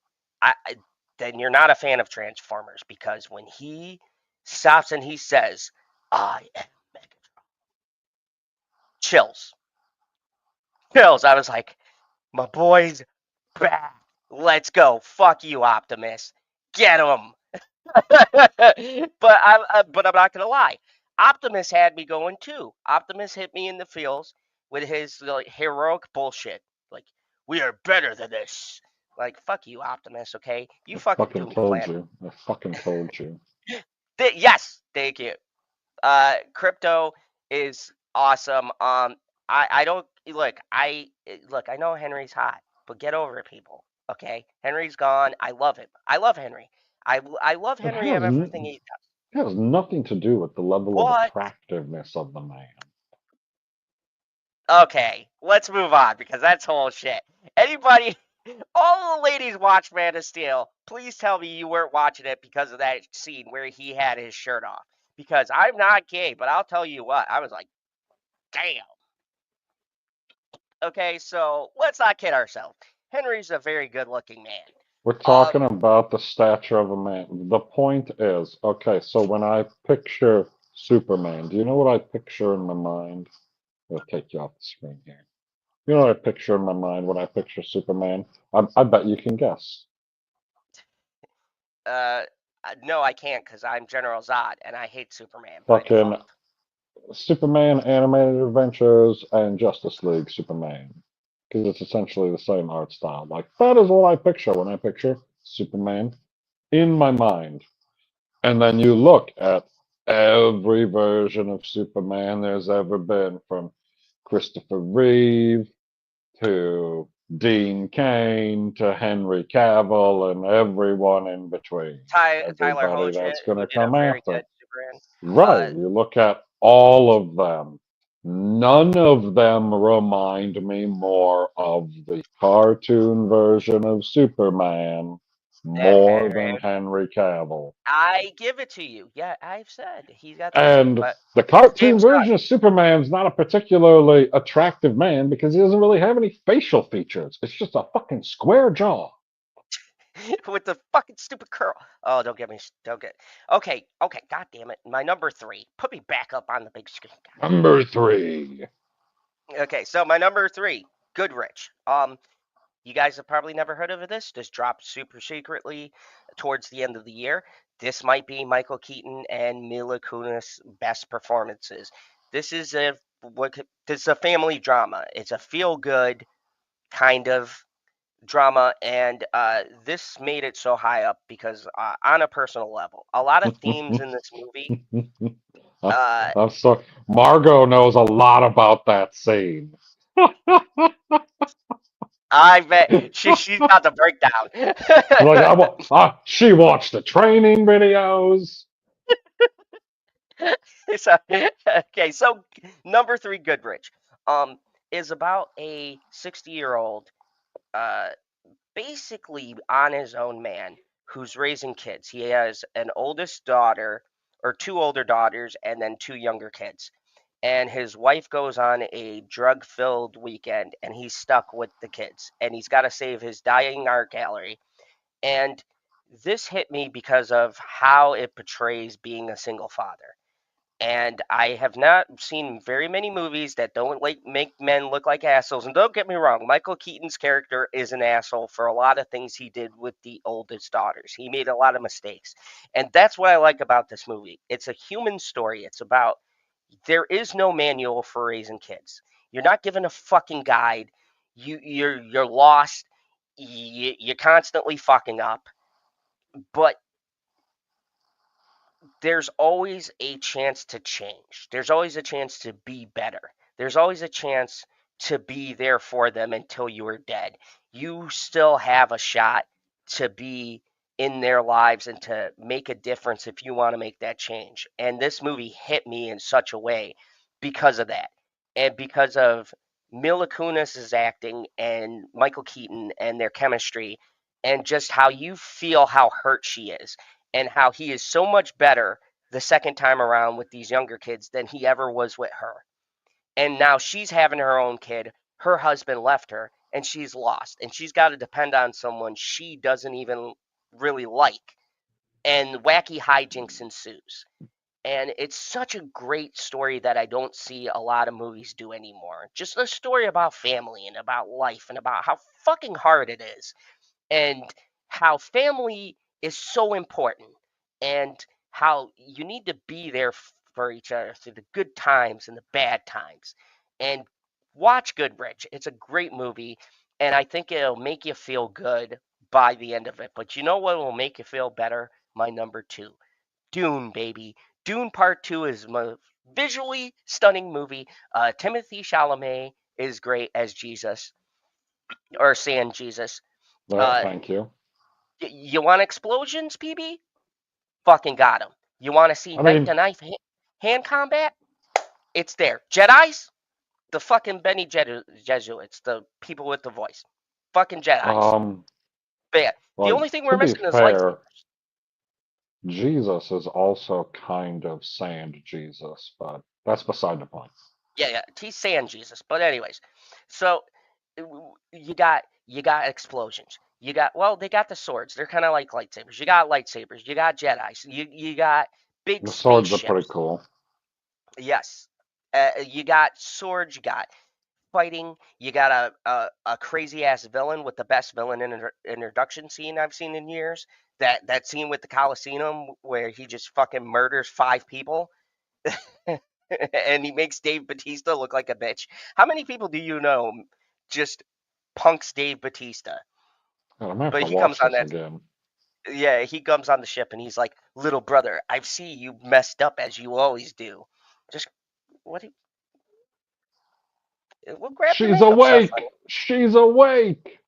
Then you're not a fan of Transformers because when he stops and he says, "I am Megatron," chills, chills. I was like, "My boy's back. Let's go. Fuck you, Optimus. Get him." but I'm not gonna lie. Optimus had me going too. Optimus hit me in the feels with his like, heroic bullshit. Like, we are better than this. Like, fuck you, Optimus. Okay, you fucking Fucking doomed told planet. you. I fucking told you. Yes, thank you. Crypto is awesome. I don't look. I know Henry's hot, but get over it, people. Okay, Henry's gone. I love him. I love Henry. I love It Henry of everything he has nothing to do with the level of does. attractiveness of the man. But okay, let's move on because that's whole shit. Anybody, all the ladies watch Man of Steel. Please tell me you weren't watching it because of that scene where he had his shirt off. because I'm not gay, but I'll tell you what, I was like, damn. Okay, so let's not kid ourselves. Henry's a very good-looking man. We're talking about the stature of a man. The point is, okay, so when I picture Superman, do you know what I picture in my mind? I'll take you off the screen here. You know what I picture in my mind when I picture Superman? I bet you can guess. Uh, no, I can't because I'm General Zod and I hate Superman by Fucking default. Superman animated adventures and Justice League Superman. Because it's essentially the same art style. Like, that is what I picture when I picture Superman in my mind. And then you look at every version of Superman there's ever been, from Christopher Reeve to Dean Cain to Henry Cavill and everyone in between. Tyler Everybody Hoechlin, that's going who to did a come very after. good Superman. Right. You look at all of them. None of them remind me more of the cartoon version of Superman And more than Henry Cavill. I give it to you. Yeah, I've said he's got the suit, And but the cartoon James Gunn version of Superman's not a particularly attractive man because he doesn't really have any facial features. It's just a fucking square jaw. with the fucking stupid curl. Oh, don't get. Okay, God damn it. My number 3. Put me back up on the big screen. Number 3. Okay, so my number 3, Goodrich. You guys have probably never heard of this. This dropped super secretly towards the end of the year. This might be Michael Keaton and Mila Kunis' best performances. This is a family drama. It's a feel good kind of drama, and this made it so high up because on a personal level, a lot of themes in this movie. Uh, I'm sorry. Margot knows a lot about that scene. I bet she's got the breakdown. Like she watched the training videos. So, okay, so number 3, Goodrich, um, is about a 60-year-old, uh, basically on his own man who's raising kids. He has an oldest daughter, or 2 older daughters, and then 2 younger kids. And his wife goes on a drug-filled weekend, and he's stuck with the kids, and he's got to save his dying art gallery. And this hit me because of how it portrays being a single father. And I have not seen very many movies that don't like make men look like assholes. And don't get me wrong, Michael Keaton's character is an asshole for a lot of things he did with the oldest daughters. He made a lot of mistakes. And that's what I like about this movie. It's a human story. It's about there is no manual for raising kids. You're not given a fucking guide. You're lost. You're constantly fucking up. But there's always a chance to change. There's always a chance to be better. There's always a chance to be there for them until you are dead. You still have a shot to be in their lives and to make a difference if you want to make that change. And this movie hit me in such a way because of that. And because of Mila Kunis' acting and Michael Keaton and their chemistry and just how you feel how hurt she is and how he is so much better the second time around with these younger kids than he ever was with her. And now she's having her own kid. Her husband left her and she's lost. And she's got to depend on someone she doesn't even really like. And wacky hijinks ensues. And it's such a great story that I don't see a lot of movies do anymore. Just a story about family and about life and about how fucking hard it is and how family is so important and how you need to be there for each other through the good times and the bad times. And watch Goodrich. It's a great movie, and I think it'll make you feel good by the end of it. But you know what will make you feel better? My number 2, Dune, baby. Dune Part 2 is a visually stunning movie. Timothy Chalamet is great as Jesus, or San Jesus. Well, Uh, thank you. you want explosions, PB? Fucking got them. You want to see I knife mean, to knife hand combat? It's there. Jedi's? The fucking Jesuits, the people with the voice. Fucking Jedi's. um, But yeah, the like only thing we're to be missing is fair, lightsabers. Jesus is also kind of sand Jesus, but that's beside the point. Yeah, he's saying Jesus. But anyways, so you got explosions. They got the swords. They're kind of like lightsabers. You got lightsabers. You got Jedi's. You got big The swords are pretty spaceships. cool. Yes. You got swords. You got fighting. You got a crazy ass villain with the best villain introduction scene I've seen in years. That scene with the Coliseum where he just fucking murders 5 people. And he makes Dave Batista look like a bitch. How many people do you know just punks Dave Batista? God, I might have But to he comes watch on this that. again. Yeah, he comes on the ship and he's like, "Little brother, I see you messed up as you always do. Just what? We'll grab your She's makeup stuff, honey." awake! She's awake!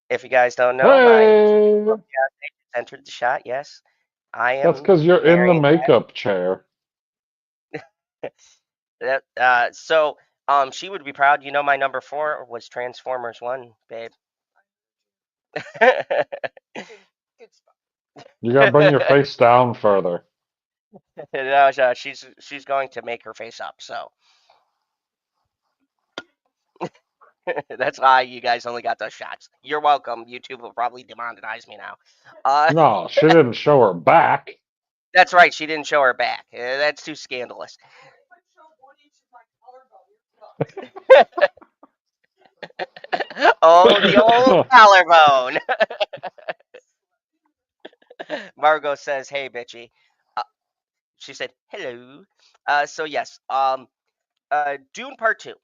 If you guys don't know, my Hey! entered the shot. Yes, I That's am because you're in the marrying makeup chair. that. She would be proud. You know, my number 4 was Transformers 1, babe. You gotta bring your face down further. No, she's going to make her face up. So that's why you guys only got those shots. You're welcome. YouTube will probably demonetize me now. No, she didn't show her back. That's right. She didn't show her back. That's too scandalous. Oh, the old collarbone. Margot says, "Hey, bitchy." Uh, she said, "Hello." So yes. Dune Part 2,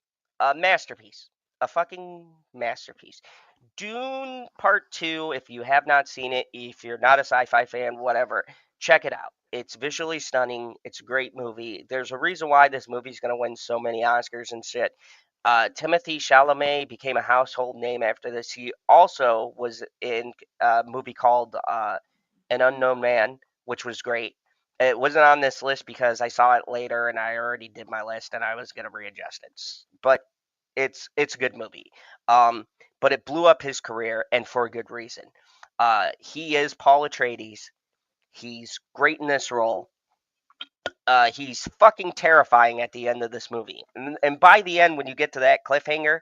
a masterpiece, a fucking masterpiece. Dune Part 2, if you have not seen it, if you're not a sci-fi fan, whatever, check it out. It's visually stunning. It's a great movie. There's a reason why this movie's going to win so many Oscars and shit. Timothy Chalamet became a household name after this. He also was in a movie called An Unknown Man, which was great. It wasn't on this list because I saw it later and I already did my list and I was going to readjust it. But it's a good movie. But it blew up his career and for a good reason. He is Paul Atreides. He's great in this role. He's fucking terrifying at the end of this movie. And by the end, when you get to that cliffhanger,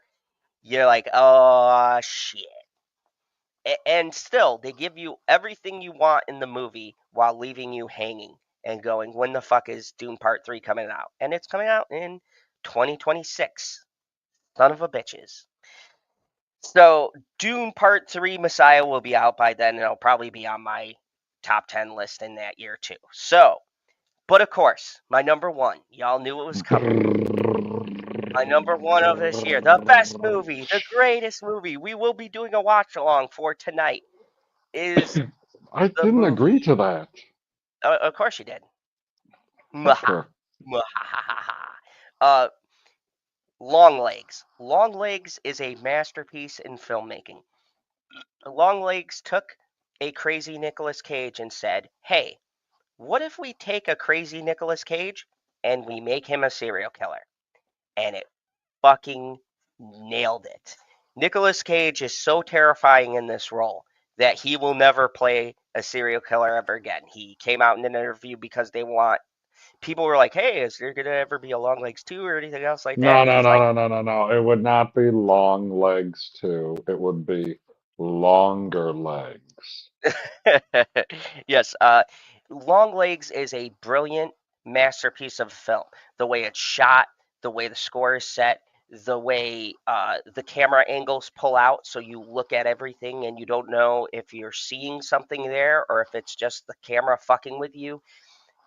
you're like, oh shit. And still, they give you everything you want in the movie while leaving you hanging and going, when the fuck is Dune Part 3 coming out? And it's coming out in 2026. Son of a bitches. So, Dune Part 3 Messiah will be out by then, and it'll probably be on my top 10 list in that year, too. So, but of course, my number 1, y'all knew it was coming. My number 1 of this year, the best movie, the greatest movie we will be doing a watch along for tonight is I the didn't agree movie. to that. Of course you did. Maha. Fucker. Maha. Uh, Longlegs. Longlegs is a masterpiece in filmmaking. Longlegs took a crazy Nicolas Cage and said, "Hey, what if we take a crazy Nicolas Cage and we make him a serial killer?" And it fucking nailed it. Nicolas Cage is so terrifying in this role that he will never play a serial killer ever again. He came out in an interview because people were like, "Hey, is there gonna ever be a Long Legs 2 or anything else like that?" No, And no, he's no, like, no, no, no, no. It would not be long legs too. It would be longer legs. yes, Long Legs is a brilliant masterpiece of film. The way it's shot, the way the score is set, the way the camera angles pull out so you look at everything and you don't know if you're seeing something there or if it's just the camera fucking with you.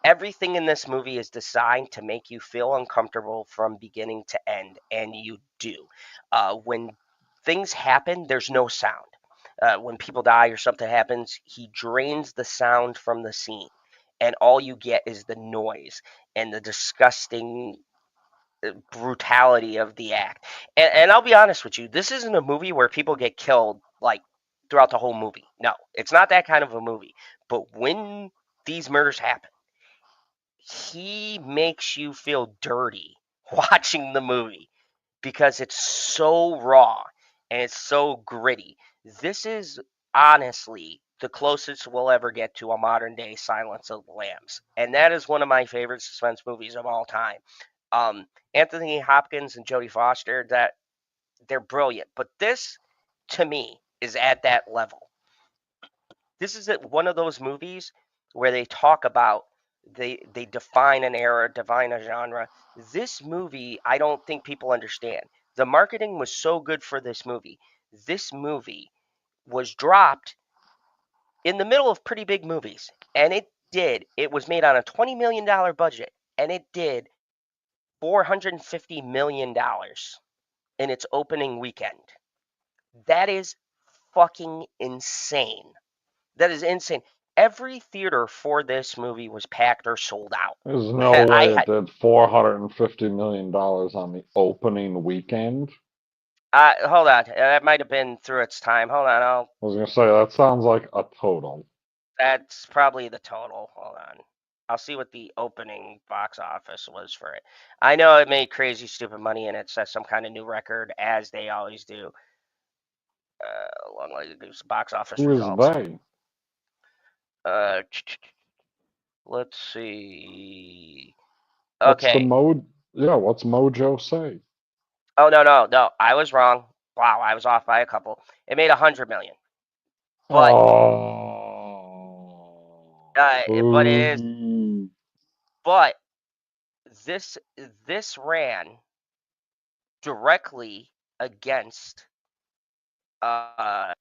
Everything in this movie is designed to make you feel uncomfortable from beginning to end, and you do. When things happen, there's no sound. When people die or something happens, he drains the sound from the scene, and all you get is the noise and the disgusting brutality of the act. And I'll be honest with you, this isn't a movie where people get killed like throughout the whole movie. No, it's not that kind of a movie. But when these murders happen, he makes you feel dirty watching the movie because it's so raw and it's so gritty. This is honestly the closest we'll ever get to a modern day Silence of the Lambs. And that is one of my favorite suspense movies of all time. Anthony Hopkins and Jodie Foster, that they're brilliant. But this, to me, is at that level. This is one of those movies where they talk about they define an era, define a genre. This movie, I don't think people understand. The marketing was so good for this movie. This movie was dropped in the middle of pretty big movies, and it did. It was made on a $20 million budget, and it did $450 million in its opening weekend. That is fucking insane. That is insane. Every theater for this movie was packed or sold out. There's no way it did $450 million on the opening weekend. Hold on. That might have been through its time. Hold on. I was going to say, that sounds like a total. That's probably the total. Hold on. I'll see what the opening box office was for it. I know it made crazy, stupid money, and it set some kind of new record, as they always do. Long way to do some box office Who is results. they? Let's see. What's Okay. what's Mojo say? Oh, no. I was wrong. Wow, I was off by a couple. It made $100 million. But but it is. But this ran directly against what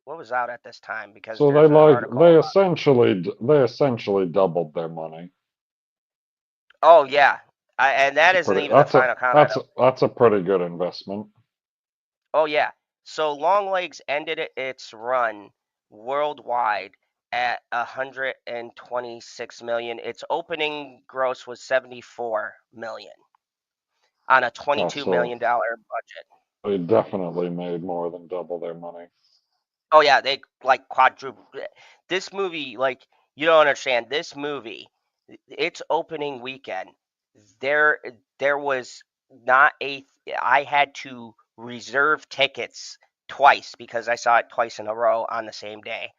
was out at this time, because So there's an article. they essentially doubled their money. Oh yeah, and that isn't even the final count. That's a pretty good investment. Oh yeah. So Longlegs ended its run worldwide at 126 million. Its opening gross was 74 million on a $22 million budget. They definitely made more than double their money. Oh yeah, they like quadruple. This movie, like, you don't understand. This movie, its opening weekend, there was not a. I had to reserve tickets twice because I saw it twice in a row on the same day.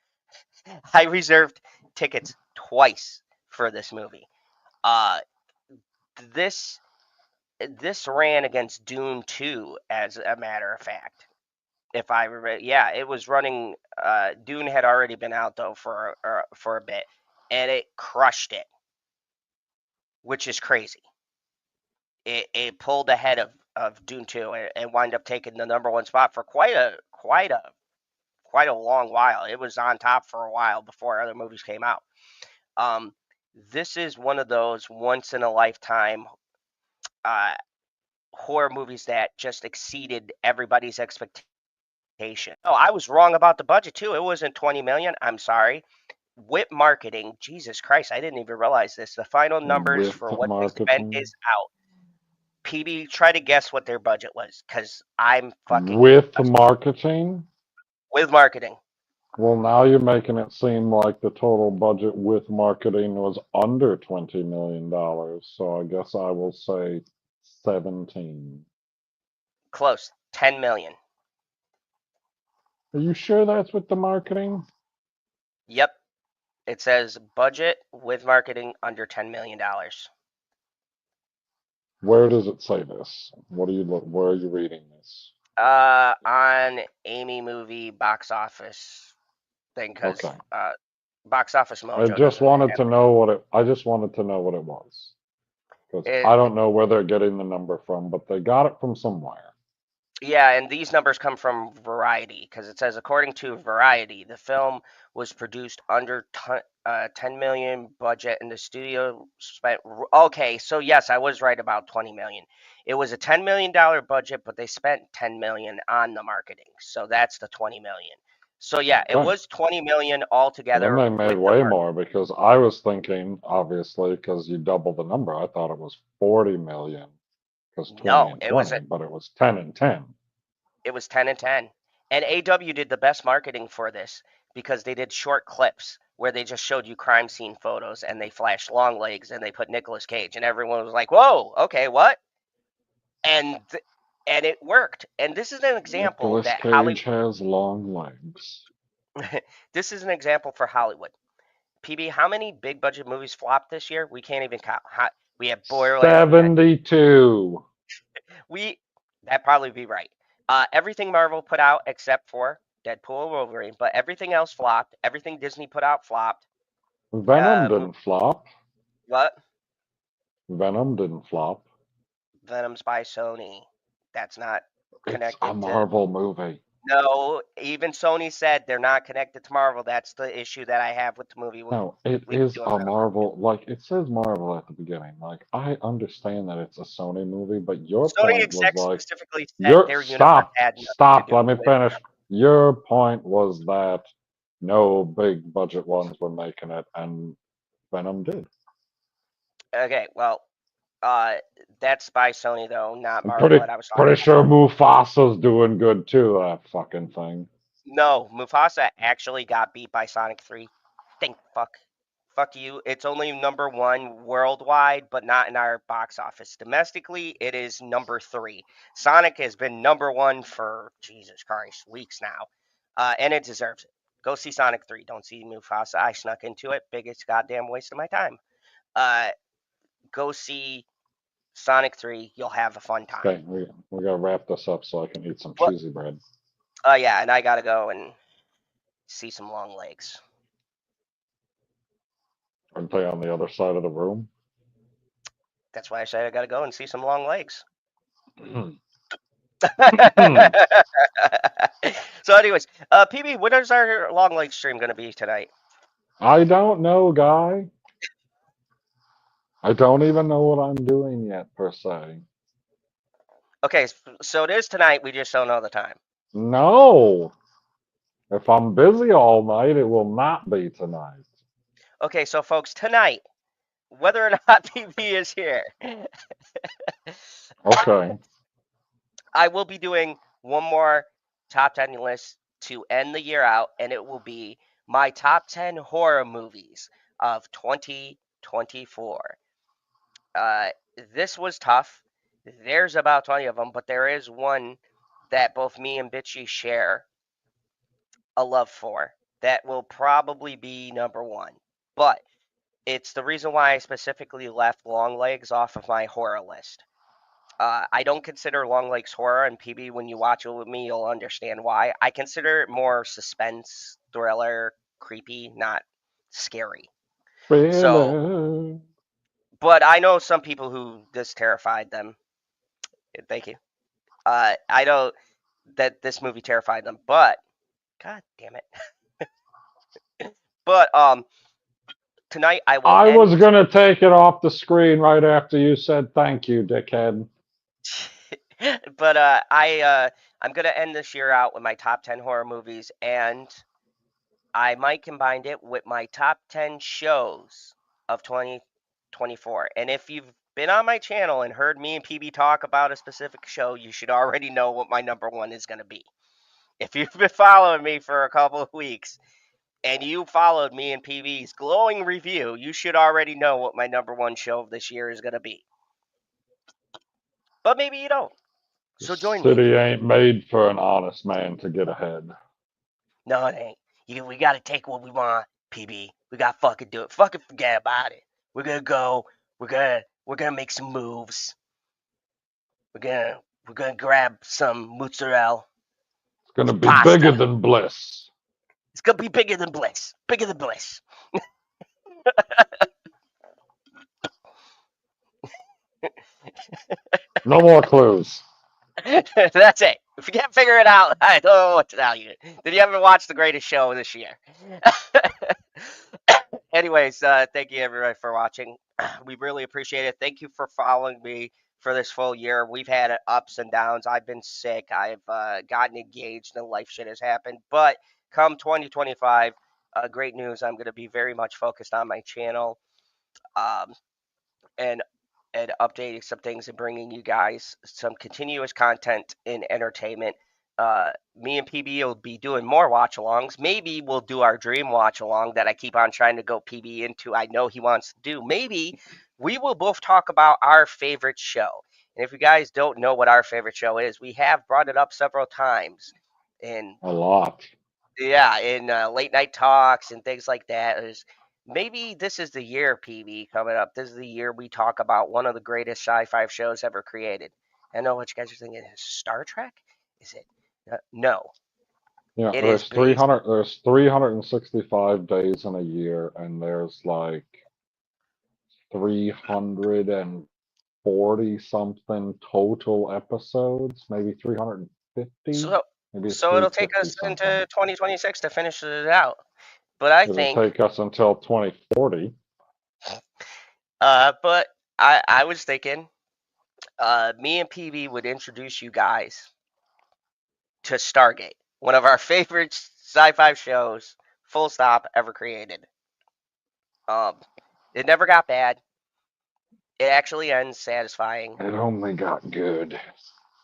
I reserved tickets twice for this movie. This ran against Dune 2, as a matter of fact. If I remember, yeah, it was running. Dune had already been out though for a bit, and it crushed it, which is crazy. It pulled ahead of Dune 2 and wind up taking the #1 spot for quite a long while. It was on top for a while before other movies came out. This is one of those once in a lifetime horror movies that just exceeded everybody's expectations. Oh, I was wrong about the budget too. It wasn't 20 million. I'm sorry. With marketing, Jesus Christ, I didn't even realize this. The final numbers for what they spent is out. PB, try to guess what their budget was, because I'm fucking with marketing. With marketing. Well, now you're making it seem like the total budget with marketing was under $20 million. So I guess I will say 17. Close. 10 million. Are you sure that's with the marketing? Yep. It says budget with marketing under $10 million. Where does it say this? Where are you reading this? On Amy Movie box office thing, because Box Office Mojo. I just wanted to know what it was. Because I don't know where they're getting the number from, but they got it from somewhere. Yeah, and these numbers come from Variety, because it says, according to Variety, the film was produced under 10 million budget, and the studio spent. Okay, so yes, I was right about 20 million. It was a $10 million budget, but they spent 10 million on the marketing, so that's the 20 million. So yeah, it was 20 million altogether. Then they made way more, because I was thinking, obviously, because you double the number, I thought it was 40 million. Because 20 and 20, but it was 10 and 10. It was 10 and 10. And AW did the best marketing for this, because they did short clips where they just showed you crime scene photos and they flashed Longlegs and they put Nicolas Cage, and everyone was like, whoa, okay, what? And and it worked. And this is an example Nicolas that Cage has long legs. this is an example for Hollywood. PB, how many big budget movies flopped this year? We can't even count. We have Borderlands. 72. That'd probably be right. Everything Marvel put out except for Deadpool and Wolverine, but everything else flopped. Everything Disney put out flopped. Venom didn't flop. What? Venom didn't flop. Venom's by Sony. That's not It's connected a to. Marvel movie. No, even Sony said they're not connected to Marvel. That's the issue that I have with the movie. No, it is a Marvel. Like, it says Marvel at the beginning. Like, I understand that it's a Sony movie, but your Sony point was execs like, specifically said their universe had nothing to do let me with finish. Your point was that no big budget ones were making it, and Venom did. Okay, well, that's by Sony though, not I'm Marvel. That I was talking pretty sure Mufasa's doing good too. That fucking thing. No, Mufasa actually got beat by Sonic 3. Think fuck you. It's only number 1 worldwide, but not in our box office. Domestically, it is number 3. Sonic has been number 1 for Jesus Christ weeks now, and it deserves it. Go see Sonic 3. Don't see Mufasa. I snuck into it. Biggest goddamn waste of my time. Go see Sonic 3. You'll have a fun time. Okay, we gotta wrap this up so I can eat some What? cheesy bread. Yeah, and I gotta go and see some long legs. Aren't they on the other side of the room? That's why I said I gotta go and see some long legs. So, anyways, PB, when is our long leg stream gonna be tonight? I don't know, guy. I don't even know what I'm doing yet, per se. Okay, so it is tonight. We just don't know the time. No. If I'm busy all night, it will not be tonight. Okay, so folks, tonight, whether or not PB is here, Okay. I will be doing one more top 10 list to end the year out, and it will be my top 10 horror movies of 2024. This was tough. There's about 20 of them, but there is one that both me and Bitchy share a love for that will probably be number 1. But it's the reason why I specifically left Long Legs off of my horror list. I don't consider Long Legs horror, and PB, when you watch it with me, you'll understand why. I consider it more suspense, thriller, creepy, not scary. So, but I know some people who this terrified them. Thank you. I know that this movie terrified them, but God damn it. But tonight I will. I was gonna take it off the screen right after you said thank you, dickhead. But I'm gonna end this year out with my top 10 horror movies, and I might combine it with my top 10 shows of 2024. And if you've been on my channel and heard me and PB talk about a specific show, you should already know what my number 1 is gonna be. If you've been following me for a couple of weeks and you followed me in PB's glowing review, you should already know what my number 1 show of this year is going to be. But maybe you don't. So join me. City ain't made for an honest man to get ahead. No, it ain't. We got to take what we want, PB. We got to fucking do it. Fucking forget about it. We're going to go. We're going to make some moves. We're going to grab some mozzarella. It's gonna be pasta. bigger than bliss. It's going to be bigger than bliss. Bigger than bliss. No more clues. That's it. If you can't figure it out, I don't know what to tell you. Did you ever watch The Greatest Show this year? Anyways, thank you everybody for watching. We really appreciate it. Thank you for following me for this full year. We've had ups and downs. I've been sick. I've gotten engaged and life shit has happened. But come 2025, great news. I'm going to be very much focused on my channel. And updating some things and bringing you guys some continuous content in entertainment. Me and PB will be doing more watch-alongs. Maybe we'll do our dream watch-along that I keep on trying to go PB into. I know he wants to do. Maybe we will both talk about our favorite show And if you guys don't know what our favorite show is, we have brought it up several times. And A lot. yeah, in late night talks and things like that. Maybe this is the year, PB, coming up. This is the year we talk about one of the greatest sci-fi shows ever created. I know what you guys are thinking. Is Star Trek? Is it? No, Yeah, it is there's based. 365 days in a year, and there's like 340 something total episodes, maybe 350, So, maybe so it'll take 350 us something. into 2026 to finish it out. But I It'll think, take us until 2040. but I was thinking, me and PB would introduce you guys to Stargate, one of our favorite sci-fi shows, full stop, ever created. Um, it never got bad. It actually ends satisfying. It only got good.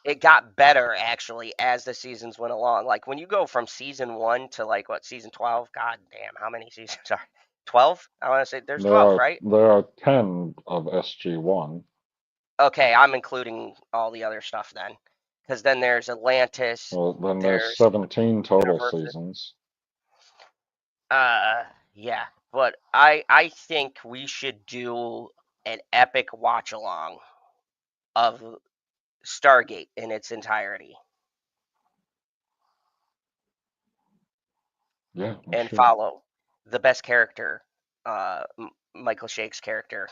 It got better actually as the seasons went along. Like when you go from season 1 to like what, season 12? God damn, how many seasons are 12? I want to say there's 12, right? There are 10 of SG-1. Okay, I'm including all the other stuff then. Because then there's Atlantis, Well, then there's there's 17 total universes. seasons. Yeah, but I think we should do an epic watch along of Stargate in its entirety Yeah, we and should. follow the best character, Michael Shake's character.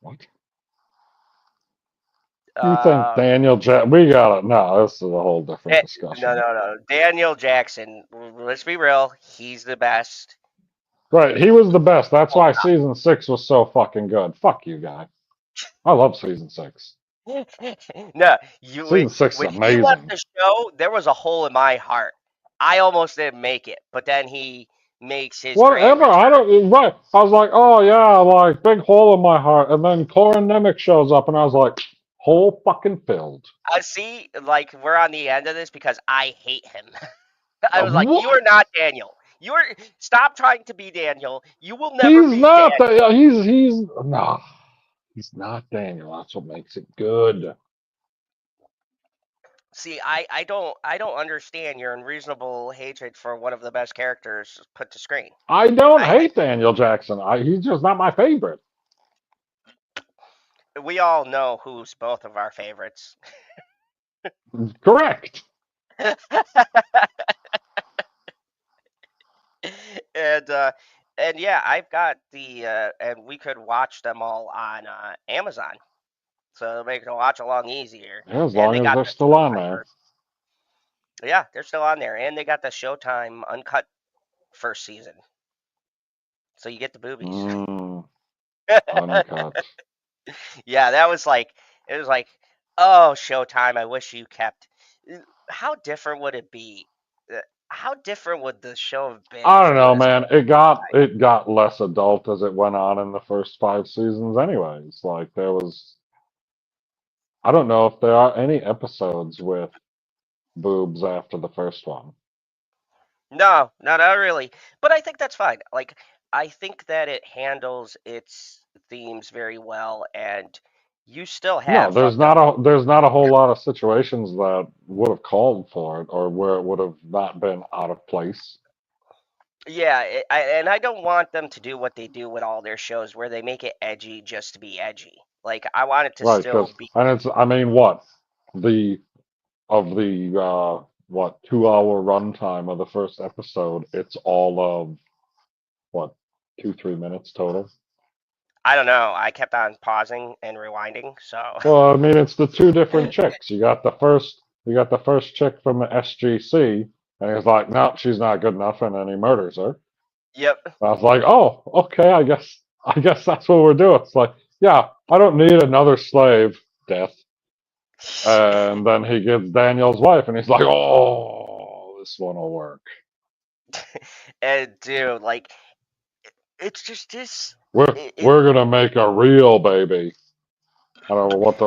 What? You think Uh, Daniel Jack? We got it. No, this is a whole different no, discussion. no, no. Daniel Jackson. Let's be real. He's the best. Right, he was the best. That's Full why season 6 was so fucking good. Fuck you, guy. I love season 6. stop. No, Season 6 is when he left amazing. the show, there was a hole in my heart. I almost didn't make it, but then he makes his grand Whatever. return. I don't. Right. I was like, oh yeah, like big hole in my heart, and then Corin Nemec shows up, and I was like, hole fucking filled. I see, like we're on the end of this because I hate him. I was like, you What? are not Daniel. You are stop trying to be Daniel. You will never He's be not. Daniel. He's nah. He's not Daniel. That's what makes it good. See, I don't understand your unreasonable hatred for one of the best characters put to screen. I don't I hate Daniel Jackson. He's just not my favorite. we all know who's both of our favorites. Correct. and and yeah, I've got the and we could watch them all on Amazon, so it'll make the watch along easier. Yeah, as And long they as got they're the still on Showtime there. version. Yeah, they're still on there, and they got the Showtime uncut first season, so you get the boobies. Uncut. Yeah, that was like it was like, oh, Showtime, I wish you kept. How different would it be? How different would the show have been I if don't it would know, have man. stayed? It got less adult as it went on in the first 5 seasons. Anyways, like there was. I don't know if there are any episodes with boobs after the first one. No, no, not really. But I think that's fine. Like, I think that it handles its themes very well, and you still No, have fucked up. there's not a whole lot of situations that would have called for it or where it would have not been out of place. Yeah, and I don't want them to do what they do with all their shows, where they make it edgy just to be edgy. Like, I want it to Right, still because be. and it's I mean what the of the what 2 hour runtime of the first episode, it's all of what 2 3 minutes total. I don't know. I kept on pausing and rewinding, so. Well, I mean it's the two different chicks. You got the first chick from the SGC, and he's like, no, she's not good enough, and then he murders her. Yep. I was like, oh, okay, I guess that's what we're doing. It's like, yeah, I don't need another slave death. And then he gets Daniel's wife, and he's like, oh, this one will work. And dude, like, it's just this. We're gonna make a real baby. I don't know what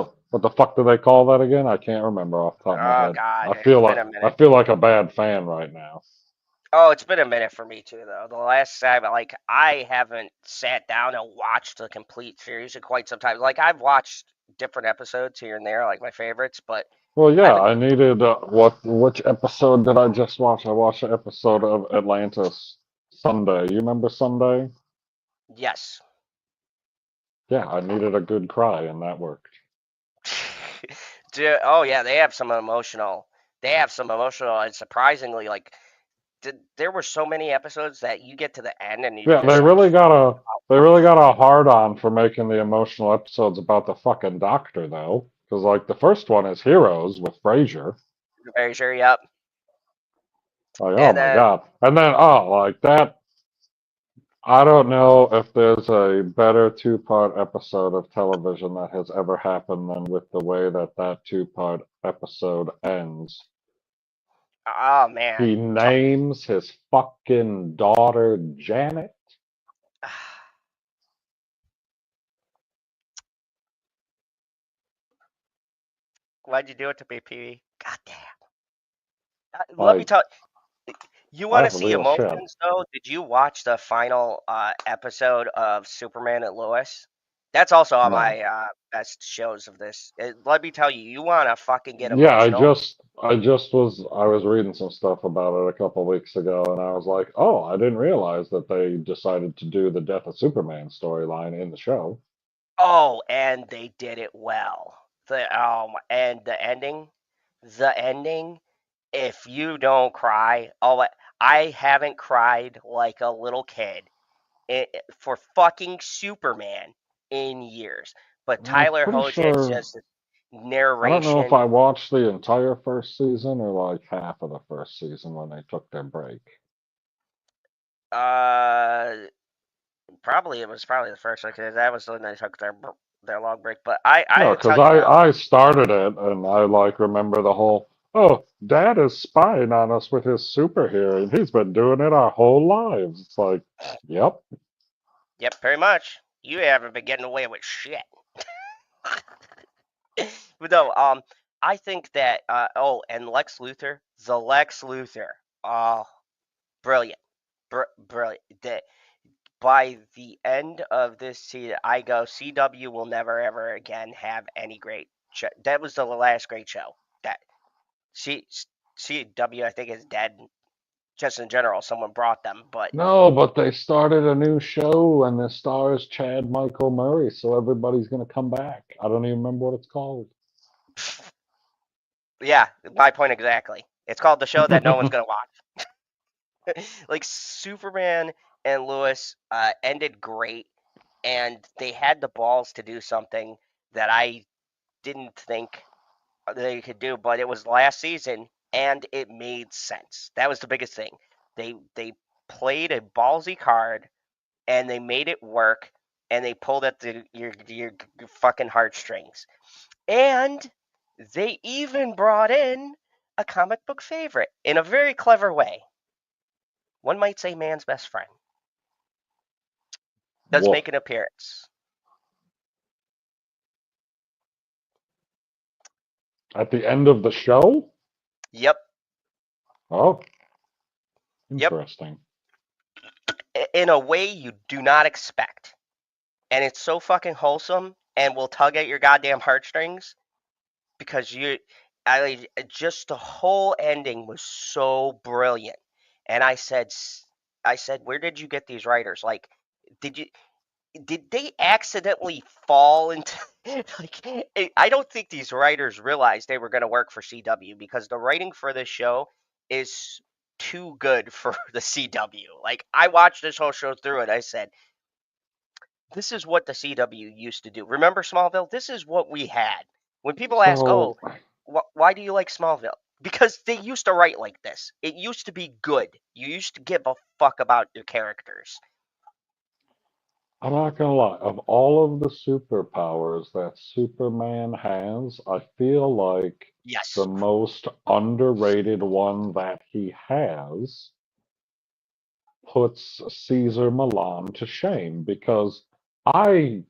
the fuck do they call that again? I can't remember off the top of my Oh head. God, it's been a I minute. feel like a bad fan right now. Oh, it's been a minute for me too, though. The last time, like, I haven't sat down and watched the complete series in quite some time. Like, I've watched different episodes here and there, like my favorites, but Well, I yeah, haven't. I needed which episode did I just watch? I watched an episode of Atlantis Sunday. You remember Sunday? Yes. Yeah, I needed a good cry, and that worked. Oh yeah, they have some emotional. They have some emotional, and surprisingly, like, there were so many episodes that you get to the end and you're Yeah, just like, they really got a hard on for making the emotional episodes about the fucking doctor though, because like the first one is Heroes with Frasier. very sure, yep. Like, oh And my then, God. And then like that. I don't know if there's a better two-part episode of television that has ever happened than with the way that that two-part episode ends. oh man, He names his fucking daughter Janet. why'd you do it to me, Pee? God damn. Let me Like, tell you, want to that's see real shit. emotions though? Did you watch the final episode of Superman and Lois? That's also on No. my best shows of this. Let me tell you, you want to fucking get Yeah, emotional? I was reading some stuff about it a couple weeks ago, and I was like, oh, I didn't realize that they decided to do the Death of Superman storyline in the show. Oh, and they did it well. And the ending. If you don't cry, I haven't cried like a little kid for fucking Superman in years. But I'm Tyler pretty Hoechlin's sure. just I don't know if narration. I watched the entire first season or like half of the first season when they took their break. Uh, Probably it was probably the first one because that was when they took their long break. But I No, would because tell you now. I started it and I like remember the whole, oh, Dad is spying on us with his super hearing. He's been doing it our whole lives. It's like, yep. Yep, pretty much. You haven't been getting away with shit. But no, I think that oh, and Lex Luthor, the Lex Luthor, oh, brilliant, brilliant. By the end of this season, I go CW will never ever again have any great show. That was the last great show. That C CW I think is dead. Just in general, someone brought them, but No, but they started a new show and the star is Chad Michael Murray, so everybody's gonna come back. I don't even remember what it's called. yeah, my point exactly. It's called the show that no one's gonna watch. Like Superman and Lewis ended great, and they had the balls to do something that I didn't think they could do, but it was last season and it made sense. That was the biggest thing. They played a ballsy card and they made it work and they pulled at your fucking heartstrings. And they even brought in a comic book favorite in a very clever way. One might say man's best friend does What? make an appearance. At the end of the show? Yep, Oh, yep. interesting. In a way you do not expect. And it's so fucking wholesome and will tug at your goddamn heartstrings because just the whole ending was so brilliant. And I said, where did you get these writers? Like, did you did they accidentally fall into like I don't think these writers realized they were going to work for CW because the writing for this show is too good for the CW. Like I watched this whole show through it. I said, this is what the CW used to do. Remember Smallville? This is what we had. When people ask, So "Oh, why do you like Smallville?" Because they used to write like this. It used to be good. You used to give a fuck about your characters. I'm not gonna lie, of all of the superpowers that Superman has, I feel like the Yes. most underrated one that he has puts Caesar Milan to shame because I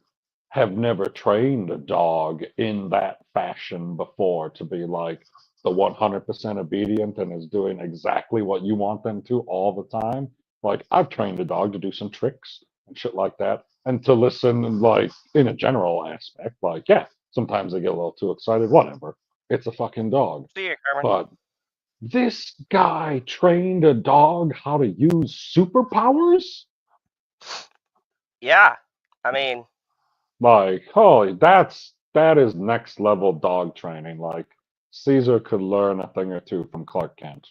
have never trained a dog in that fashion before to be like, the 100% obedient and is doing exactly what you want them to all the time. Like, I've trained a dog to do some tricks and shit like that, and to listen, like, in a general aspect, like, yeah, sometimes they get a little too excited, whatever. It's a fucking dog. See you, Carmen. But this guy trained a dog how to use superpowers? Yeah, I mean, Like, holy, that is next level dog training. Like, Caesar could learn a thing or two from Clark Kent.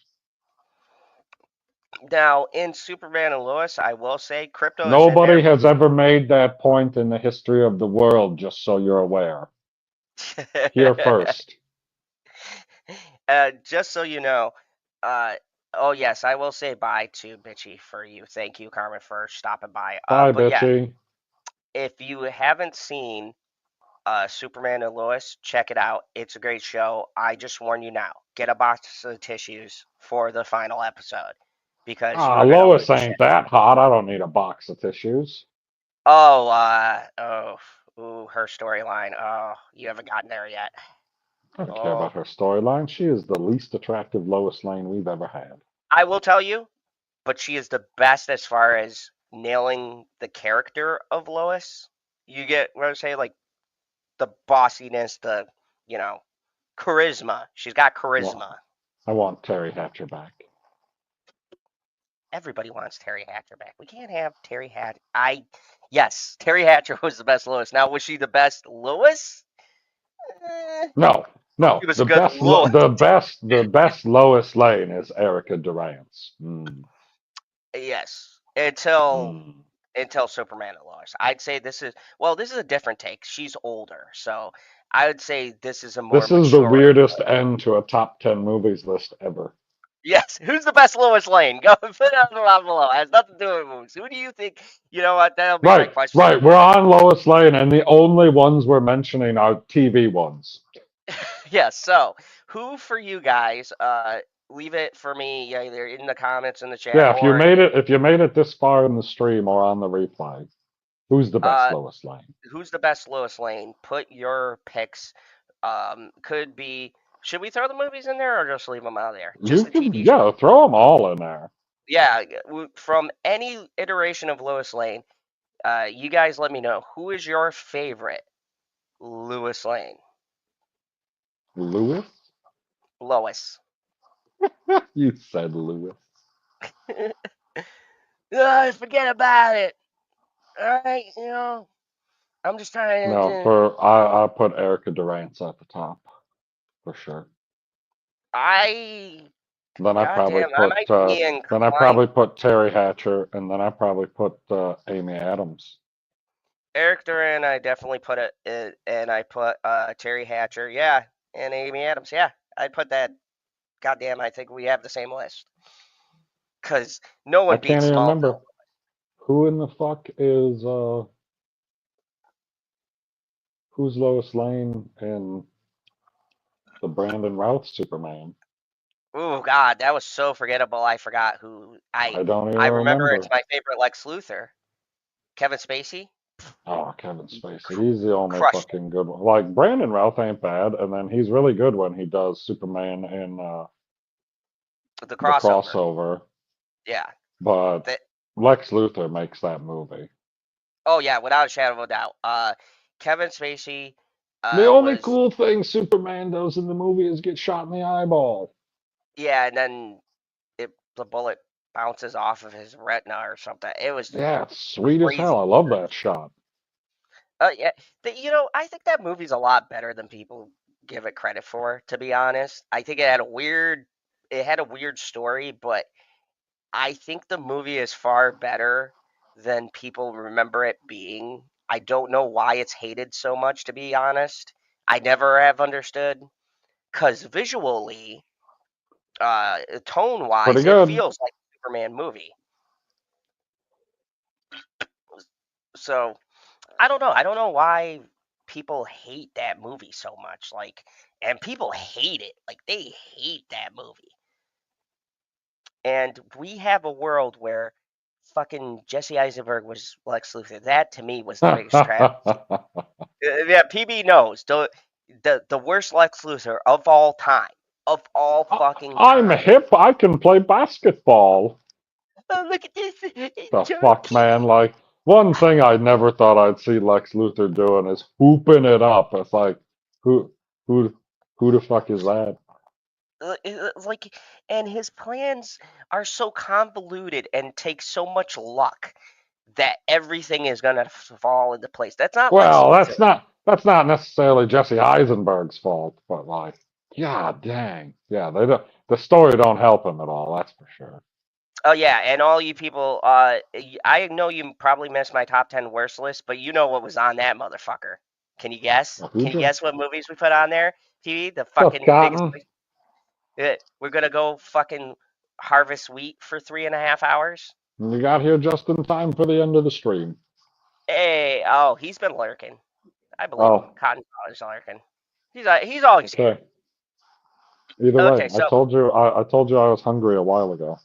now in Superman and Lois, I will say Crypto is in Nobody there. has ever made that point in the history of the world, just so you're aware. Here first. Just so you know, oh yes, I will say bye to Bitchy for you. Thank you, Carmen, for stopping by. Bye, But yeah, bitchy. if you haven't seen Superman and Lois, check it out. It's a great show. I just warn you now, get a box of tissues for the final episode because you Ah, are gonna lose Lois your shit. ain't that hot. I don't need a box of tissues. Oh, ooh, her storyline. Oh, you haven't gotten there yet. I don't care Oh, about her storyline. She is the least attractive Lois Lane we've ever had. I will tell you, but she is the best as far as nailing the character of Lois. You get what I'm saying, like the bossiness, the you know charisma. She's got Well, charisma. I want Terry Hatcher back. Everybody wants Terry Hatcher back. We can't have Terry Hatcher. Yes, Terry Hatcher was the best Lois. Now, was she the best Lois? Eh, No, she no. was a good Lois. The best Lois Lane is Erica Durance. Mm, Yes, until mm. Superman and Lois. I'd say this is a different take. She's older, so I would say this is a more This is the mature. weirdest end to a top 10 movies list ever. Yes, who's the best Lois Lane? Go put it on the bottom below. It has nothing to do with movies. Who do you think? You know what? That'll be my Right, question. right. We're on Lois Lane, and the only ones we're mentioning are TV ones. Yes. So, who for you guys? Leave it for me either in the comments in the chat Yeah, or if you made it this far in the stream or on the replay, who's the best uh, Lois Lane? who's the best Lois Lane? Put your picks. Could be. Should we throw the movies in there or just leave them out there? You Just the can, TV show. yeah, throw them all in there. Yeah, from any iteration of Lois Lane. You guys let me know who is your favorite Lois Lane. Lewis? Lois. You said Lewis. Forget about it. All right, I'm just trying No, to. I put Erica Durance at the top for sure. I Then I probably goddamn, I put might be Terry Hatcher, and then I probably put Amy Adams. Eric Duran. I definitely put it, and I put Terry Hatcher. Yeah, and Amy Adams. Yeah, I put that. Goddamn, I think we have the same list. Cause no I one can't beats even Smallville. remember who in the fuck is who's Lois Lane in the Brandon Routh Superman. Oh God, that was so forgettable. I forgot who I don't even I remember. It's remember. my favorite Lex Luthor, Kevin Spacey. Oh, Kevin Spacey. He's the only Crushed it. fucking good one. Like, Brandon Routh ain't bad, and then he's really good when he does Superman in The the crossover. crossover. Yeah. But The, Lex Luthor makes that movie. oh yeah, without a shadow of a doubt. Kevin Spacey The only was cool thing Superman does in the movie is get shot in the eyeball. yeah, and then the bullet bounces off of his retina or something. It was Yeah, it's sweet as hell. crazy. I love that shot. Yeah, I think that movie's a lot better than people give it credit for. To be honest, I think it had a weird story, but I think the movie is far better than people remember it being. I don't know why it's hated so much, to be honest. I never have understood because visually, tone Pretty wise, it good. feels like a Superman movie. So I don't know. I don't know why people hate that movie so much. Like, and people hate it. Like, they hate that movie. And we have a world where fucking Jesse Eisenberg was Lex Luthor. That to me was the biggest tragedy. Yeah, PB knows the worst Lex Luthor of all time. of all fucking I'm time. hip. I can play basketball. Oh, look at this. The fuck, Junkie. man? Like, one thing I never thought I'd see Lex Luthor doing is hooping it up. It's like, who, who, who the fuck is that? Like, and his plans are so convoluted and take so much luck that everything is gonna fall into place. That's not Lex Well, Luthor. that's not necessarily Jesse Eisenberg's fault, but like, god dang, yeah, they don't. The story don't help him at all. That's for sure. Oh yeah, and all you people, I know you probably missed my top 10 worst list, but you know what was on that motherfucker. Can you guess? Can you Who'd guess what movies we put on there? TV, the What's up, fucking biggest. Cotton? We're gonna go fucking harvest wheat for 3.5 hours. You got here just in time for the end of the stream. Hey, oh, he's been lurking. I believe him. Oh, Cotton Collar's lurking. He's always here. okay. Either way, Okay, so I told you I was hungry a while ago.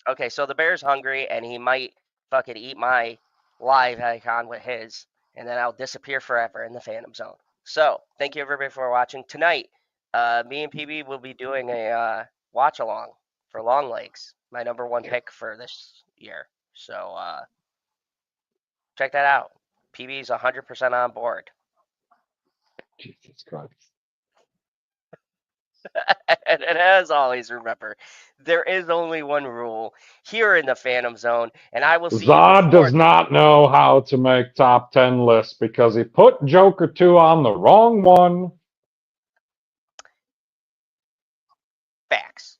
okay, so the bear's hungry and he might fucking eat my live icon with his, and then I'll disappear forever in the Phantom Zone. So thank you everybody for watching tonight. Me and PB will be doing a watch along for Long Legs, my number one pick for this year. So check that out. PB's 100% on board. Jesus Christ. And as always, remember, there is only one rule here in the Phantom Zone, and I will see you Zod before does not know how to make top 10 lists because he put Joker 2 on the wrong one. facts.